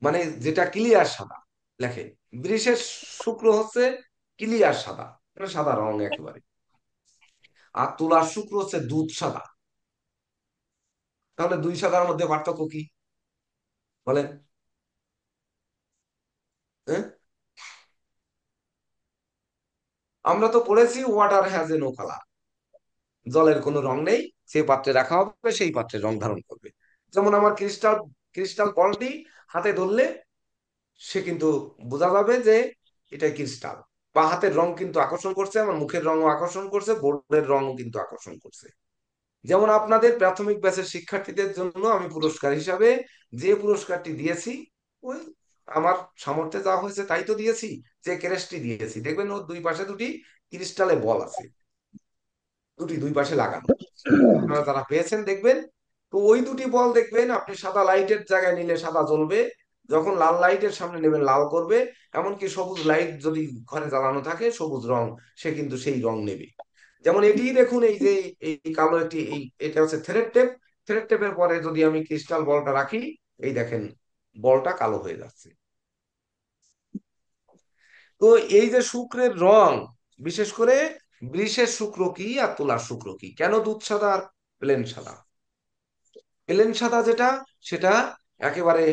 মানে যেটা ক্লিয়ার সাদা লেখে, বৃষের শুক্র হচ্ছে ক্লিয়ার সাদা, মানে সাদা রং একেবারে। আর তুলার শুক্র হচ্ছে দুধ সাদা। তাহলে দুই সাদার মধ্যে পার্থক্য কি বলেন? হ্যাঁ? আমরা তো পড়েছি water has a no colour, জলের কোনো রং নেই, যে পাত্রে রাখা হবে সেই পাত্রে রং ধারণ করবে। যেমন আমার ক্রিস্টাল ক্রিস্টাল বলটি হাতে ধরলে সে কিন্তু বোঝা যাবে যে এটা ক্রিস্টাল, বা হাতের রং কিন্তু আকর্ষণ করছে, আমার মুখের রঙও আকর্ষণ করছে, বোর্ডের রঙও কিন্তু আকর্ষণ করছে। যেমন আপনাদের প্রাথমিক ব্যাচের শিক্ষার্থীদের জন্য আমি পুরস্কার হিসাবে যে পুরস্কারটি দিয়েছি, ওই আমার সামর্থ্যে যা হয়েছে তাই তো দিয়েছি। যে ক্রেস্টটি দিয়েছি, দেখবেন ওর দুই পাশে দুটি ক্রিস্টালে বল আছে, দুটি দুই পাশে লাগানো, আপনারা যারা পেয়েছেন দেখবেন। তো ওই দুটি বল দেখবেন আপনি সাদা লাইটের জায়গায় নিলে সাদা জ্বলবে, যখন লাল লাইটের সামনে নেবেন লাল করবে, এমনকি সবুজ লাইট যদি ঘরে জ্বালানো থাকে সবুজ রং, সে কিন্তু সেই রং নেবে। যেমন এটি দেখুন, এই যে এই কালো একটি, এটা হচ্ছে থ্রেড টেপ। থ্রেড টেপের পরে যদি আমি ক্রিস্টাল বলটা রাখি, এই দেখেন বলটা কালো হয়ে যাচ্ছে। তো এই যে শুক্রের রং, বিশেষ করে বৃষের শুক্র কি আর তুলার শুক্র কি, কেন দুধ সাদা আর প্লেন সাদা? প্লেন সাদা যেটা, সেটা একেবারে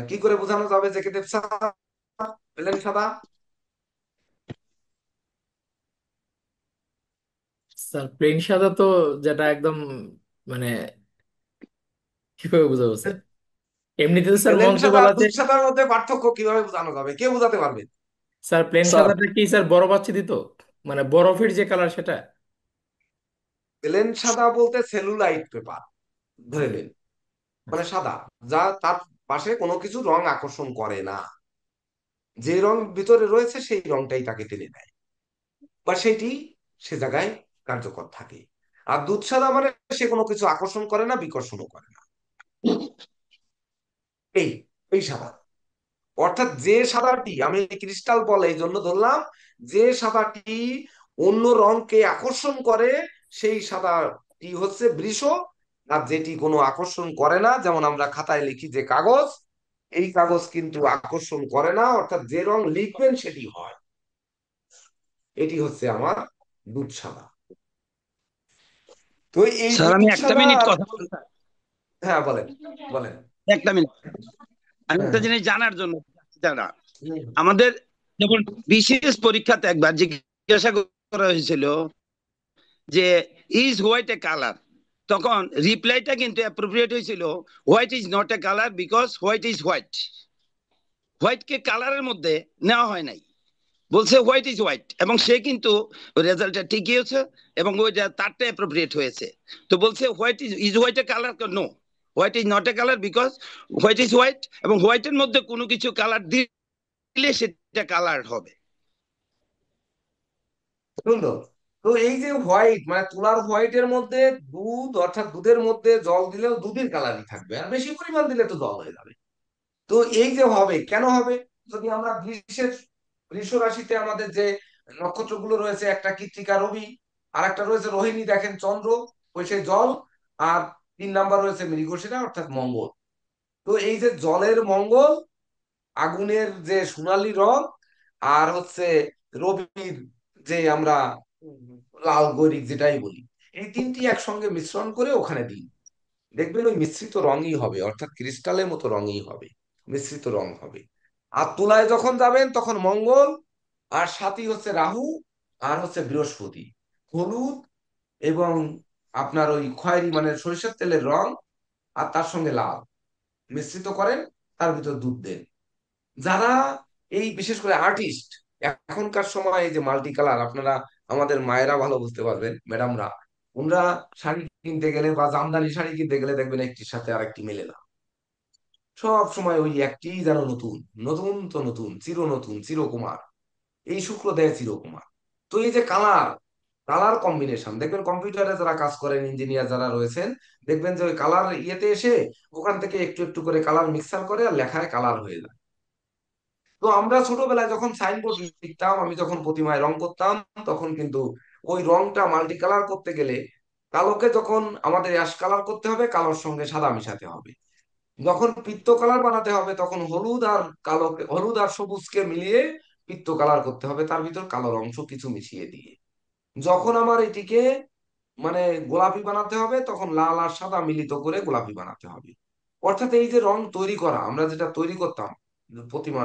কি করে বোঝানো যাবে যে কেটে সাদা, প্লেন সাদা? স্যার প্লেন সাদা তো যেটা একদম মানে কিভাবে বোঝাবো স্যার? এমনিতে তো স্যার প্লেন সাদা আর মন্ত্রবেলাতে, দুধ সাদার মধ্যে পার্থক্য কিভাবে বোঝানো যাবে, কে বোঝাতে পারবে? স্যার প্লেন স্যার, সাদাটা কি স্যার বরফ বাচ্চা দিত, মানে বরফের যে কালার সেটা? প্লেন সাদা বলতে সেলুলাইট পেপার ধরে নিন, মানে সাদা, যা তার পাশে কোনো কিছু রং আকর্ষণ করে না, যে রং ভিতরে রয়েছে সেই রংটাই তাকে টেনে নেয়, বা সেটি সে জায়গায় কার্যকর থাকে। আর দুধ সাদা মানে সে কোনো কিছু আকর্ষণ করে না, বিকর্ষণও করে না, এই এই সাদা। অর্থাৎ যে সাদাটি, আমি ক্রিস্টাল বল এই জন্য ধরলাম, যে সাদাটি অন্য রংকে আকর্ষণ করে সেই সাদাটি হচ্ছে বৃষ। আর যেটি কোনো আকর্ষণ করে না, যেমন আমরা খাতায় লিখি যে কাগজ, এই কাগজ কিন্তু আকর্ষণ করে না, অর্থাৎ যে রং লিখবেন সেটি হয়, এটি হচ্ছে আমার দুধ সাদা। তো এই স্যার আমি দুধ একটা সাদা মিনিট আর কথা বলতে চাই। হ্যাঁ বলেন, বলেন। একটা মিনিট, আমি হ্যাঁ, একটা জিনিস জানার জন্য দাঁড়া, হুম, আমাদের যেমন বিশেষ পরীক্ষাতে একবার জিজ্ঞাসা করা হয়েছিল যে ইজ হোয়াইট এ কালার, তখন রিপ্লাইটা কিন্তু অ্যাপ্রোপ্রিয়েট হয়েছিল white is not a colour because white is white. White কে কালারের মধ্যে নেওয়া হয় নাই, বলছে হোয়াইট ইজ হোয়াইট, এবং সে কিন্তু রেজাল্টটা ঠিকই হয়েছে এবং ওইটা তারটা অ্যাপ্রোপ্রিয়েট হয়েছে। তো বলছে white is white a colour, no, white is not a colour because white is white, এবং হোয়াইটের মধ্যে কোনো কিছু কালার দিলে সেটা কালার হবে। সুন্দর। তো এই যে হোয়াইট মানে তুলার হোয়াইটের মধ্যে দুধ, অর্থাৎ দুধের মধ্যে জল দিলেও দুধের কালারই থাকবে, আর বেশি পরিমাণ দিলে তো জল হয়ে যাবে। তো এই যে হবে কেন হবে, যদি আমরা বৃষ রাশিতে আমাদের যে নক্ষত্রগুলো রয়েছে, একটা কৃত্তিকা রবি, আর একটা রয়েছে রোহিণী, দেখেন চন্দ্র, ওই সেই জল, আর 3 নাম্বার রয়েছে মৃগশিরা অর্থাৎ মঙ্গল। তো এই যে জলের মঙ্গল, আগুনের যে সোনালী রং, আর হচ্ছে রবির যে আমরা লাল গৈরিক যেটাই বলি, এই তিনটি একসঙ্গে মিশ্রণ করে ওখানে দিই, দেখবেন ওই মিশ্রিত রঙই হবে, অর্থাৎ ক্রিস্টালের মতো রঙই হবে, মিশ্রিত রং হবে। আর তুলায় যখন যাবেন তখন মঙ্গল, আর সাথী হচ্ছে রাহু, আর হচ্ছে বৃহস্পতি, হলুদ এবং আপনার ওই খয়েরি মানে সরিষার তেলের রং, আর তার সঙ্গে লাল মিশ্রিত করেন, তার ভিতর দুধ দেন। যারা এই বিশেষ করে আর্টিস্ট, এখনকার সময় এই যে মাল্টি কালার, আপনারা আমাদের মায়েরা ভালো বুঝতে পারবেন, ম্যাডামরা, ওনারা শাড়ি কিনতে গেলে বা জামদানি শাড়ি কিনতে গেলে দেখবেন একটির সাথে আরেকটি মেলে না, সব সময় ওই একটি যেন নতুন, নতুন তো নতুন, চির নতুন, চিরকুমার, এই শুক্র দেয় চিরকুমার। তো এই যে কালার, কালার কম্বিনেশন, দেখবেন কম্পিউটারে যারা কাজ করেন, ইঞ্জিনিয়ার যারা রয়েছেন, দেখবেন যে ওই কালার ইয়েতে এসে ওখান থেকে একটু একটু করে কালার মিক্সার করে আর লেখায় কালার হয়ে যায়। তো আমরা ছোটবেলায় যখন সাইনবোর্ড লিখতাম, আমি যখন প্রতিমায় রং করতাম, তখন কিন্তু ওই রংটা মাল্টি কালার করতে গেলে কালোকে যখন আমাদের অ্যাশ কালার করতে হবে, কালোর সঙ্গে সাদা মিশাতে হবে। যখন পিত্ত কালার বানাতে হবে, তখন হলুদ আর কালোকে, হলুদ আর সবুজকে মিলিয়ে পিত্ত কালার করতে হবে, তার ভিতর কালোর অংশ কিছু মিশিয়ে দিয়ে। যখন আমার এটিকে মানে গোলাপি বানাতে হবে, তখন লাল আর সাদা মিলিত করে গোলাপি বানাতে হবে। অর্থাৎ এই যে রং তৈরি করা, আমরা যেটা তৈরি করতাম প্রতিমা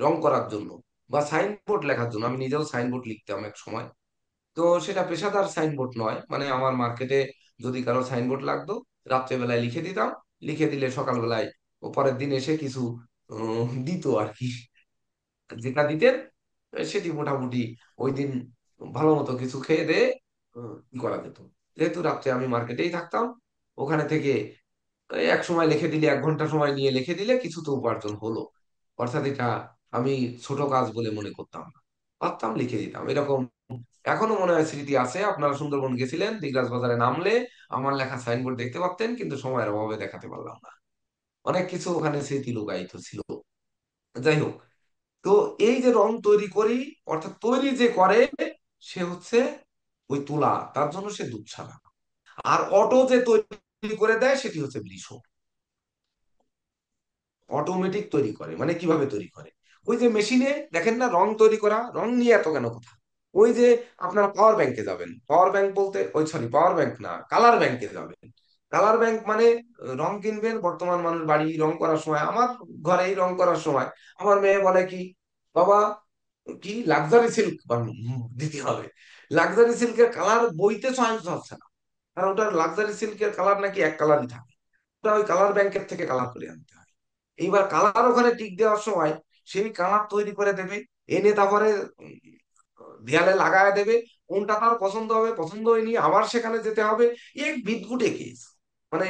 রং করার জন্য বা সাইনবোর্ড লেখার জন্য, আমি নিজেও সাইনবোর্ড লিখতাম এক সময়। তো সেটা পেশাদার সাইনবোর্ড নয়, মানে আমার মার্কেটে যদি কারো সাইনবোর্ড লাগতো, রাত্রেবেলায় লিখে দিতাম, লিখে দিলে সকালবেলায় ও পরের দিন এসে কিছু দিত আর কি, যেটা দিতেন সেটি মোটামুটি ওই দিন ভালো মতো কিছু খেয়ে দিয়ে করা যেত। যেহেতু রাত্রে আমি মার্কেটেই থাকতাম, ওখানে থেকে এক সময় লিখে দিলে, 1 ঘন্টা সময় নিয়ে লিখে দিলে কিছু তো উপার্জন হলো। অর্থাৎ এটা আমি ছোট কাজ বলে মনে করতাম না, পারতাম, লিখে দিতাম এরকম। এখনো মনে হয় স্মৃতি আছে, আপনারা সুন্দরবন গেছিলেন, দিগরাজ বাজারে নামলে আমার লেখা সাইনবোর্ড দেখতে পারতেন, কিন্তু সময়ের অভাবে দেখাতে পারলাম না। অনেক কিছু ওখানে স্মৃতি লুকায়িত ছিল। যাই হোক, তো এই যে রং তৈরি করি, অর্থাৎ তৈরি যে করে সে হচ্ছে ওই তুলা, তার জন্য সে দুধ ছাড়া। আর অটো যে তৈরি করে দেয় সেটি হচ্ছে বৃষ, অটোমেটিক তৈরি করে। মানে কিভাবে তৈরি করে, ওই যে মেশিনে দেখেন না রং তৈরি করা, রং নিয়ে এত কেন কথা, ওই যে আপনার পাওয়ার ব্যাংকে যাবেন, পাওয়ার ব্যাংক বলতে ওই সরি পাওয়ার ব্যাংক না, কালার ব্যাংকে যাবেন। কালার ব্যাংক মানে রং কিনবেন, বর্তমান মানুষ বাড়ি রং করার সময়, আমার ঘরেই রং করার সময় আমার মেয়ে বলে কি, বাবা কি লাক্সারি সিল্ক দিতে হবে, লাক্সারি সিল্কের কালার বইতে চয়েস হচ্ছে না, কারণ ওটার লাক্সারি সিল্কের কালার নাকি এক কালারই থাকে, ওটা ওই কালার ব্যাংকের থেকে কালার করে আনতে হয়। এইবার কালার ওখানে টিক দেওয়ার সময় সেই কালার তৈরি করে দেবে, এনে তারপরে দেয়ালে লাগায় দেবে, কোনটা তার পছন্দ হবে, পছন্দ হয়নি আবার সেখানে যেতে হবে। এক বিদঘুটে কেস, মানে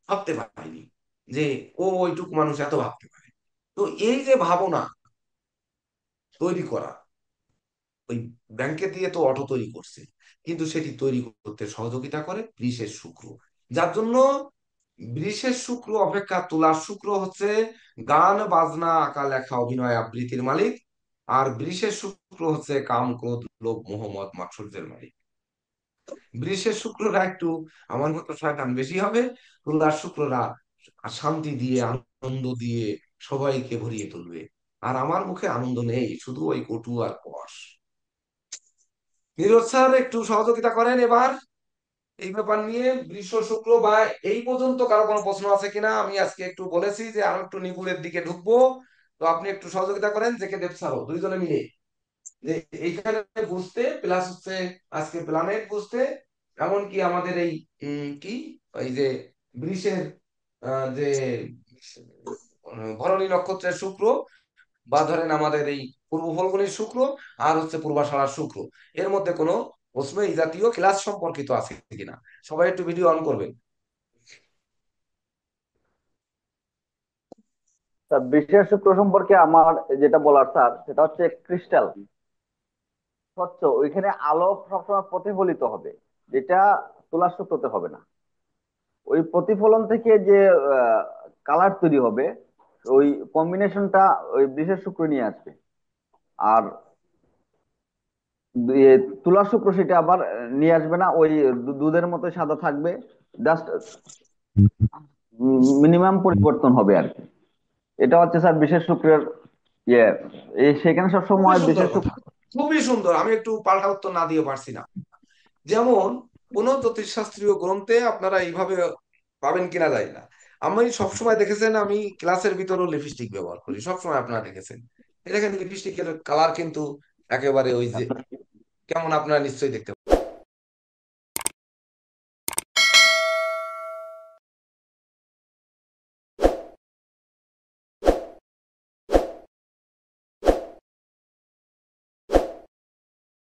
ভাবতে পারিনি যে ও ওইটুকু মানুষ এত ভাবতে পারে। তো এই যে ভাবনা তৈরি করা, ওই ব্যাংকে দিয়ে তো অটো তৈরি করছে, কিন্তু সেটি তৈরি করতে সহযোগিতা করে বৃষের শুক্র। যার জন্য বৃষের শুক্র অপেক্ষা তুলার শুক্র হচ্ছে গান বাজনা আঁকা লেখা অভিনয় আবৃত্তির মালিক, আর বৃষের শুক্র হচ্ছে কাম ক্রোধ লোভ মোহ মদ মাৎসর্যের মালিক। বৃষের শুক্ররা একটু আমার মতো শয়তান বেশি হবে, তুলার শুক্ররা শান্তি দিয়ে আনন্দ দিয়ে সবাইকে ভরিয়ে তুলবে। আর আমার মুখে আনন্দ নেই, শুধু ওই কটু আর কষ। নীরজ স্যার একটু সহযোগিতা করেন এবার এই ব্যাপার নিয়ে, বৃষ শুক্র বা এই পর্যন্ত কারো কোনো প্রশ্ন আছে কিনা। আমি আজকে একটু বলেছি যে আরো একটু নিগুড়ের দিকে ঢুকবো, তো আপনি একটু সহযোগিতা করেন, জেকে দেব স্যারও, দুইজনে মিলে যে এইখানে বুঝতে, প্লাস হচ্ছে আজকে প্ল্যানেট বুঝতে, এমনকি আমাদের এই কি ওই যে বৃষের যে ভরণী নক্ষত্রের শুক্র, বা ধরেন আমাদের এই পূর্ব ফলগুনির শুক্র, আর হচ্ছে পূর্বাষাঢ়ার শুক্র, এর মধ্যে কোনো প্রশ্ন এই জাতীয় ক্লাস সম্পর্কিত আছে কিনা, সবাই একটু ভিডিও অন করবেন। বিশেষ শুক্র সম্পর্কে আমার যেটা বলার স্যার, সেটা হচ্ছে ক্রিস্টাল। স্বচ্ছ, ওইখানে আলো সবসময় প্রতিফলিত হবে, যেটা তুলার সুতোতে হবে না। ওই প্রতিফলন থেকে যে কালার তৈরি হবে, ওই কম্বিনেশনটা ওই বিশেষ শুক্র নিয়ে আসবে। আর তুলার শুক্র সেটা আবার নিয়ে আসবে না, ওই দুধের মতো সাদা থাকবে, জাস্ট মিনিমাম পরিবর্তন হবে আর কি। এটা হচ্ছে স্যার বিশেষ শুক্রের ইয়ে। সেখানে খুবই সবসময় সুন্দর বিশেষ কথা, শুক্র। খুবই সুন্দর। আমি একটু পাল্টা উত্তর না দিয়ে পারছি না। যেমন কোন জ্যোতিষশাস্ত্রীয় গ্রন্থে আপনারা এইভাবে পাবেন কিনা জানি না। আমি সবসময় দেখেছেন আমি ক্লাসের ভিতরেও লিপস্টিক ব্যবহার করি, সবসময় আপনারা দেখেছেন। এই দেখেন লিপস্টিকের কালার কিন্তু একেবারে ওই যে কেমন আপনারা নিশ্চয়ই দেখতে পাবেন।